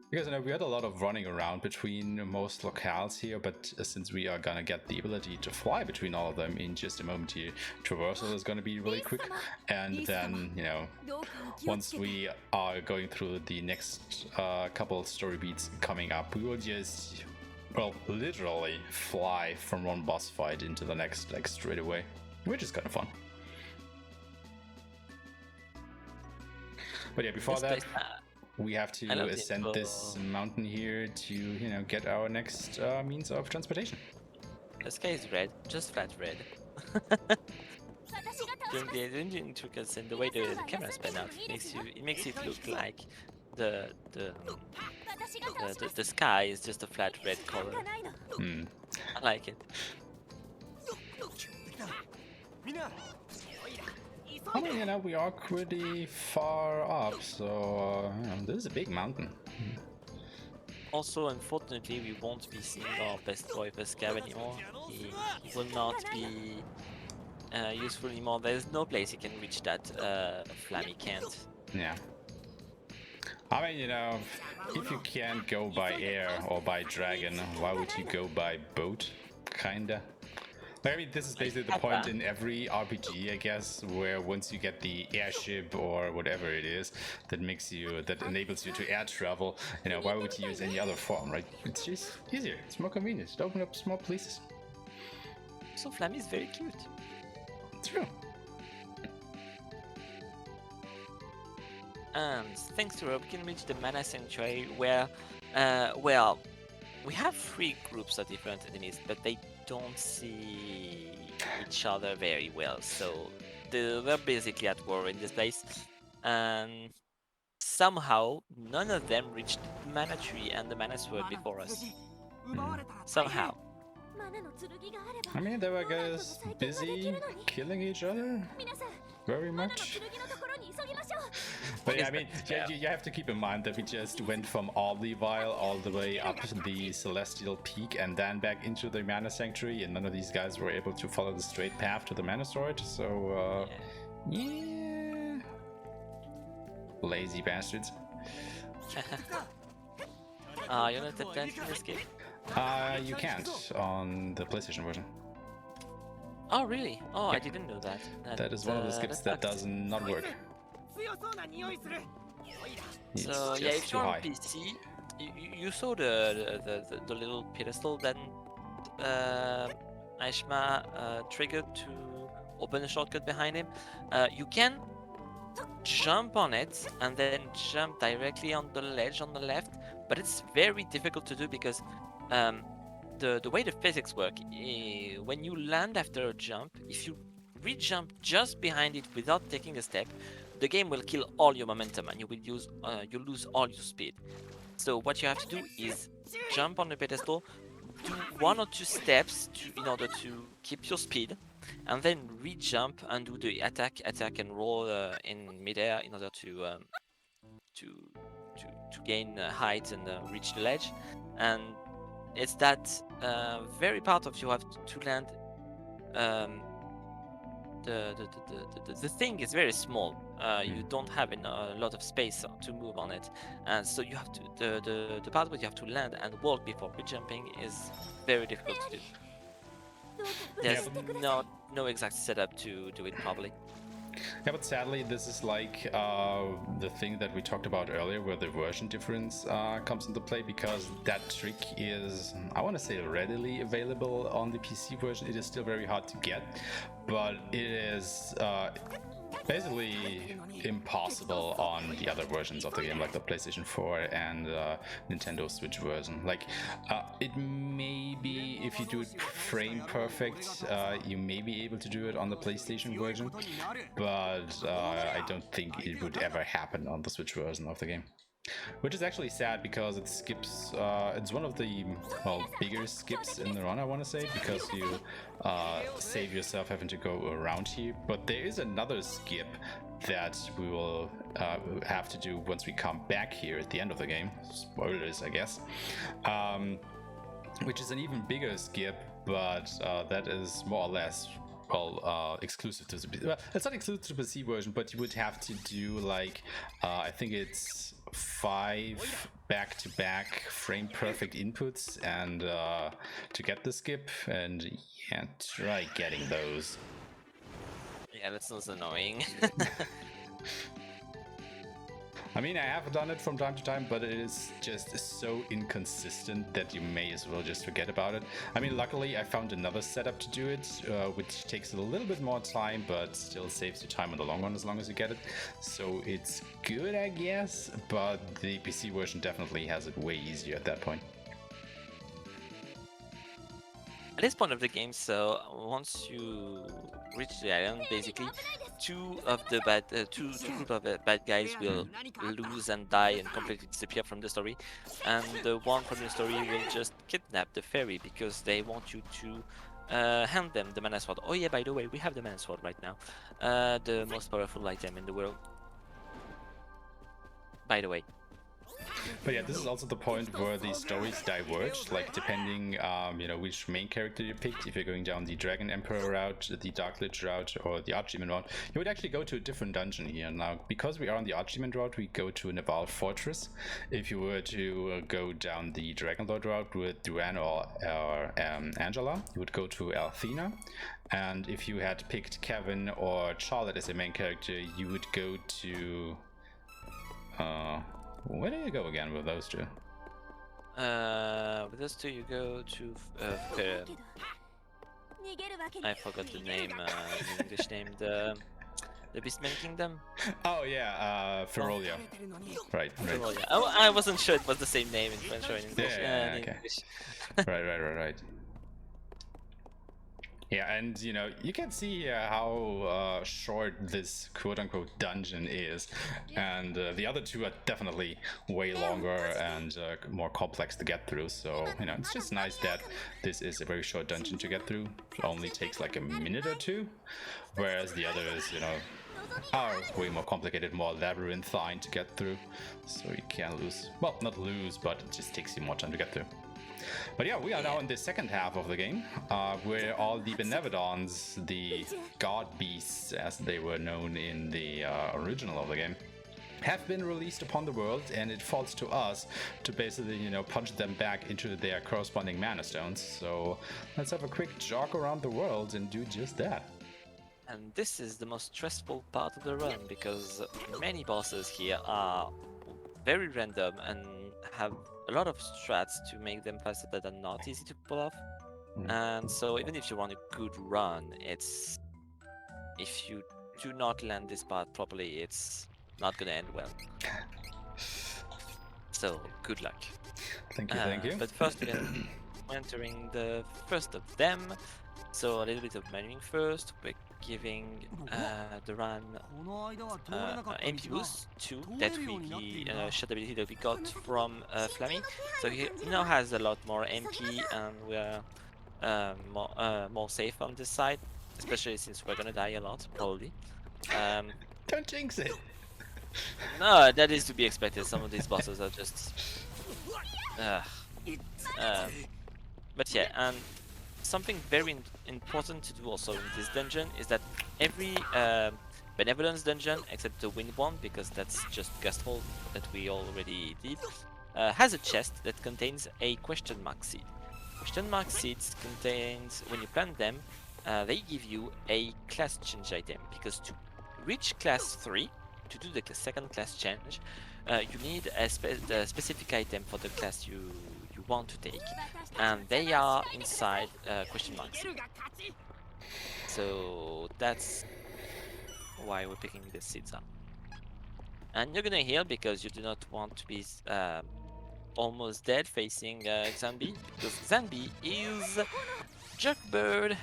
Because we had a lot of running around between most locales here, but since we are gonna get the ability to fly between all of them in just a moment here, traversal is gonna be really quick. And then, once we are going through the next couple story beats coming up, we will just, well, literally fly from one boss fight into the next, like, straight away, which is kind of fun. But yeah, before that, we have to ascend this mountain here to, get our next means of transportation. The sky is red, just flat red. During the engine triggers and the way the cameras pan out, it makes it look like the sky is just a flat red color. I like it. I mean, we are pretty far up, so this is a big mountain. Also, unfortunately, we won't be seeing our best boy Pescav anymore. He will not be useful anymore. There's no place he can reach that Flammy can't. Yeah. I mean, if you can't go by air or by dragon, why would you go by boat? Kinda. I mean, this is basically the point in every RPG, I guess, where once you get the airship or whatever it is that enables you to air travel, why would you use any other form, right? It's just easier, it's more convenient, it opens up small places. So Flammy is very cute. True. And thanks to her, we can reach the Mana Sanctuary where, well, we have 3 groups of different enemies, but they don't see each other very well, so they're basically at war in this place, and somehow none of them reached the Mana Tree and the Mana Sword before us. Somehow. I mean, they were guys busy killing each other very much. But yeah, I mean, you have to keep in mind that we just went from Oblivion all the way up the Celestial Peak and then back into the Mana Sanctuary, and none of these guys were able to follow the straight path to the Mana Sword, so yeah. Lazy bastards. You're not that bad in this game? You can't on the PlayStation version. Oh, really? Oh, yeah. I didn't know that. That is one of the skips that does not work. So yeah, if you're on PC, you saw the little pedestal that Aeshmah triggered to open a shortcut behind him. You can jump on it and then jump directly on the ledge on the left, but it's very difficult to do because the way the physics work, when you land after a jump, if you re-jump just behind it without taking a step, the game will kill all your momentum and you lose all your speed. So what you have to do is jump on the pedestal, do 1 or 2 steps in order to keep your speed, and then re-jump and do the attack and roll in midair in order to gain height and reach the ledge. And it's that very part of you have to land. The thing is very small. You don't have a lot of space to move on it, and so you have to the part where you have to land and walk before re-jumping is very difficult to do. There's no exact setup to do it properly. Yeah, but sadly, this is like the thing that we talked about earlier, where the version difference comes into play, because that trick is, I want to say, readily available on the PC version. It is still very hard to get, but it is basically impossible on the other versions of the game, like the PlayStation 4 and Nintendo Switch version. Like, it may be, if you do it frame perfect, you may be able to do it on the PlayStation version, but I don't think it would ever happen on the Switch version of the game. Which is actually sad because it skips, it's one of the, well, bigger skips in the run, I want to say, because you save yourself having to go around here. But there is another skip that we will have to do once we come back here at the end of the game. Spoilers, I guess. Which is an even bigger skip, but that is more or less, well, exclusive to the, well, it's not exclusive to the PC version, but you would have to do like I think it's 5 back-to-back frame perfect inputs and to get the skip, and yeah, try getting those. Yeah, that sounds annoying. I mean, I have done it from time to time, but it is just so inconsistent that you may as well just forget about it. I mean, luckily I found another setup to do it, which takes a little bit more time, but still saves you time in the long run as long as you get it. So it's good, I guess, but the PC version definitely has it way easier at that point. At this point of the game, so once you reach the island, basically, two group of bad guys will lose and die and completely disappear from the story, and the one from the story will just kidnap the fairy because they want you to hand them the mana sword. Oh yeah, by the way, we have the mana sword right now, the most powerful item in the world. By the way. But yeah, this is also the point where the stories diverge, like depending, you know, which main character you picked. If you're going down the Dragon Emperor route, the Dark Lich route, or the Archdemon route, you would actually go to a different dungeon here. Now, because we are on the Archdemon route, we go to Naval Fortress. If you were to go down the Dragon Lord route with Duran or Angela, you would go to Althena. And if you had picked Kevin or Charlotte as a main character, you would go to... where do you go again with those two? With those two you go to I forgot the name, the English name, the Beastman Kingdom? Oh yeah, Ferolia. Right. Ferolia. Oh, I wasn't sure it was the same name in French or in English. Yeah, okay. English. Right. Yeah, and you know, you can see here how short this quote-unquote dungeon is, and the other two are definitely way longer and more complex to get through. So you know, it's just nice that this is a very short dungeon to get through. It only takes like a minute or two, whereas the others, you know, are way more complicated, more labyrinthine to get through. So you can lose, well, not lose, but it just takes you more time to get through. But yeah, we are now in the second half of the game, where all the Benevodons, the god beasts as they were known in the original of the game, have been released upon the world, and it falls to us to basically, you know, punch them back into their corresponding mana stones. So let's have a quick jog around the world and do just that. And this is the most stressful part of the run, because many bosses here are very random and have a lot of strats to make them faster that are not easy to pull off. And so even if you run a good run, it's, if you do not land this part properly, it's not gonna end well. So good luck. Thank you. But first we're entering the first of them. So a little bit of menuing first. We're giving the run MP boost 2 that we shot ability that we got from Flammy. So he now has a lot more MP, and we're more safe on this side, especially since we're gonna die a lot probably. Don't jinx it. No, that is to be expected. Some of these bosses are just but yeah, and something very important to do also in this dungeon is that every Benevolence dungeon, except the wind one, because that's just Gust Hole that we already did, has a chest that contains a question mark seed. Question mark seeds contains, when you plant them, they give you a class change item, because to reach class 3, to do the second class change, you need a specific item for the class you want to take, and they are inside question marks. So that's why we're picking the seeds up. And you're gonna heal because you do not want to be almost dead facing Xanbi, because Xanbi is Jugberg.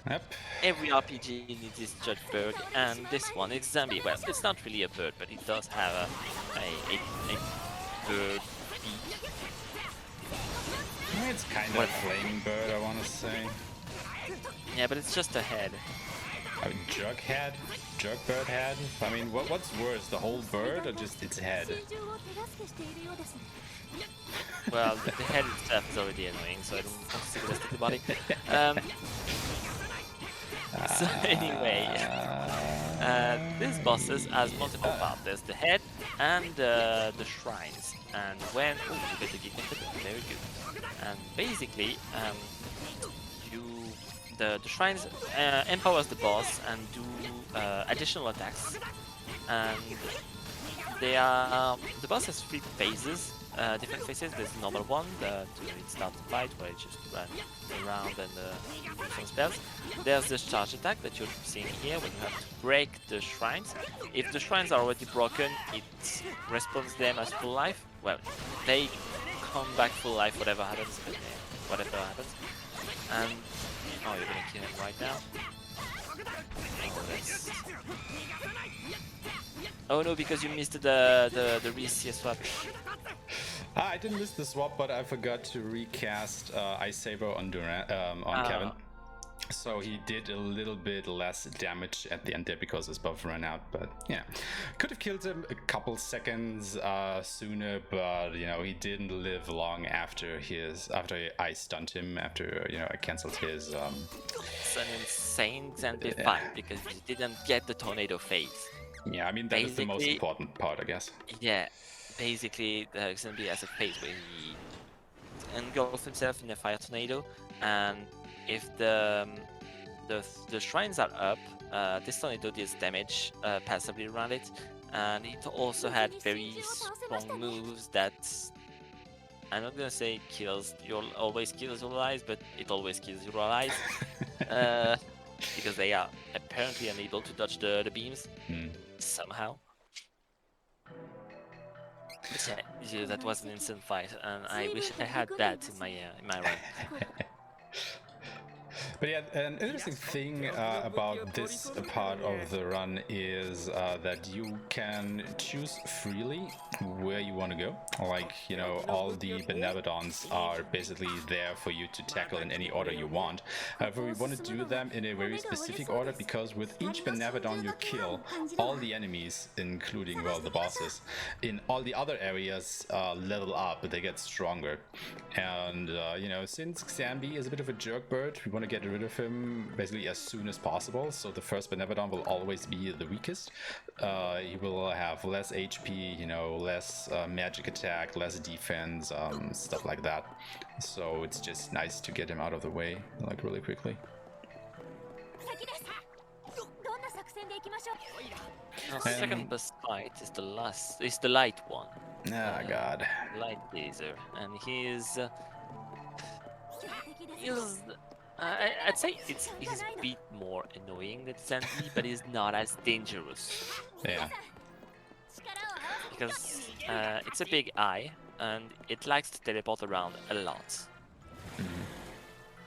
Yep. Every RPG needs this Jugberg, and this one is Xanbi. Well, it's not really a bird, but it does have a bird beak. It's kind of a flaming bird, I want to say. Yeah, but it's just a head. I mean, Jughead? Jugbird head? I mean, what's worse, the whole bird or just its head? Well, the head itself is already annoying, so I don't want to see the rest of the body. So anyway, these bosses has multiple parts. There's the head and the shrines. And when you get the geek method, very good. And basically, the shrines empowers the boss and do additional attacks. And the boss has 3 phases. Different phases. There's the normal one, to start the fight, where you just run around and do some spells. There's the charge attack that you're seeing here, when you have to break the shrines. If the shrines are already broken, it respawns them as full life. Well, they come back full life, whatever happens. And oh, you're gonna kill him right now. Oh no, because you missed the Reese swap. I didn't miss the swap, but I forgot to recast Ice Saber on Kevin. So he did a little bit less damage at the end there because his buff ran out, but yeah. Could have killed him a couple seconds sooner, but you know, he didn't live long after I stunned him, after, you know, I cancelled his It's an insane Xanbi fight because you didn't get the tornado phase. Yeah, I mean, that is the most important part, I guess. Yeah, basically the Xanbi has a phase where he engulfs himself in a fire tornado, and if the shrines are up, this tornado deals damage passively around it, and it also had very strong moves that I'm not gonna say always kills your allies, but it always kills your allies because they are apparently unable to dodge the beams somehow. But yeah, that was an instant fight, and I wish I had that in my run. But yeah, an interesting thing about this part of the run is that you can choose freely where you want to go. Like, you know, all the Benevodons are basically there for you to tackle in any order you want. However, we want to do them in a very specific order, because with each Benevodon you kill, all the enemies, including, well, the bosses, in all the other areas level up, they get stronger. And, you know, since Xanbi is a bit of a jerk bird, we want to get rid of him basically as soon as possible. So the first Benevodon will always be the weakest. He will have less HP, you know, less magic attack, less defense, stuff like that. So it's just nice to get him out of the way, like, really quickly. Second best fight is the light one. Ah, God. Light laser, and he's I'd say he's a bit more annoying than Xanbi, but he's not as dangerous. Yeah. Because it's a big eye, and it likes to teleport around a lot.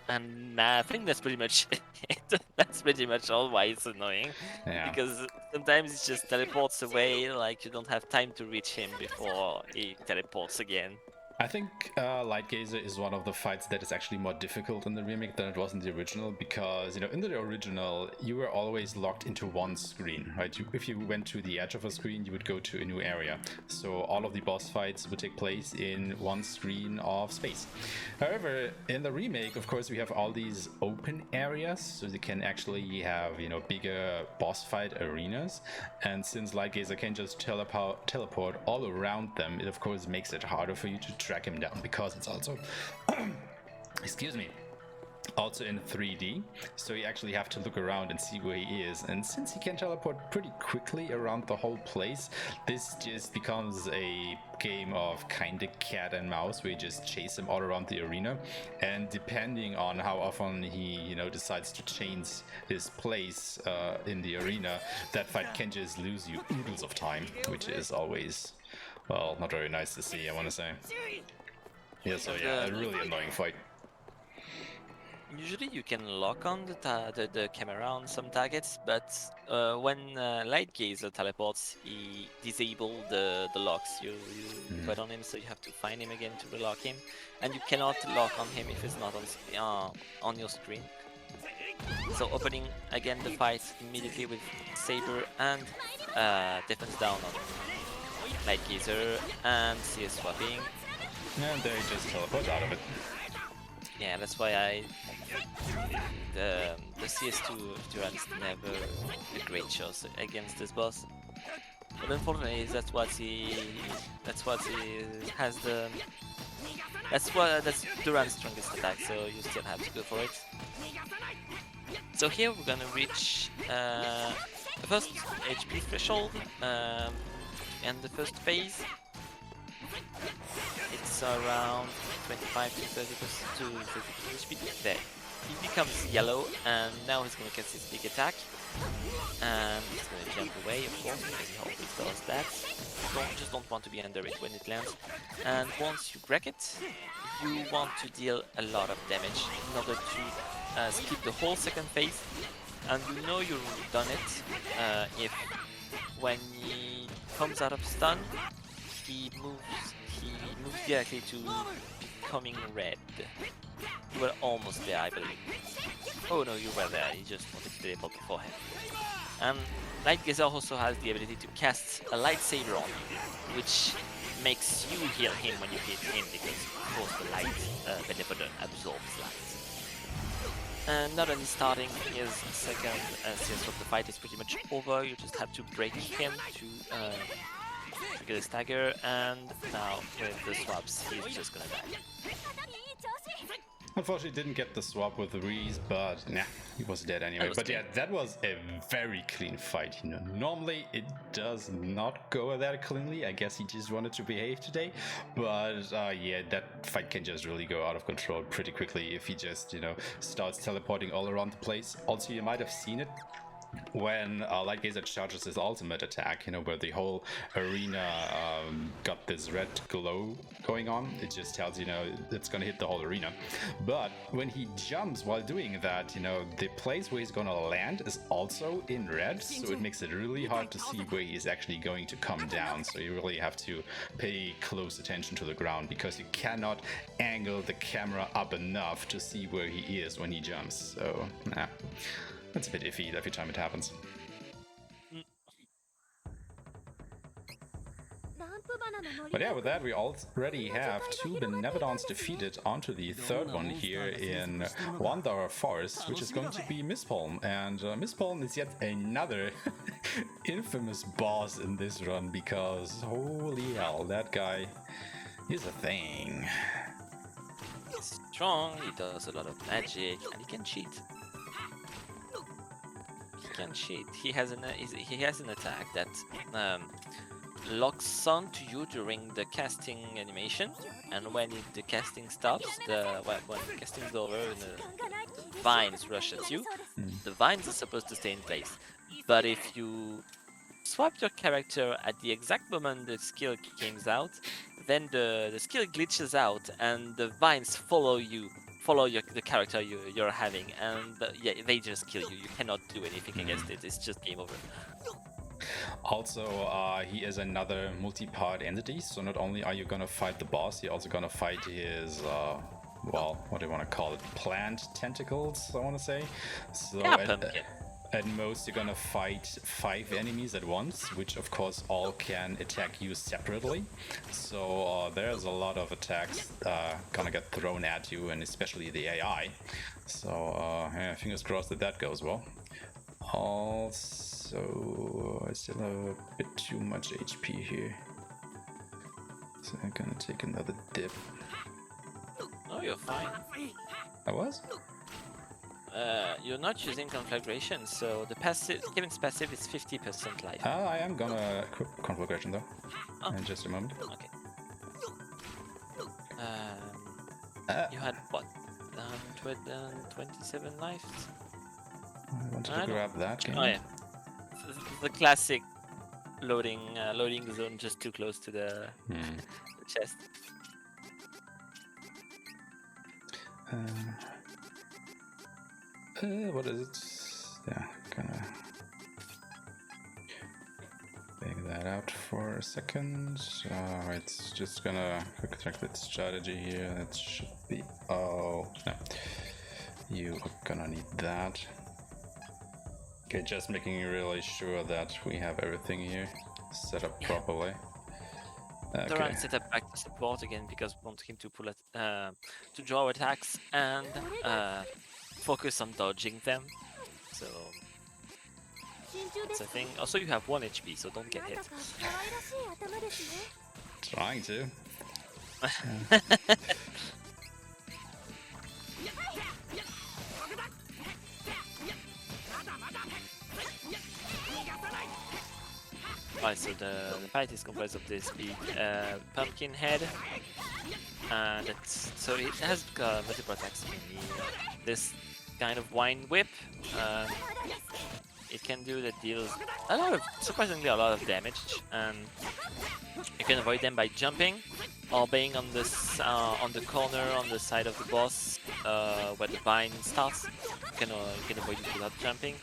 And I think that's pretty much it. That's pretty much all why it's annoying. Yeah. Because sometimes it just teleports away, like you don't have time to reach him before he teleports again. I think Light Gazer is one of the fights that is actually more difficult in the remake than it was in the original, because, you know, in the original you were always locked into one screen, right? If you went to the edge of a screen, you would go to a new area. So all of the boss fights would take place in one screen of space. However, in the remake, of course, we have all these open areas, so you can actually have, you know, bigger boss fight arenas. And since Light Gazer can just teleport all around them, it of course makes it harder for you to track him down, because it's also excuse me, also in 3D, so you actually have to look around and see where he is. And since he can teleport pretty quickly around the whole place, this just becomes a game of kind of cat and mouse, where you just chase him all around the arena. And depending on how often he, you know, decides to change his place in the arena, that fight can just lose you oodles of time, which is always, well, not very nice to see, I want to say. Yeah, so yeah, a really annoying fight. Usually you can lock on the camera on some targets, but when Light Gazer teleports, he disables the locks you put on him, so you have to find him again to relock him, and you cannot lock on him if it's not on your screen. So opening again the fight immediately with Saber and defense down on Light Gazer and CS swapping. And they just teleport out of it. Yeah, that's why the CS2 Duran is never a great choice against this boss. But unfortunately, that's Duran's strongest attack, so you still have to go for it. So here we're gonna reach the first HP threshold and the first phase. It's around 25 to 30% HP. There. He becomes yellow, and now he's gonna cast his big attack. And he's gonna jump away, of course, because he always does that. Just don't want to be under it when it lands. And once you break it, you want to deal a lot of damage in order to skip the whole second phase. And you know you've done it if when he comes out of stun, he moves directly to becoming red. You were almost there, I believe. Oh no, you were there, you just wanted to teleport beforehand. And Light Gazer also has the ability to cast a lightsaber on you, which makes you heal him when you hit him, because of course the light Benevodon absorbs light. And now that he's starting his second CS of the fight is pretty much over, you just have to break him to trigger the stagger, and now with the swaps he's just gonna die. Unfortunately, didn't get the swap with Reese, but nah, he was dead anyway. But yeah, that was a very clean fight. You know, normally it does not go that cleanly. I guess he just wanted to behave today. But yeah, that fight can just really go out of control pretty quickly if he just, you know, starts teleporting all around the place. Also, you might have seen it when Light Gazer charges his ultimate attack, you know, where the whole arena got this red glow going on. It just tells you know it's gonna hit the whole arena. But when he jumps while doing that, you know, the place where he's gonna land is also in red, so it makes it really hard to see where he's actually going to come down. So you really have to pay close attention to the ground, because you cannot angle the camera up enough to see where he is when he jumps. So nah, that's a bit iffy every time it happens. But yeah, with that, we already have two Benevodons defeated onto the third one here in Wanderer Forest, which is going to be Mistpalm. And Mistpalm is yet another infamous boss in this run, because holy hell, that guy is a thing. He's strong, he does a lot of magic, and he can cheat. He has an attack that locks on to you during the casting animation, and when the casting stops, when the casting is over and the vines rush at you, the vines are supposed to stay in place. But if you swap your character at the exact moment the skill comes out, then the skill glitches out and the vines follow the character you're having, and yeah, they just kill you. You cannot do anything against it. It's just game over. Also, he is another multi-part entity, so not only are you gonna fight the boss, you're also gonna fight his, well, what do you want to call it? Plant tentacles, I want to say. So yeah, at most, you're gonna fight 5 enemies at once, which of course all can attack you separately. So there's a lot of attacks gonna get thrown at you, and especially the AI. So yeah, fingers crossed that goes well. Also, I still have a bit too much HP here, so I'm gonna take another dip. Oh, you're fine. I was? you're not using conflagration, so the passive, Kevin's passive is 50% life. I am gonna equip conflagration though. In just a moment. Okay. You had what? 127 life? I wanted to grab that game. Oh yeah. The classic loading zone just too close to the chest. What is it? Yeah, gonna bang that out for a second. It's just gonna quick check that strategy here. That should be. Oh no, you are gonna need that. Okay, just making really sure that we have everything here set up properly. Okay. The run set up back to support again because we want him to pull it, to draw attacks and focus on dodging them. So that's a thing. Also, you have 1 HP, so don't get hit. Trying to. Alright, so the fight is comprised of this big pumpkin head, and so it has multiple attacks. Mainly this kind of wine whip. It can do that deals surprisingly a lot of damage, and you can avoid them by jumping or being on this on the corner on the side of the boss where the vine starts. You can avoid it without jumping.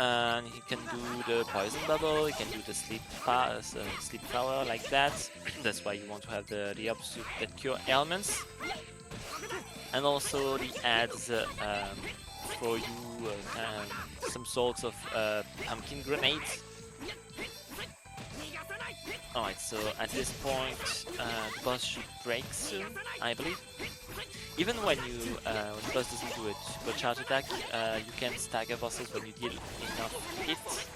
And he can do the poison bubble, he can do the sleep flower like that. That's why you want to have the herbs that cure ailments. And also the adds for you some sorts of pumpkin grenades. Alright, so at this point the boss should break soon, I believe. Even when the boss doesn't do a supercharge attack, you can stagger bosses when you deal enough hit.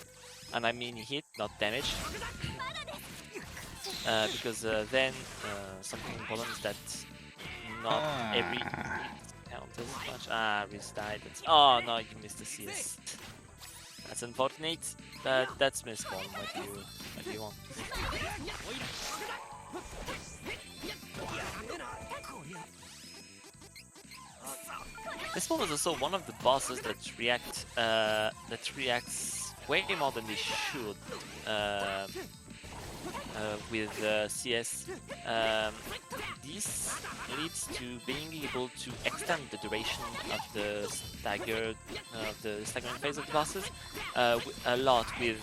And I mean hit, not damage. Because then something important is that not every hit counts as much. Riz died. Oh no, you missed the CS. That's unfortunate, but that's Mistborn. What do you want? This one was also one of the bosses that reacts way more than they should with CS. This leads to being able to extend the duration of the staggering phase of the bosses a lot with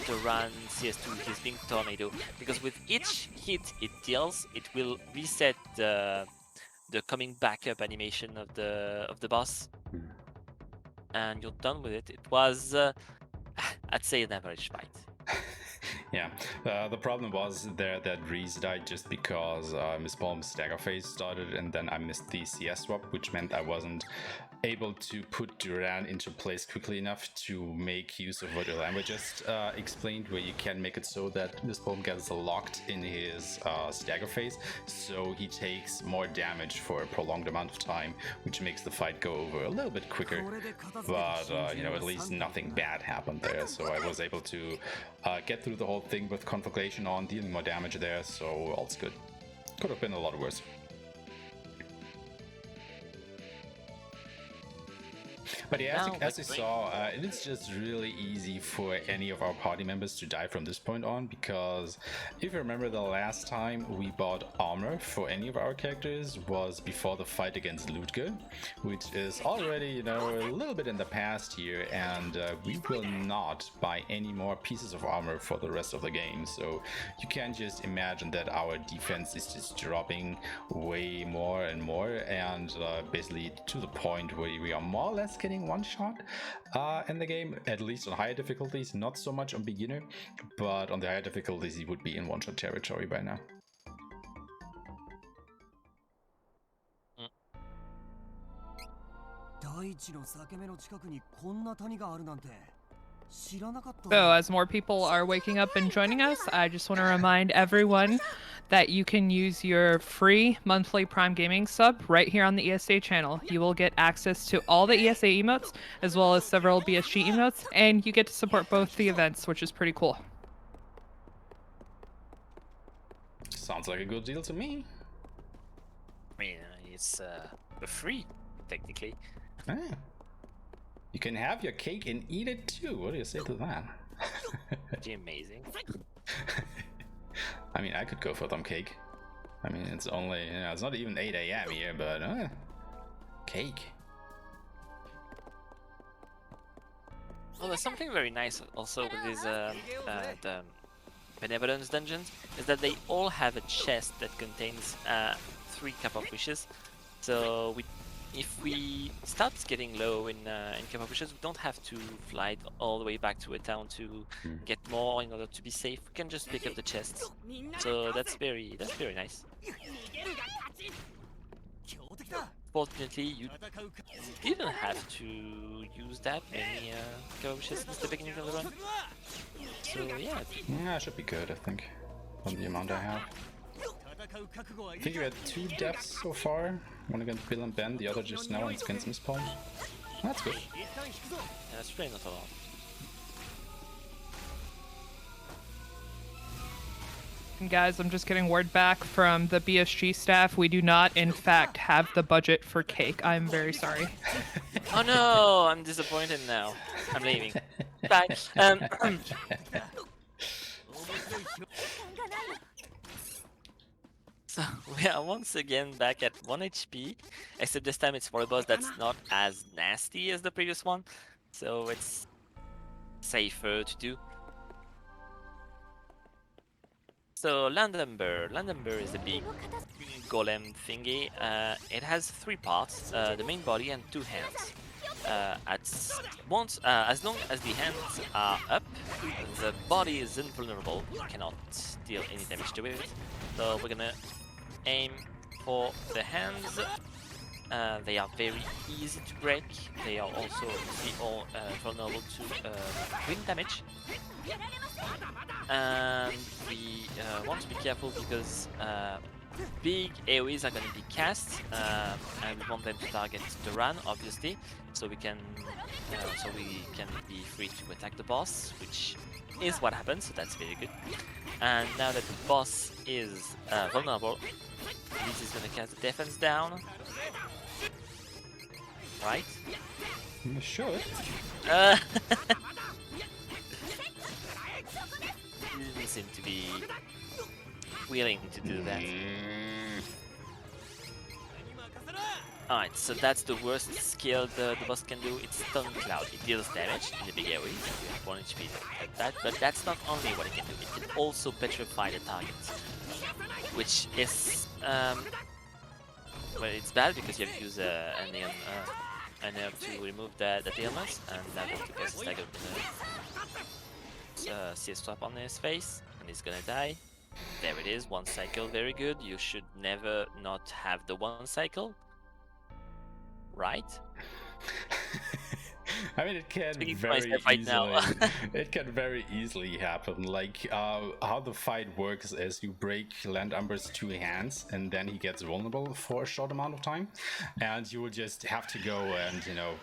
the run CS2 his Blink Tornado, because with each hit it deals, it will reset the coming back up animation of the boss, and you're done with it. It was I'd say an average fight. Yeah, the problem was there that Riz died just because Miss Palm's stagger phase started, and then I missed the CS swap, which meant I wasn't able to put Duran into place quickly enough to make use of what Orlando just explained, where you can make it so that Miss Palm gets locked in his stagger phase, so he takes more damage for a prolonged amount of time, which makes the fight go over a little bit quicker. But at least nothing bad happened there, so I was able to get through the whole thing with conflagration on, dealing more damage there, so all's good. Could have been a lot worse. But yeah, as you saw, it is just really easy for any of our party members to die from this point on, because if you remember, the last time we bought armor for any of our characters was before the fight against Ludger, which is already, a little bit in the past here, and we will not buy any more pieces of armor for the rest of the game. So you can just imagine that our defense is just dropping way more and more, and basically to the point where we are more or less getting one shot in the game, at least on higher difficulties, not so much on beginner, but on the higher difficulties he would be in one shot territory by now. So, as more people are waking up and joining us, I just want to remind everyone that you can use your free monthly Prime Gaming sub right here on the ESA channel. You will get access to all the ESA emotes, as well as several BSG emotes, and you get to support both the events, which is pretty cool. Sounds like a good deal to me. I mean, it's for free, technically. Ah. You can have your cake and eat it too. What do you say to that? Pretty amazing. I mean, I could go for some cake. I mean, it's only, you know, it's not even 8 AM here, but cake. Well, there's something very nice also with these the Benevodons dungeons, is that they all have a chest that contains 3 cup of wishes. So if we start getting low in cup of wishes, we don't have to fly all the way back to a town to get more in order to be safe. We can just pick up the chests. So that's very nice. Fortunately, you didn't have to use that many cup of wishes since the beginning of the run. So yeah. Yeah, I should be good, I think, on the amount I have. I think you had 2 deaths so far. One against Bill and Ben, the other just now against Mispawn. That's good. Yeah, that's really not a lot. And guys, I'm just getting word back from the BSG staff. We do not, in fact, have the budget for cake. I'm very sorry. Oh no, I'm disappointed now. I'm leaving. Bye. So we are once again back at 1 HP, except this time it's for a boss that's not as nasty as the previous one, so it's safer to do. So Landember is a big golem thingy. It has 3 parts, the main body and 2 hands. As long as the hands are up, the body is invulnerable. You cannot deal any damage to it. So we're gonna aim for the hands. They are very easy to break. They are also vulnerable to wind damage. And we want to be careful because big AoEs are going to be cast, and we want them to target the run, obviously, so we can be free to attack the boss, which is what happens. So that's very good. And now that the boss is vulnerable, this is going to cast the defense down. Right? You should. Didn't seem to be willing to do that. Alright, so that's the worst skill the boss can do. It's Stun Cloud. It deals damage in the big area. You have 1 HP like that, but that's not only what it can do. It can also petrify the target, which is well, it's bad because you have to use an herb to remove the ailments, and that will cause a stagger CS swap on his face, and he's gonna die. There it is, 1 cycle, very good. You should never not have the 1 cycle, right? I mean, it can it can very easily happen. Like how the fight works is you break Landumber's 2 hands, and then he gets vulnerable for a short amount of time, and you will just have to go and, you know,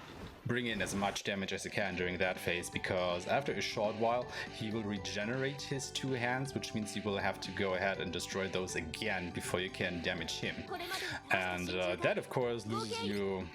bring in as much damage as you can during that phase, because after a short while he will regenerate his 2 hands, which means you will have to go ahead and destroy those again before you can damage him, and that of course loses you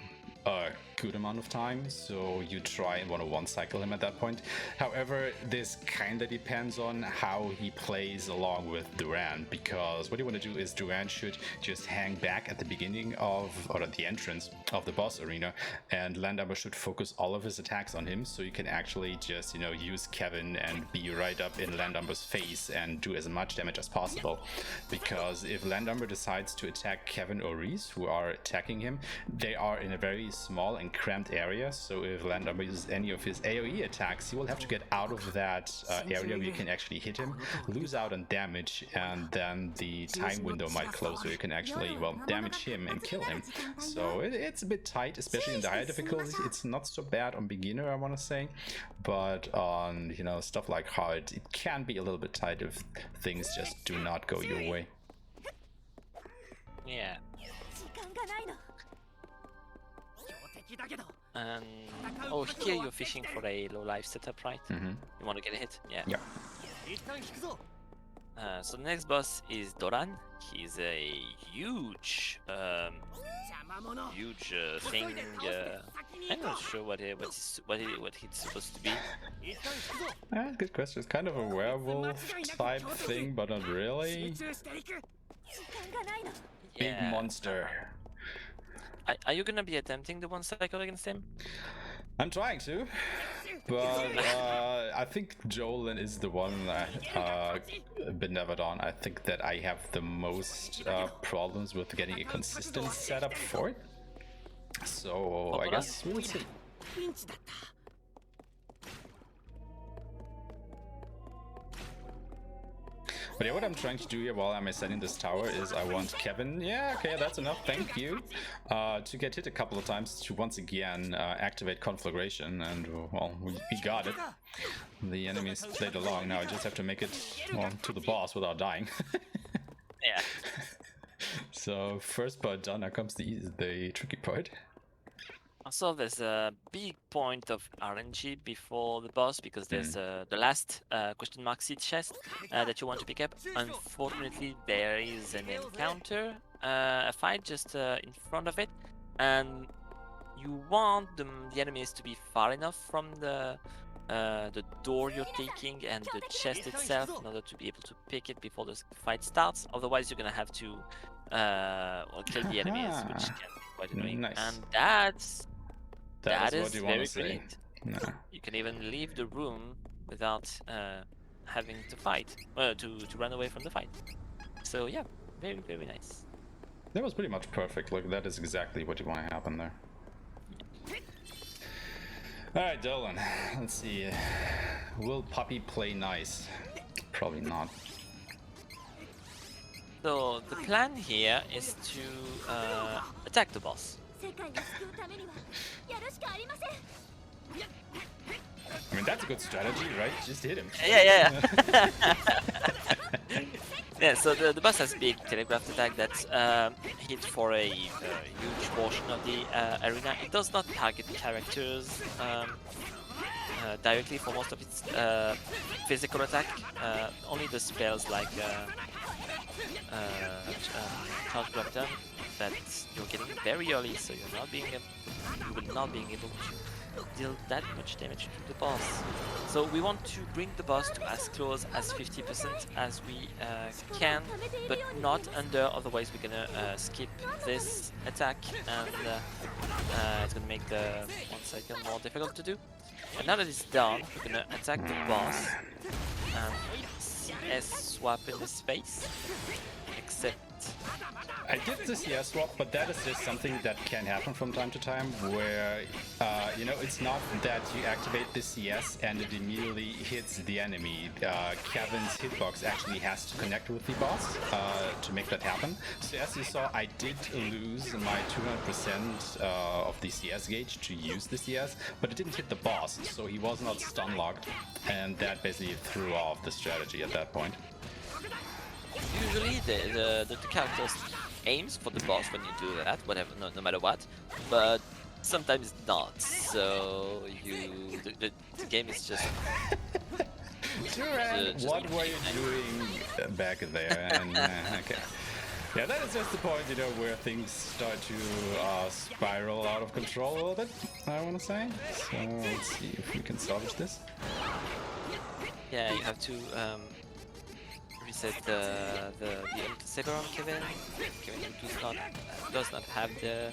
a good amount of time, so you try and 101 cycle him at that point. However, this kinda depends on how he plays along with Duran, because what you want to do is Duran should just hang back at the beginning of, or at the entrance of the boss arena, and Landumber should focus all of his attacks on him, so you can actually just, you know, use Kevin and be right up in Landumber's face and do as much damage as possible. Because if Landumber decides to attack Kevin or Reese, who are attacking him, they are in a very small and in cramped areas, so if Landumber uses any of his AoE attacks, he will have to get out of that area where you can actually hit him, lose out on damage, and then the time window might close so you can actually, well, damage him and kill him. So it's a bit tight, especially in the higher difficulties. It's not so bad on beginner, I want to say, but on, you know, stuff like hard, it can be a little bit tight if things just do not go your way. Yeah. And oh, here you're fishing for a low life setup, right? Mm-hmm. You want to get a hit? Yeah. Yeah. So the next boss is Doran. He's a huge thing. I'm not sure what he's supposed to be. Good question. It's kind of a werewolf type thing, but not really. Big monster. Are you gonna be attempting the one cycle against him? I'm trying to, but I think Jolin is the one, Benevodon. I think that I have the most problems with getting a consistent setup for it. So I guess we'll see. But yeah, what I'm trying to do here while I'm ascending this tower is I want Kevin, yeah, okay, that's enough, thank you, to get hit a couple of times to once again activate conflagration, and well, we got it. The enemies played along, now I just have to make it, well, to the boss without dying. Yeah. So first part done, now comes the tricky part. Also, there's a big point of RNG before the boss because there's the last question mark seed chest that you want to pick up. Unfortunately, there is an encounter, a fight just in front of it, and you want the enemies to be far enough from the door you're taking and the chest itself in order to be able to pick it before the fight starts. Otherwise, you're gonna have to kill the enemies, which can be quite annoying. Nice. And that is what you very want to say. brilliant. No. You can even leave the room without having to fight, to run away from the fight. So yeah, very, very nice. That was pretty much perfect. Look, that is exactly what you want to happen there. Alright, Dolan, let's see. Will Puppy play nice? Probably not. So the plan here is to attack the boss. I mean, that's a good strategy, right? Just hit him. Yeah. Yeah, so the boss has big telegraphed attack that's hit for a huge portion of the arena. It does not target characters directly for most of its physical attack. Only the spells like Charge Grafton that you're getting very early, so you will not being able to deal that much damage to the boss. So we want to bring the boss to as close as 50% as we can, but not under, otherwise we're gonna skip this attack and it's gonna make the one cycle more difficult to do. And now that it's done, we're gonna attack the boss and CS swap in his face, except I did the CS swap, but that is just something that can happen from time to time where, you know, it's not that you activate the CS and it immediately hits the enemy. Kevin's hitbox actually has to connect with the boss to make that happen. So as you saw, I did lose my 200% of the CS gauge to use the CS, but it didn't hit the boss, so he was not stun locked, and that basically threw off the strategy at that point. usually the character aims for the boss when you do that, whatever, no matter what, but sometimes not. So the game is just. What were you doing back there? And, okay. Yeah, that is just the point, you know, where things start to spiral out of control a little bit, I want to say. So let's see if we can salvage this. Yeah, you have to reset the saber on Kevin. Kevin does not have the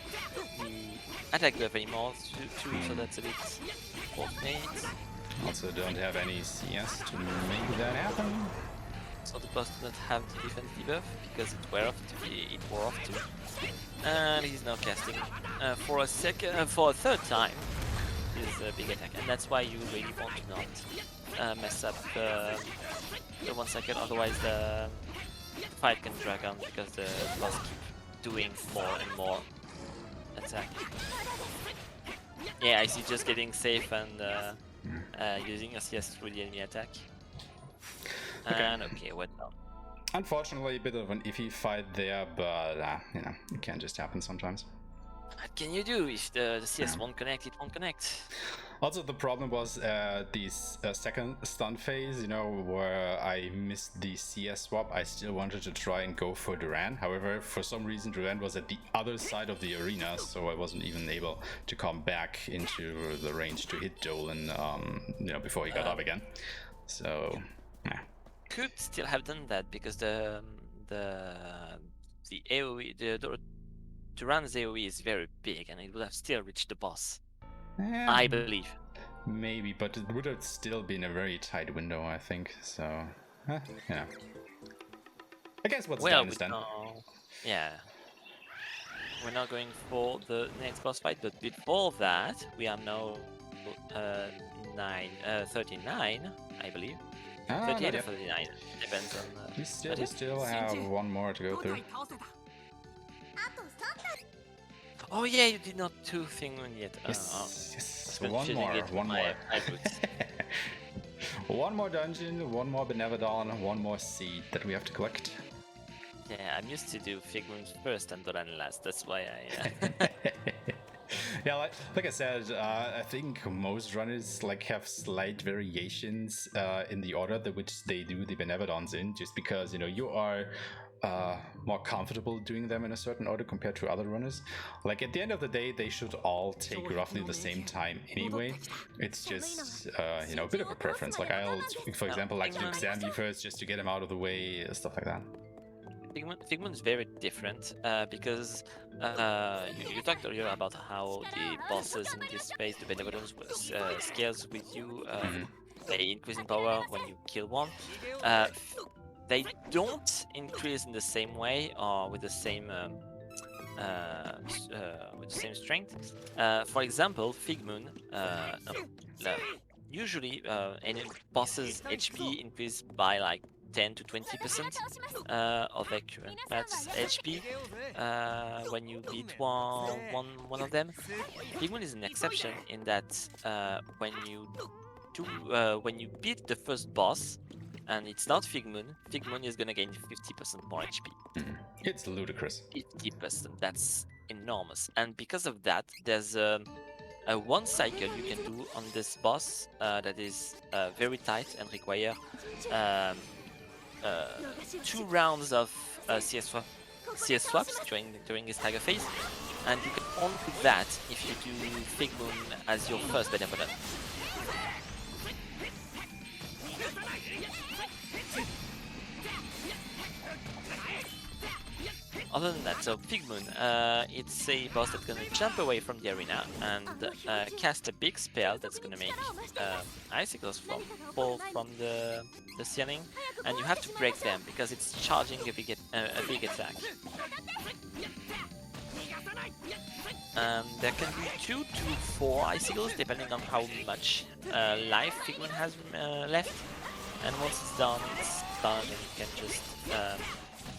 attack buff anymore too, so that's a bit unfortunate. Also don't have any CS to make that happen. So the boss does not have the defense debuff because it wore off too. And he's now casting for a third time his big attack, and that's why you really want to not mess up the 1 second, otherwise the fight can drag on because the boss keep doing more and more attack. Yeah, I see just getting safe and using a CS through the enemy attack. Okay. And okay, what now? Unfortunately, a bit of an iffy fight there, but you know, it can just happen sometimes. What can you do if the CS won't connect? It won't connect. Also, the problem was this second stun phase, you know, where I missed the CS swap. I still wanted to try and go for Duran. However, for some reason, Duran was at the other side of the arena, so I wasn't even able to come back into the range to hit Dolan, you know, before he got up again. So, yeah. Could still have done that because the AoE, the Duran's AoE is very big, and it would have still reached the boss. I believe. Maybe, but it would have still been a very tight window, I think. So, you know. I guess what's done is done. Yeah. We're now going for the next boss fight, but before that, we are now 39, I believe. 38 or 39, depends on... We still have one more to go through. Oh yeah, you did not do Thingman yet. Yes. One more. One more dungeon, one more Benevodon, one more seed that we have to collect. Yeah, I'm used to do Figmans first and Doran last, that's why I... Yeah, like I said, I think most runners have slight variations in the order that which they do the Benevodons in, just because, you know, you are more comfortable doing them in a certain order compared to other runners. Like, at the end of the day, they should all take roughly the same time anyway. It's just, you know, a bit of a preference. Like, I'll, for example, like to do Xambi first just to get him out of the way, stuff like that. Figment is very different because you talked earlier about how the bosses in this phase, the Benevolence, scales with you. They increase in power when you kill one. They don't increase in the same way or with the same strength. For example, Figmoon. Usually, any boss's HP increase by like 10 to 20% of their current match HP when you beat one of them. Figmoon is an exception in that when you beat the first boss and it's not Figmoon is gonna gain 50% more HP. It's ludicrous. 50%, that's enormous. And because of that, there's a one cycle you can do on this boss that is very tight and require 2 rounds of CS swaps during his stagger phase, and you can only do that if you do Figmoon as your first Benevolent. Other than that, so Figmoon, it's a boss that's gonna jump away from the arena and cast a big spell that's gonna make icicles fall from the ceiling, and you have to break them because it's charging a big attack. There can be 2 to 4 icicles depending on how much life Figmoon has left, and once it's done, and you can just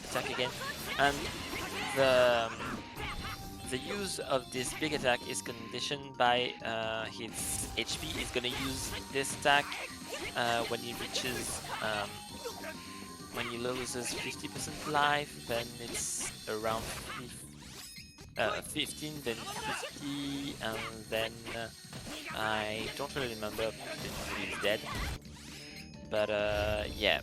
attack again. And the use of this big attack is conditioned by his HP. He's gonna use this attack when he reaches when he loses 50% life, then it's around 15, then 50, and then I don't really remember if he's dead. But yeah.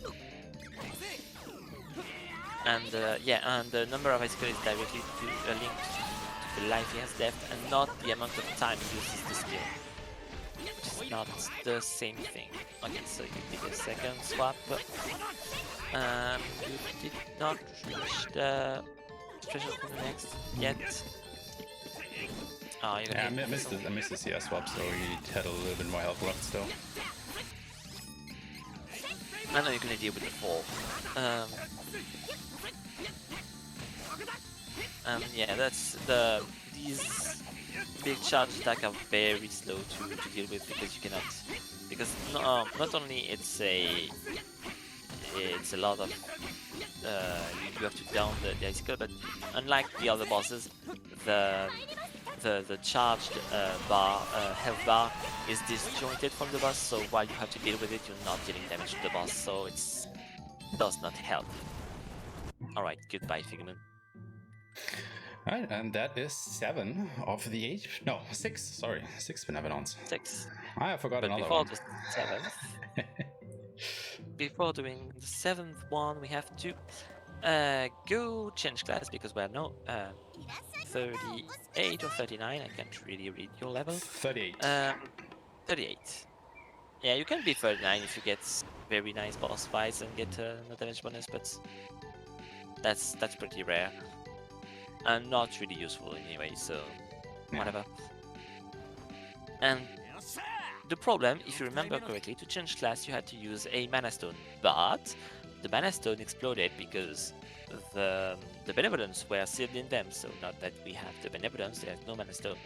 And and the number of icicles is directly linked to the life he has left, and not the amount of time he uses the skill, which is not the same thing. Okay, so you did a second swap. You did not reach the treasure for the next yet. Oh, yeah, I missed the CS swap, so he had a little bit more health left still. And then you're gonna deal with the fall. Yeah, that's these big charge attack are very slow to deal with because you cannot, because not only it's a lot of you have to down the icicle, but unlike the other bosses, the charged health bar is disjointed from the boss, so while you have to deal with it, you're not dealing damage to the boss, so it does not help. Alright, goodbye Figment. Alright, and that is 7 of the 8. No, 6. Sorry, 6 Benevodons. 6. I forgot But another before one. the 7th, before doing the 7th one, we have to go change class because we have no 38 or 39. I can't really read your level. 38. 38. Yeah, you can be 39 if you get very nice boss fights and get no damage bonus, but that's pretty rare and not really useful anyway. So whatever. And the problem, if you remember correctly, to change class you had to use a mana stone, but the mana stone exploded because the Benevodons were sealed in them. So not that we have the Benevodons, there's no mana stone.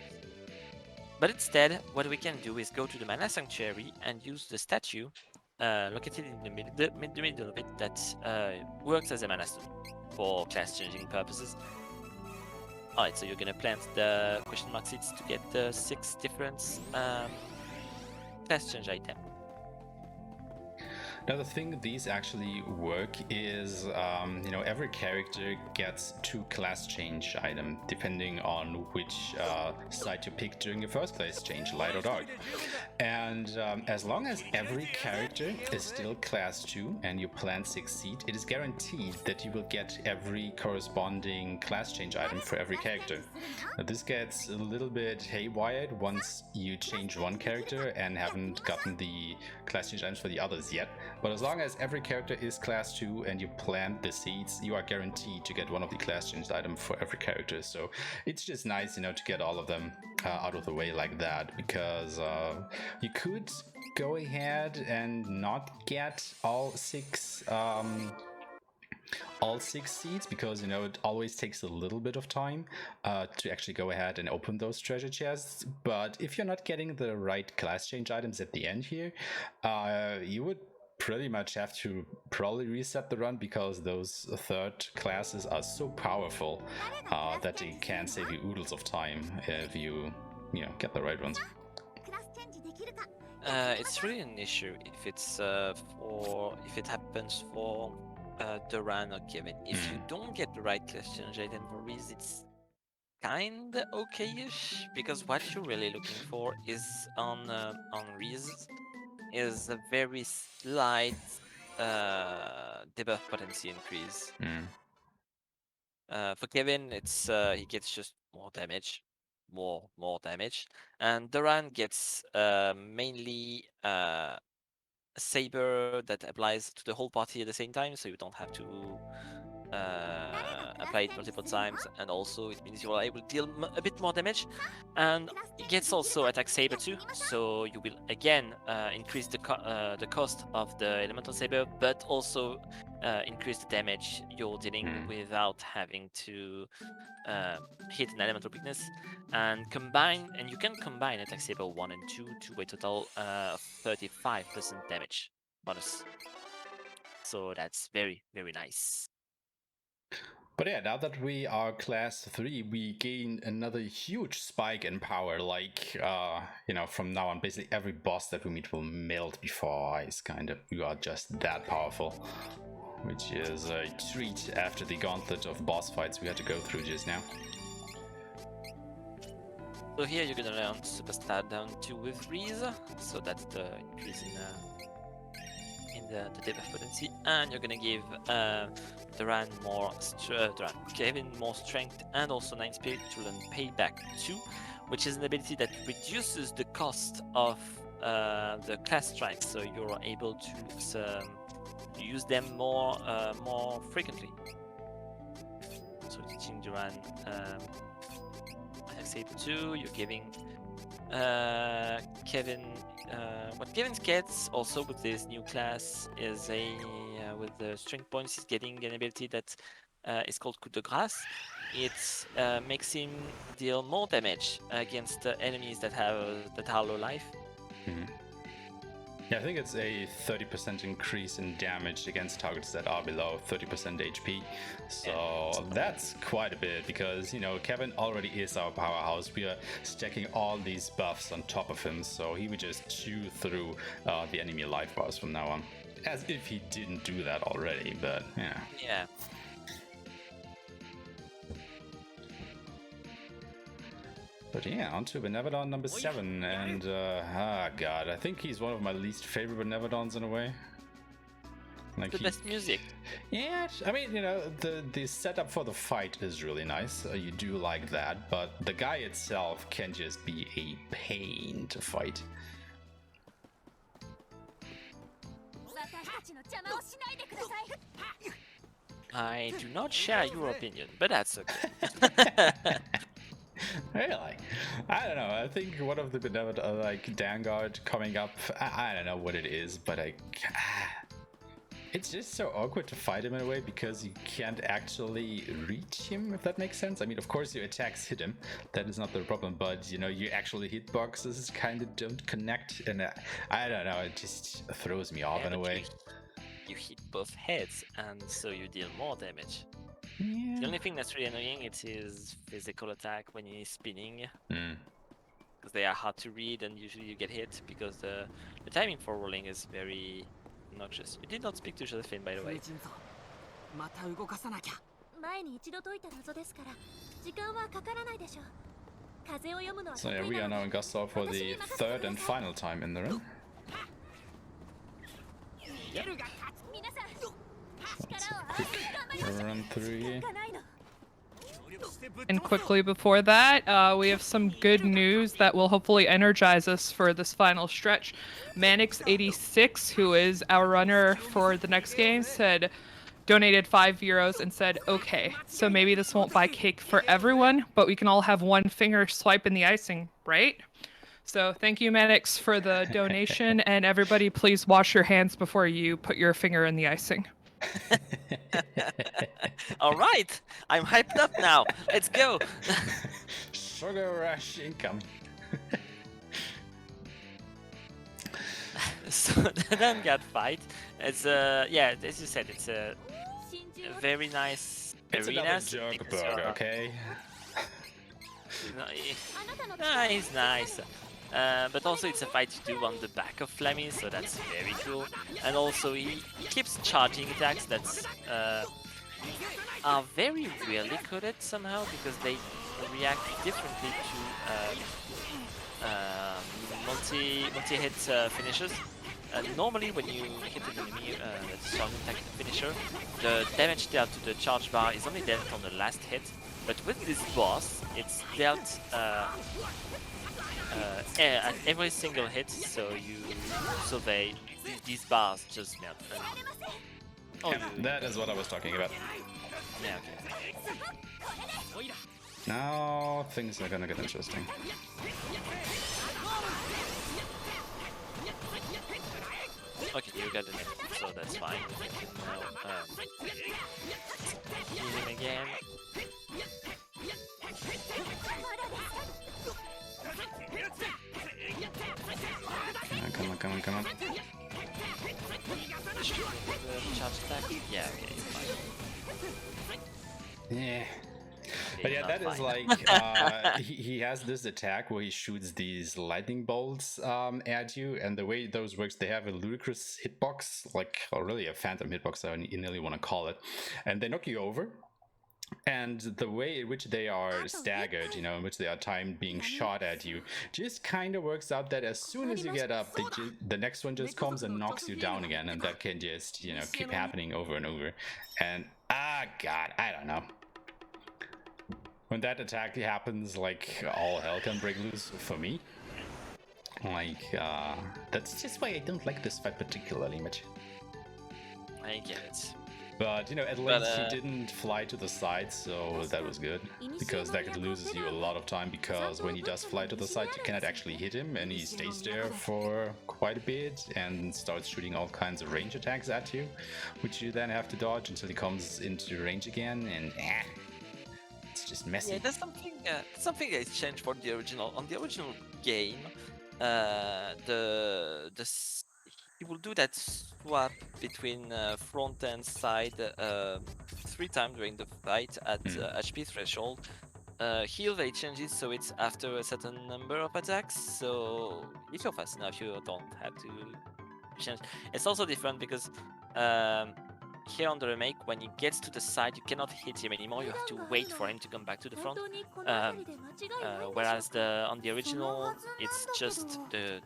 But instead, what we can do is go to the mana sanctuary and use the statue located in the middle of it that works as a mana stone for class changing purposes. Alright, so you're gonna plant the question mark seeds to get the 6 different class change item. Now the thing these actually work is, every character gets 2 class change items depending on which side you pick during your first class change, light or dark. And as long as every character is still class 2 and your plan succeed, it is guaranteed that you will get every corresponding class change item for every character. Now this gets a little bit haywired once you change one character and haven't gotten the class change items for the others yet. But as long as every character is class 2 and you plant the seeds, you are guaranteed to get one of the class changed items for every character. So it's just nice, to get all of them out of the way like that, because you could go ahead and not get all 6 seeds, because it always takes a little bit of time to actually go ahead and open those treasure chests. But if you're not getting the right class change items at the end here, you would pretty much have to probably reset the run, because those third classes are so powerful that they can save you oodles of time if you get the right ones. It's really an issue if it's if it happens for Duran or Kevin. If you don't get the right class change item for Reese, it's kinda okay-ish, because what you're really looking for is on Reese is a very slight debuff potency increase. For Kevin, it's he gets just more damage, more damage, and Duran gets mainly a saber that applies to the whole party at the same time, so you don't have to apply it multiple times, and also it means you are able to deal a bit more damage. And it gets also attack saber too, so you will again increase the cost of the elemental saber, but also increase the damage you're dealing without having to hit an elemental weakness. And you can combine attack saber 1 and 2 to a total 35% damage bonus. So that's very, very nice. But yeah, now that we are class 3, we gain another huge spike in power. Like, from now on, basically every boss that we meet will melt before our eyes, kind of. You are just that powerful, which is a treat after the gauntlet of boss fights we had to go through just now. So here you're gonna learn Superstar down 2 with Reese, so that's the increase in the debuff potency, and you're gonna give Kevin more strength and also 9 spirit to learn Payback 2, which is an ability that reduces the cost of the class strikes, so you're able to use them more frequently. So teaching Duran attack saber 2, you're giving Kevin, what Kevin gets also with this new class is with the strength points, he's getting an ability that is called Coup de Grâce. It makes him deal more damage against enemies that are low life. Yeah, I think it's a 30% increase in damage against targets that are below 30% HP. So that's quite a bit because, Kevin already is our powerhouse. We are stacking all these buffs on top of him, so he would just chew through the enemy life bars from now on. As if he didn't do that already, but yeah. Yeah. But yeah, on to Benevodon number 7, and god, I think he's one of my least favorite Benevodons in a way. Like the best music. Yeah, I mean, the setup for the fight is really nice. You do like that, but the guy itself can just be a pain to fight. I do not share your opinion, but that's okay. Really? I don't know. I think one of the Benevolent, like Vanguard coming up, I don't know what it is, but it's just so awkward to fight him in a way because you can't actually reach him, if that makes sense. I mean, of course your attacks hit him, that is not the problem, but you actually hitboxes kind of don't connect, and I don't know, it just throws me off in a way. You hit both heads, and so you deal more damage. Yeah. The only thing that's really annoying is his physical attack when he's spinning. Because they are hard to read and usually you get hit because the timing for rolling is very obnoxious. You did not speak to Josephine, by the way. So yeah, we are now in Gustor for the third and final time in the run. Yep. Quick run through here. And quickly before that, we have some good news that will hopefully energize us for this final stretch. Manix86, who is our runner for the next game, donated €5 and said, okay, so maybe this won't buy cake for everyone, but we can all have one finger swipe in the icing, right? So thank you, Manix, for the donation, and everybody please wash your hands before you put your finger in the icing. All right, I'm hyped up now. Let's go. Sugar rush income. So the Vanguard fight, it's yeah, as you said, it's a very nice arena. It's another jerk burger, okay? He's nice. But also it's a fight to do on the back of Flammy, so that's very cool. And also he keeps charging attacks that are very rarely coded somehow because they react differently to multi-hit finishes. Normally when you hit an enemy that's charging attack finisher, the damage dealt to the charge bar is only dealt on the last hit. But with this boss, it's dealt at every single hit, so these bars just melt. That is what I was talking about. Yeah, okay. Now things are gonna get interesting. Okay, you got it, so that's fine. Now, heal him again. Come on. Charge attack? Yeah, okay, fine. Yeah. Okay, But yeah, that fine. is like, he has this attack where he shoots these lightning bolts at you, and the way those works, they have a ludicrous hitbox, like, or really a phantom hitbox, I nearly want to call it, and they knock you over. And the way in which they are staggered, in which they are timed being shot at you, just kind of works out that as soon as you get up, the next one just comes and knocks you down again, and that can just, keep happening over and over. And, god, I don't know. When that attack happens, like, all hell can break loose for me. Like, that's just why I don't like this fight particularly much. I get it. But, you know, at least he didn't fly to the side, so that was good. Because that loses you a lot of time, because when he does fly to the side, you cannot actually hit him, and he stays there for quite a bit and starts shooting all kinds of range attacks at you, which you then have to dodge until he comes into range again, and it's just messy. Yeah, that's something that is changed for the original. On the original game, he will do that swap between front and side 3 times during the fight at HP threshold. Here they change it so it's after a certain number of attacks. So if you're fast enough, you don't have to change. It's also different because here on the remake, when he gets to the side, you cannot hit him anymore. You have to wait for him to come back to the front. Whereas on the original, it's just the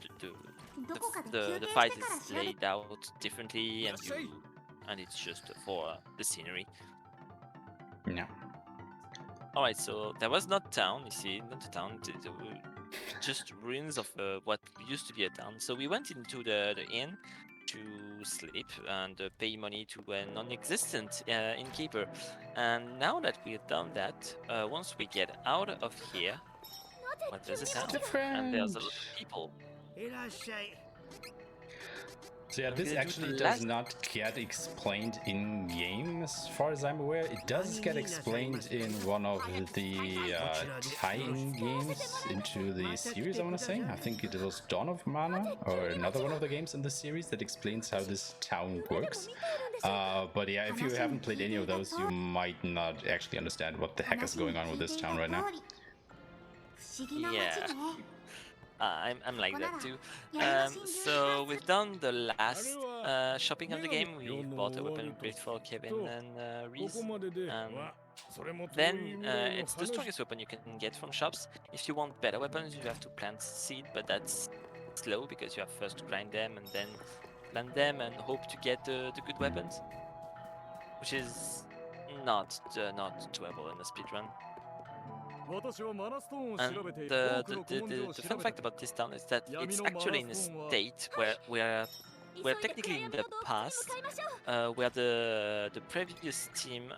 fight is laid out differently, and it's just for the scenery. Yeah. All right, so there was not town. You see, not the town. Just ruins of what used to be a town. So we went into the inn to sleep and pay money to a non-existent innkeeper. And now that we've done that, once we get out of here, well, there's a town and there's a lot of people. So yeah, this actually does not get explained in game, as far as I'm aware. It does get explained in one of the tie-in games into the series, I want to say. I think it was Dawn of Mana, or another one of the games in the series that explains how this town works. But yeah, if you haven't played any of those, you might not actually understand what the heck is going on with this town right now. Yeah. I'm like that too. So we've done the last shopping of the game. We bought a weapon upgrade for Kevin and Reese. Then it's the strongest weapon you can get from shops. If you want better weapons, you have to plant seed, but that's slow because you have first to grind them and then plant them and hope to get the good weapons, which is not doable in the speedrun. And the fun fact about this town is that it's actually in a state where we're technically in the past, where the previous team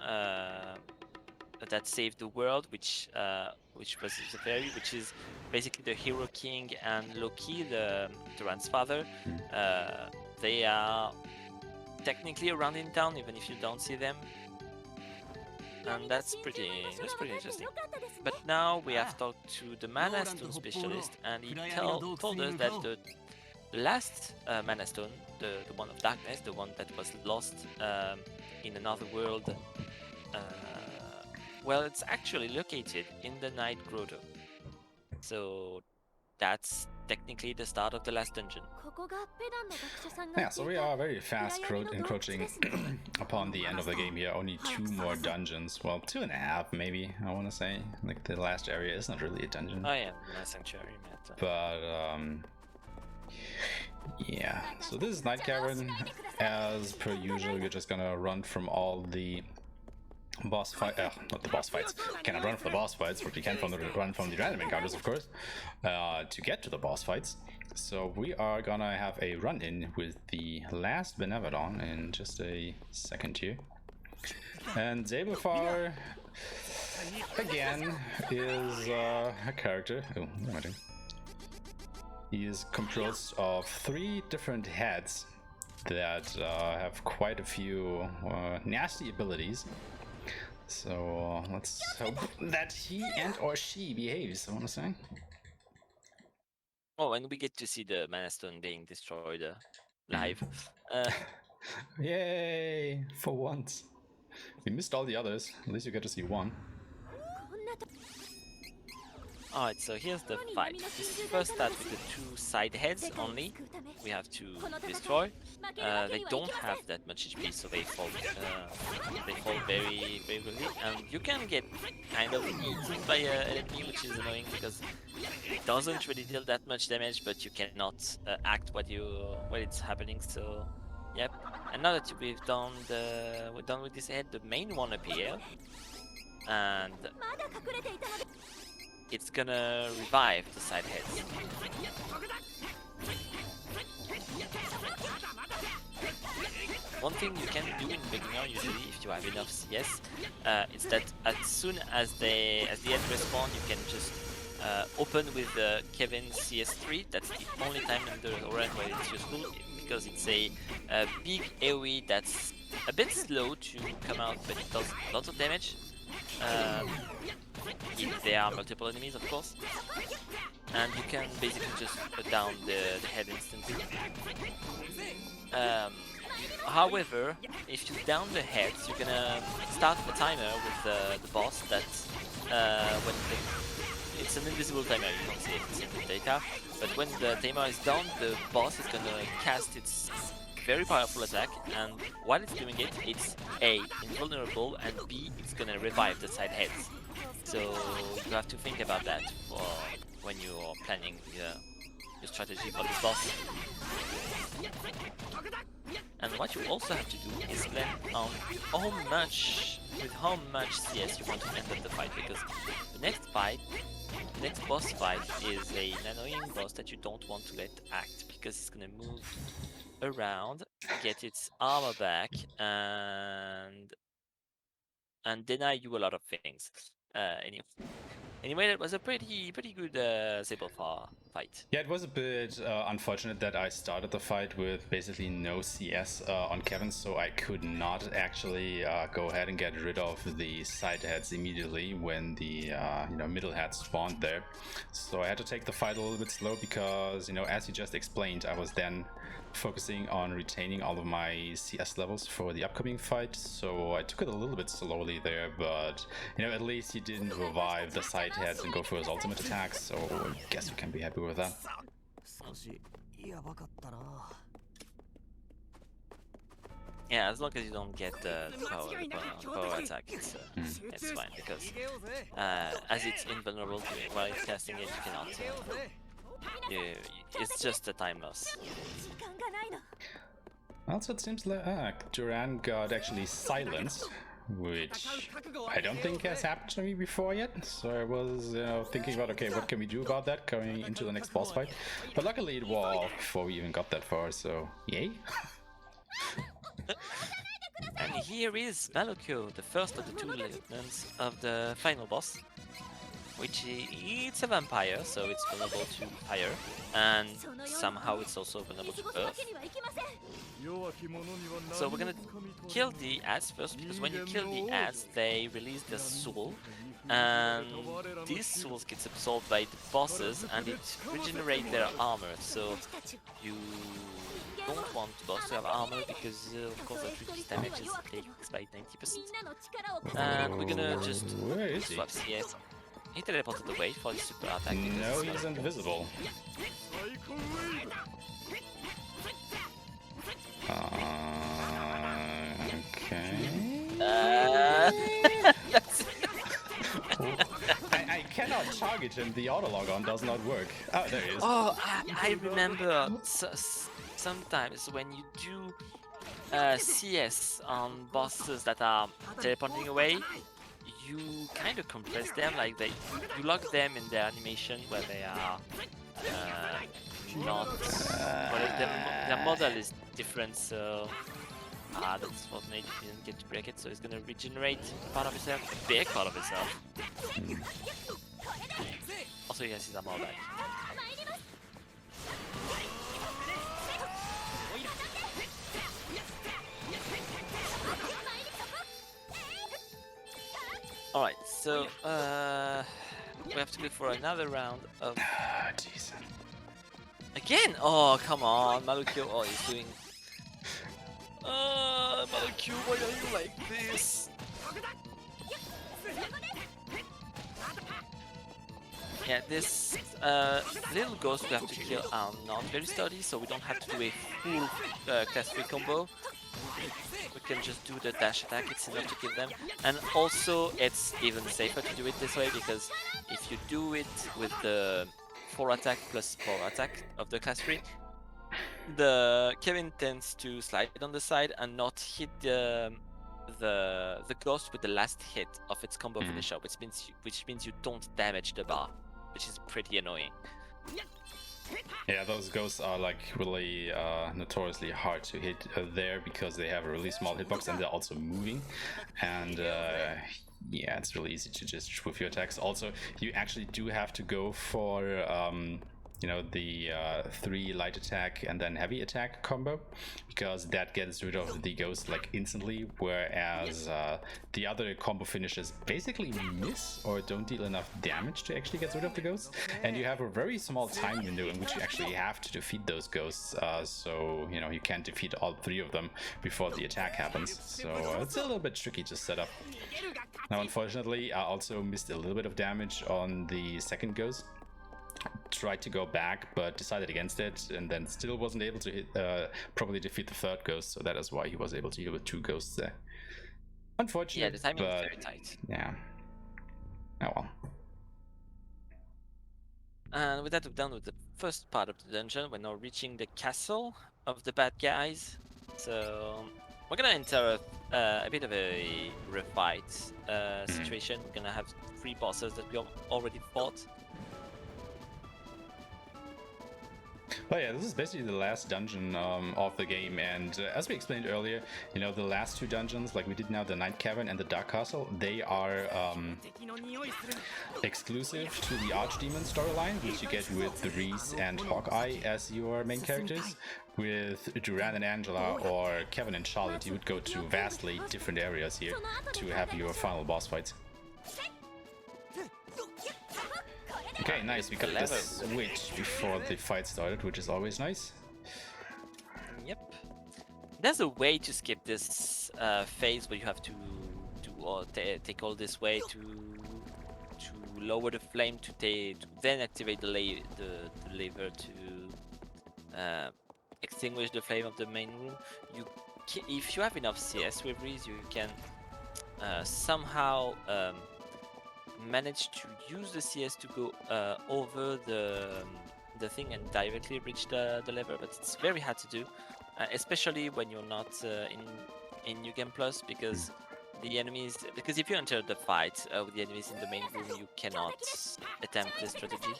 that saved the world, which was the fairy, which is basically the Hero King and Loki, the Duran's father. They are technically around in town, even if you don't see them. And that's pretty interesting. But now we have talked to the Mana Stone specialist, and he told us that the last Mana Stone, the one of darkness, the one that was lost in another world, well, it's actually located in the Night Grotto. So that's technically the start of the last dungeon. Yeah, so we are very fast encroaching upon the end of the game here. Only 2 more dungeons. Well, 2.5 maybe, I want to say. Like, the last area is not really a dungeon. Oh yeah, the sanctuary. But, yeah. So this is Night Cavern. As per usual, you're just gonna run from all the boss fight, not the boss fights. You cannot run from the boss fights, but you can run from the random encounters, of course, to get to the boss fights. So we are gonna have a run-in with the last Benevodon in just a second here. And Zabafar, again, is a character. Oh, what am I doing? He is composed of 3 different heads that have quite a few nasty abilities. So let's hope that he and or she behaves, I want to say. Oh, and we get to see the Mana Stone being destroyed live. Yay! For once. We missed all the others. At least you get to see one. Alright, so here's the fight. This first start with the 2 side heads only. We have to destroy. They don't have that much HP, so they fall very, very quickly. And you can get kind of eaten by an enemy, which is annoying because it doesn't really deal that much damage, but you cannot act when it's happening. So, yep. And now that we're done with this head, the main one appears, and it's gonna revive the side heads. one thing you can do in beginner usually if you have enough CS is that as soon as the end respawn, you can just open with Kevin CS3. That's the only time in the run where it's useful because it's a big AoE that's a bit slow to come out, but it does lots of damage. If there are multiple enemies, of course. And you can basically just put down the head instantly. However, if you down the heads, you're gonna start a timer with the boss that it's an invisible timer, you don't see it, it's in the data. But when the timer is down, the boss is gonna cast its very powerful attack, and while it's doing it, it's A, invulnerable, and B, it's gonna revive the side heads. So you have to think about that for when you are planning your strategy for this boss. And what you also have to do is plan on how much CS you want to end up the fight, because the next boss fight is an annoying boss that you don't want to let act, because it's gonna move around, get its armor back, and deny you a lot of things. Anyway, that was a pretty good Sablefar fight. Yeah, it was a bit unfortunate that I started the fight with basically no CS on Kevin, so I could not actually go ahead and get rid of the side heads immediately when the middle heads spawned there. So I had to take the fight a little bit slow because, as you just explained, I was then focusing on retaining all of my CS levels for the upcoming fight, so I took it a little bit slowly there, but at least he didn't revive the side heads and go for his ultimate attacks, so I guess we can be happy with that. Yeah, as long as you don't get the power attack, it's fine, because as it's invulnerable while it's casting it, you cannot. It's just a time loss. Also, it seems like Duran got actually silenced, which I don't think has happened to me before yet. So I was thinking about, okay, what can we do about that going into the next boss fight? But luckily it was before we even got that far, so yay! And here is Malokyo, the first of the two lieutenants of the final boss, which it's a vampire, so it's vulnerable to fire, and somehow it's also vulnerable to earth. So we're gonna kill the ads first, because when you kill the ads, they release their soul, and these souls gets absorbed by the bosses, and it regenerates their armor. So you don't want the boss to have armor, because of course that reduces damages takes by 90%. And we're gonna just swap CS. He teleported away for the super attack. No, he's invisible. Okay. That's I cannot target him. The auto-log-on does not work. Oh, there he is. Oh, I remember sometimes when you do CS on bosses that are teleporting away, you kind of compress them, like you lock them in their animation where they are not. Their model is different, so that's what made you didn't get to break it. So it's gonna regenerate part of itself, a big part of itself. Also, he has his armor back. Alright, so we have to go for another round of... Jeez. Again? Oh, come on, Malokyo. Oh, he's doing... Malokyo, why are you like this? Yeah, this little ghost we have to kill are not very sturdy, so we don't have to do a full class 3 combo. We can just do the dash attack, it's enough to kill them. And also, it's even safer to do it this way, because if you do it with the 4 attack plus 4 attack of the class 3, the Kevin tends to slide on the side and not hit the ghost with the last hit of its combo finisher, which means you don't damage the bar, which is pretty annoying. Yeah, those ghosts are like really notoriously hard to hit there because they have a really small hitbox and they're also moving. And yeah, it's really easy to just whiff your attacks. Also, you actually do have to go for you know, the 3 light attack and then heavy attack combo, because that gets rid of the ghost like instantly, whereas the other combo finishes basically miss or don't deal enough damage to actually get rid of the ghosts, and you have a very small time window in which you actually have to defeat those ghosts, so you know, you can't defeat all 3 of them before the attack happens, so it's a little bit tricky to set up. Now unfortunately I also missed a little bit of damage on the second ghost. Tried to go back but decided against it, and then still wasn't able to hit, properly defeat the third ghost, so that is why he was able to heal with 2 ghosts there. Unfortunate, yeah, the timing but is very tight. yeah. Oh well. And with that, we're done with the first part of the dungeon. We're now reaching the castle of the bad guys. So we're gonna enter a bit of a refight situation. We're gonna have 3 bosses that we already fought. Oh yeah, this is basically the last dungeon of the game, and as we explained earlier, you know, the last 2 dungeons, like we did now, the Night Cavern and the Dark Castle, they are exclusive to the Archdemon storyline, which you get with the Reese and Hawkeye as your main characters. With Duran and Angela or Kevin and Charlotte, you would go to vastly different areas here to have your final boss fights. Okay, nice, we got the switch before the fight started, which is always nice. Yep. There's a way to skip this phase where you have to take all this way to lower the flame, to then activate the lever to extinguish the flame of the main room. If you have enough CS with Reese, you can somehow manage to use the CS to go over the thing and directly reach the lever, but it's very hard to do, especially when you're not in New Game Plus, because the enemies, because if you enter the fight with the enemies in the main room, you cannot attempt this strategy.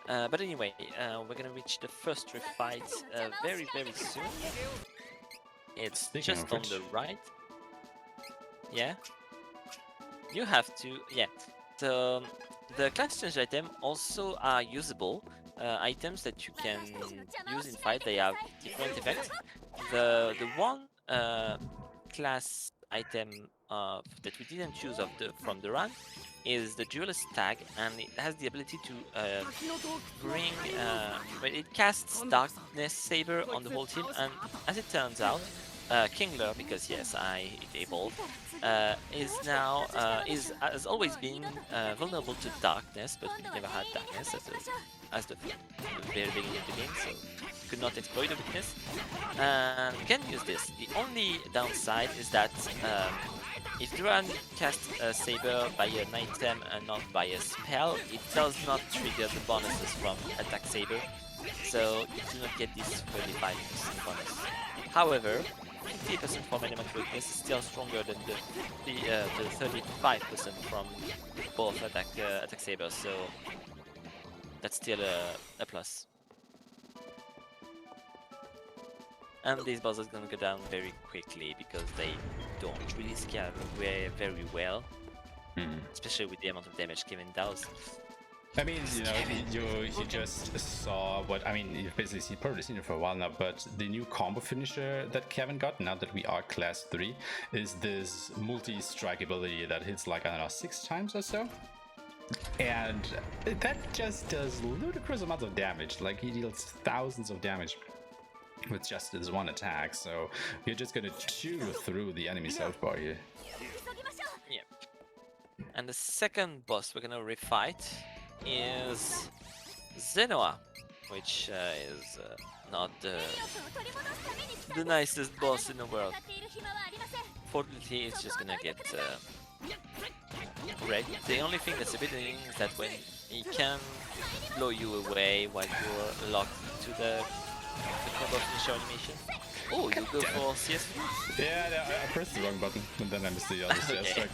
But anyway, we're gonna reach the first fight very soon. It's just on the right. Yeah, you have to. Yeah, the class change item also are usable items that you can use in fight. They have different effects. The one class item that we didn't choose from the run is the Duelist tag, and it has the ability to bring. It casts Darkness Saber on the whole team, and as it turns out, Kingler, because yes, I evolved, has always been vulnerable to darkness, but we never had darkness as the very beginning of the game, so you could not exploit the weakness. And you can use this. The only downside is that if Duran casts a saber by an item and not by a spell, it does not trigger the bonuses from attack saber, so you do not get this 35% bonus. However, 50% from element weakness is still stronger than the 35% from both attack sabers, so that's still a plus. And these bosses are gonna go down very quickly because they don't really scale very well, especially with the amount of damage Kevin does. I mean, you know, you just saw what, I mean, you've basically probably seen it for a while now, but the new combo finisher that Kevin got, now that we are class 3, is this multi-strike ability that hits like, I don't know, 6 times or so. And that just does ludicrous amounts of damage, like he deals thousands of damage with just this one attack, so you're just gonna chew through the enemy's health bar here. Yeah. And the second boss we're gonna refight is Zenoa, which is not the nicest boss in the world. Fortunately, it's just gonna get wrecked. The only thing that's a bit annoying is that when he can blow you away while you're locked to the combo finisher animation. Oh, you go for CS? Yeah, no, I pressed the wrong button, and then I missed the other CS track.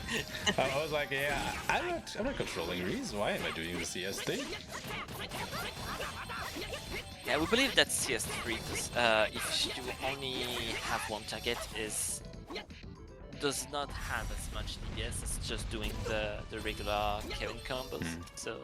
I was like, yeah, I'm not controlling Reese. Why am I doing the CS thing? Yeah, we believe that's CS3 because if you only have one target, does not have as much DPS as just doing the regular Kevin combos. So.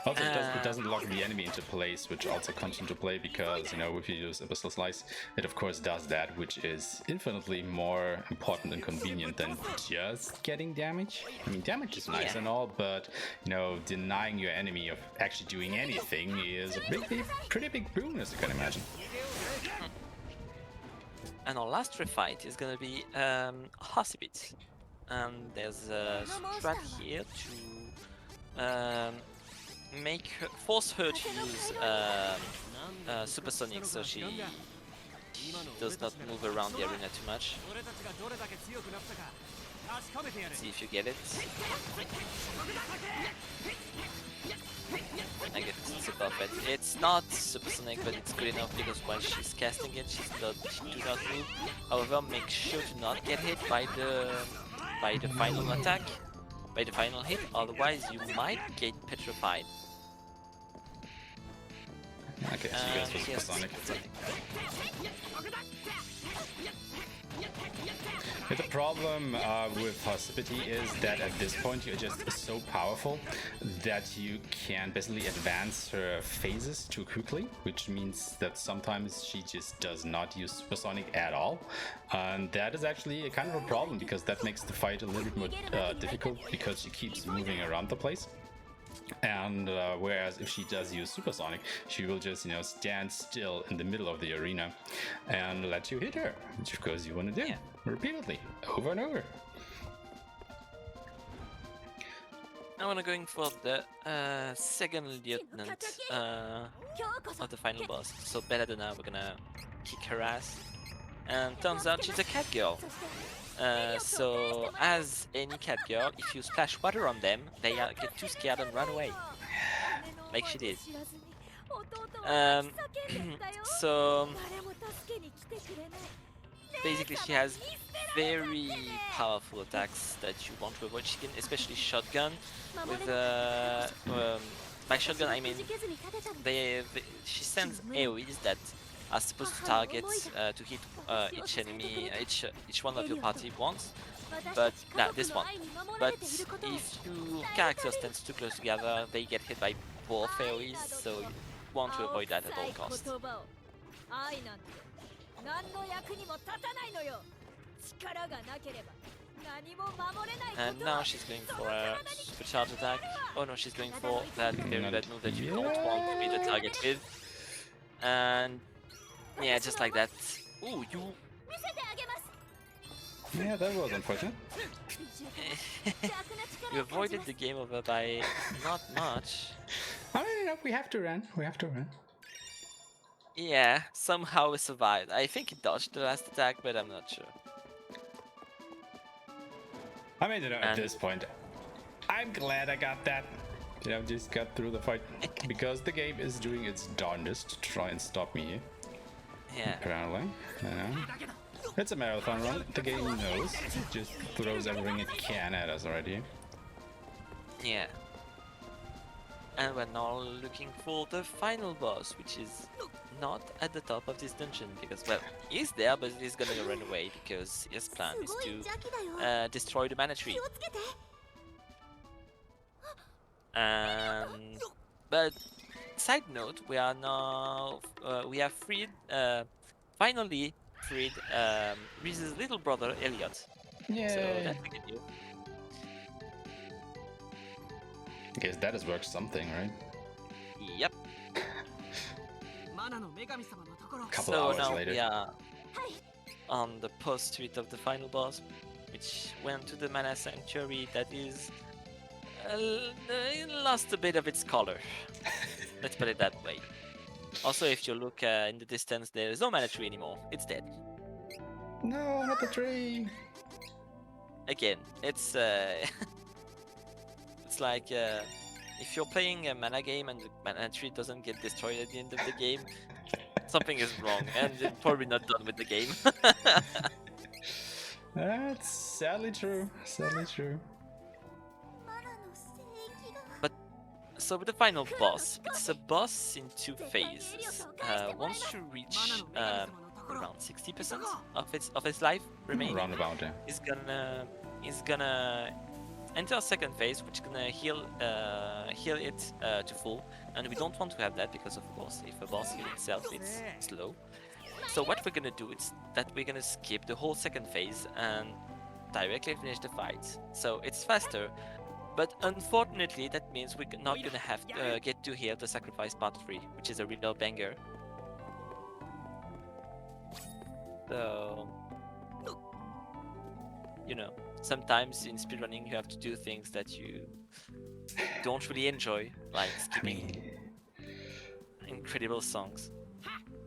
Also, it doesn't lock the enemy into place, which also comes into play because, you know, if you use Abyssal Slice, it of course does that, which is infinitely more important and convenient than just getting damage. I mean, damage is nice and all, but, you know, denying your enemy of actually doing anything is a pretty big boon, as you can imagine. And our last refight is gonna be Hossibit. And there's a strat here to force her to use supersonic, so she does not move around the arena too much. See if you get it. I get it's above it. It's not supersonic, but it's good enough because while she's casting it, she does not move. However, make sure to not get hit by the final attack, by the final hit. Otherwise, you might get petrified. Okay, so you guys was Sonic. But the problem with Hossibity is that at this point you're just so powerful that you can basically advance her phases too quickly, which means that sometimes she just does not use Supersonic at all. And that is actually a kind of a problem because that makes the fight a little bit more difficult because she keeps moving around the place. And whereas if she does use Supersonic, she will just, you know, stand still in the middle of the arena and let you hit her, which of course you want to do repeatedly, over and over. I want to go in for the second lieutenant of the final boss. So Belladonna, we're gonna kick her ass. And turns out she's a cat girl. So, as any cat girl, if you splash water on them, they get too scared and run away. Like she did. So, basically she has very powerful attacks that you want to avoid. She can especially shotgun with... by shotgun I mean, she sends AoEs that are supposed to target to hit each enemy, each one of your party once, but this one. But if two characters stand too close together, they get hit by both AoEs, so you want to avoid that at all costs. And now she's going for a supercharge attack. Oh no, she's going for that very bad move that you don't want to be the target with. And yeah, just like that. Ooh, you... Yeah, that was unfortunate. You avoided the game over by not much. I mean, no, we have to run. We have to run. Yeah, somehow we survived. I think it dodged the last attack, but I'm not sure. I mean, you know, at this point, I'm glad I got that. You know, just got through the fight because the game is doing its darndest to try and stop me here. Yeah. Apparently, it's a marathon run. The game knows. It just throws everything it can at us already. Yeah. And we're now looking for the final boss, which is not at the top of this dungeon because, well, he's there, but he's gonna run away because his plan is to destroy the mana tree. But side note, we are now we have freed finally freed Reese's little brother Elliot. Yeah. So that's a good deal. I guess that is worth something, right? Yep. Couple So hours now later. we are on the post suite of the final boss, which went to the mana sanctuary that is lost a bit of its color. Let's put it that way. Also, if you look in the distance, there is no mana tree anymore. It's dead. No, not the tree. Again, it's it's like if you're playing a mana game and the mana tree doesn't get destroyed at the end of the game, something is wrong, and you're probably not done with the game. That's sadly true. Sadly true. But so with the final boss, it's a boss in 2 phases. Once you reach around 60% of its life remaining, Roundabout, yeah. is gonna enter a second phase, which is gonna heal it to full, and we don't want to have that because, of course, if a boss heals itself, it's slow. So what we're gonna do is that we're gonna skip the whole second phase and directly finish the fight. So it's faster, but unfortunately that means we're not gonna have get to hear the Sacrifice Part 3, which is a real banger. So, you know, sometimes in speedrunning you have to do things that you don't really enjoy, like skipping incredible songs.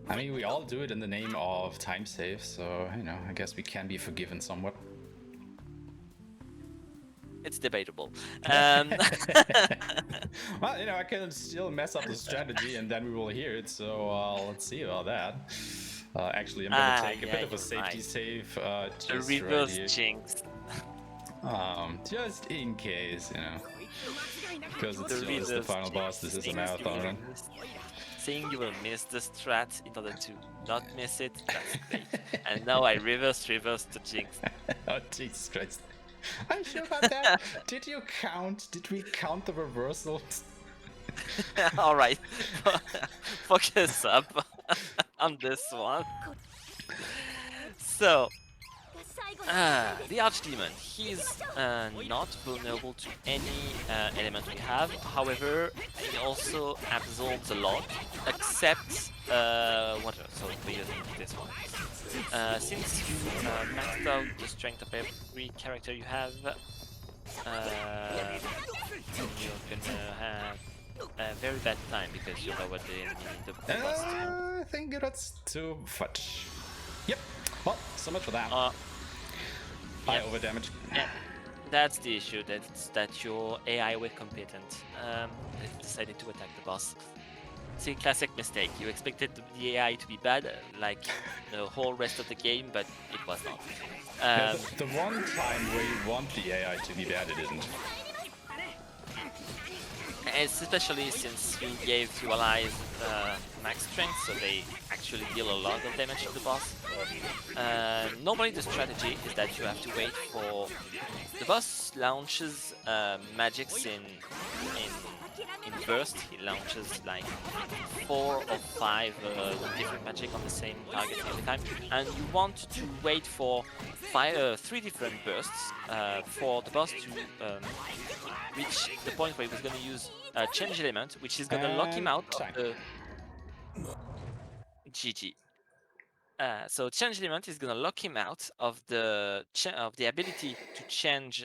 I mean, we all do it in the name of time save, so, you know, I guess we can be forgiven somewhat. It's debatable. Well, you know, I can still mess up the strategy and then we will hear it, so let's see about that. Actually, I'm gonna take a bit of a safety save. The reverse jinx. Just in case, you know. Because it's just the final boss, this is a marathon run. Saying you will miss the strat in order to not miss it, that's great. And now I reverse the jinx. Oh, Jesus Christ. Are you sure about that? Did you count? Did we count the reversals? Alright, focus up on this one. So, the Archdemon, he's not vulnerable to any element we have. However, he also absorbs a lot, except water. So we're using this one. Since you maxed out the strength of every character you have, you're gonna have a very bad time because you lowered the cost. I think that's too much. Yep. Well, so much for that. I overdamaged. Yeah, that's the issue. That's that your AI were competent. It decided to attack the boss. It's a classic mistake. You expected the AI to be bad, like the whole rest of the game, but it was not. The one time where you want the AI to be bad, it isn't. Especially since you gave your allies max strength, so they actually deal a lot of damage to the boss. Normally the strategy is that you have to wait for the boss launches magics in burst. He launches like 4 or 5 different magic on the same target every time, and you want to wait for 3 different bursts for the boss to reach the point where he was going to use change element, which is going to lock him out of the GG. So change element is going to lock him out of the ability to change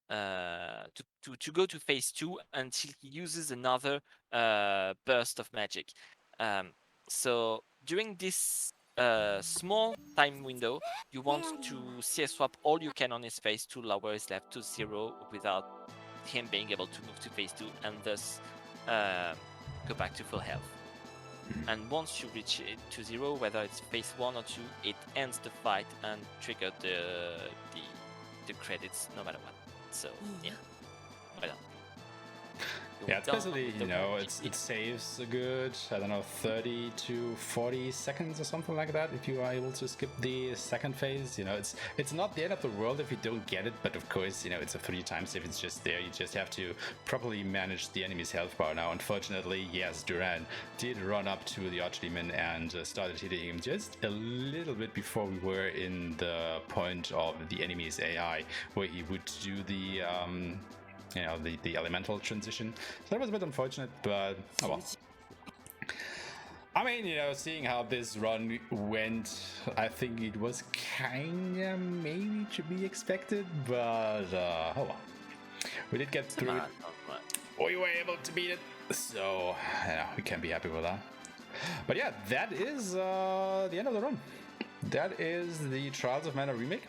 to go to phase 2 until he uses another burst of magic. So during this small time window, you want to CS swap all you can on his phase to lower his left to 0 without him being able to move to phase 2 and thus go back to full health. And once you reach it to 0, whether it's phase 1 or 2, it ends the fight and triggers the credits no matter what. So yeah, well done. Yeah, it's basically, you know, it saves a good, I don't know, 30 to 40 seconds or something like that if you are able to skip the second phase. You know, it's not the end of the world if you don't get it, but of course, you know, it's a 3 times if it's just there. You just have to properly manage the enemy's health bar. Now, unfortunately, yes, Duran did run up to the Archdemon and started hitting him just a little bit before we were in the point of the enemy's AI, where he would do the you know, the elemental transition. So that was a bit unfortunate, but oh well. I mean, you know, seeing how this run went, I think it was kinda maybe to be expected, but oh well. We did get through it. We were able to beat it, so yeah, we can be happy with that. But yeah, that is the end of the run. That is the Trials of Mana remake.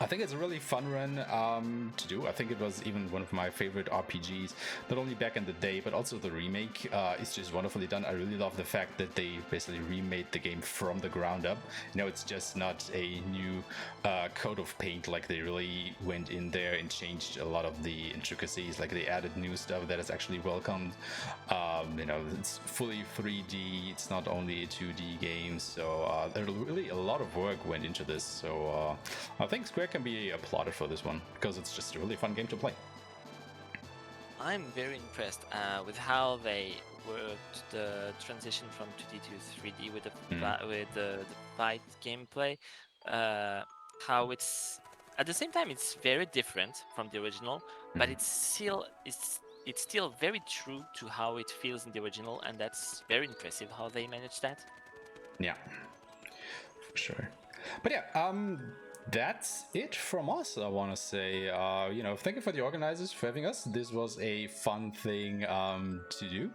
I think it's a really fun run to do. I think it was even one of my favorite RPGs, not only back in the day, but also the remake is just wonderfully done. I really love the fact that they basically remade the game from the ground up. You know, it's just not a new coat of paint. Like, they really went in there and changed a lot of the intricacies. Like, they added new stuff that is actually welcomed. You know, it's fully 3D. It's not only a 2D game. So there's really a lot of work went into this. So I think Square can be applauded for this one, because it's just a really fun game to play. I'm very impressed with how they worked the transition from 2D to 3D with the fight gameplay. How it's at the same time it's very different from the original, but it's still very true to how it feels in the original, and that's very impressive how they managed that. Yeah, for sure. But yeah, that's it from us, I want to say. You know, thank you for the organizers for having us. This was a fun thing to do.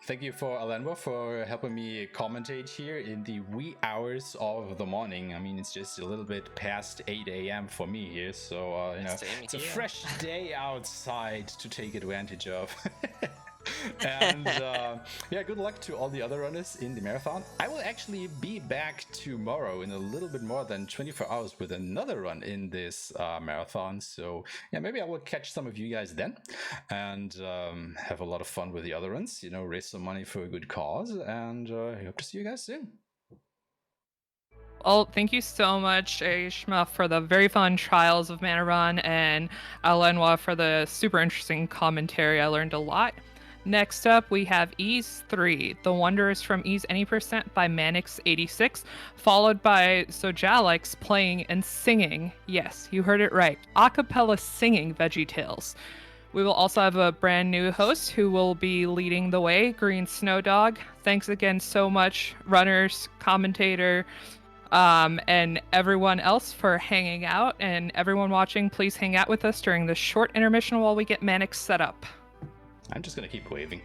Thank you for Alenwa for helping me commentate here in the wee hours of the morning. I mean, it's just a little bit past 8 a.m. for me here, so you know, it's a fresh day outside to take advantage of. And yeah, good luck to all the other runners in the marathon. I will actually be back tomorrow in a little bit more than 24 hours with another run in this marathon. So yeah, maybe I will catch some of you guys then and have a lot of fun with the other runs, you know, raise some money for a good cause, and I hope to see you guys soon. Well, thank you so much, Aeshmah, for the very fun trials of Mana Run, and Alenwa for the super interesting commentary. I learned a lot. Next up, we have Ease 3, The Wonders from Ease Any Percent by Manix86, followed by Sojalix playing and singing, yes, you heard it right, a cappella singing VeggieTales. We will also have a brand new host who will be leading the way, Green Snowdog. Thanks again so much, runners, commentator, and everyone else for hanging out. And everyone watching, please hang out with us during this short intermission while we get Manix set up. I'm just gonna keep waving.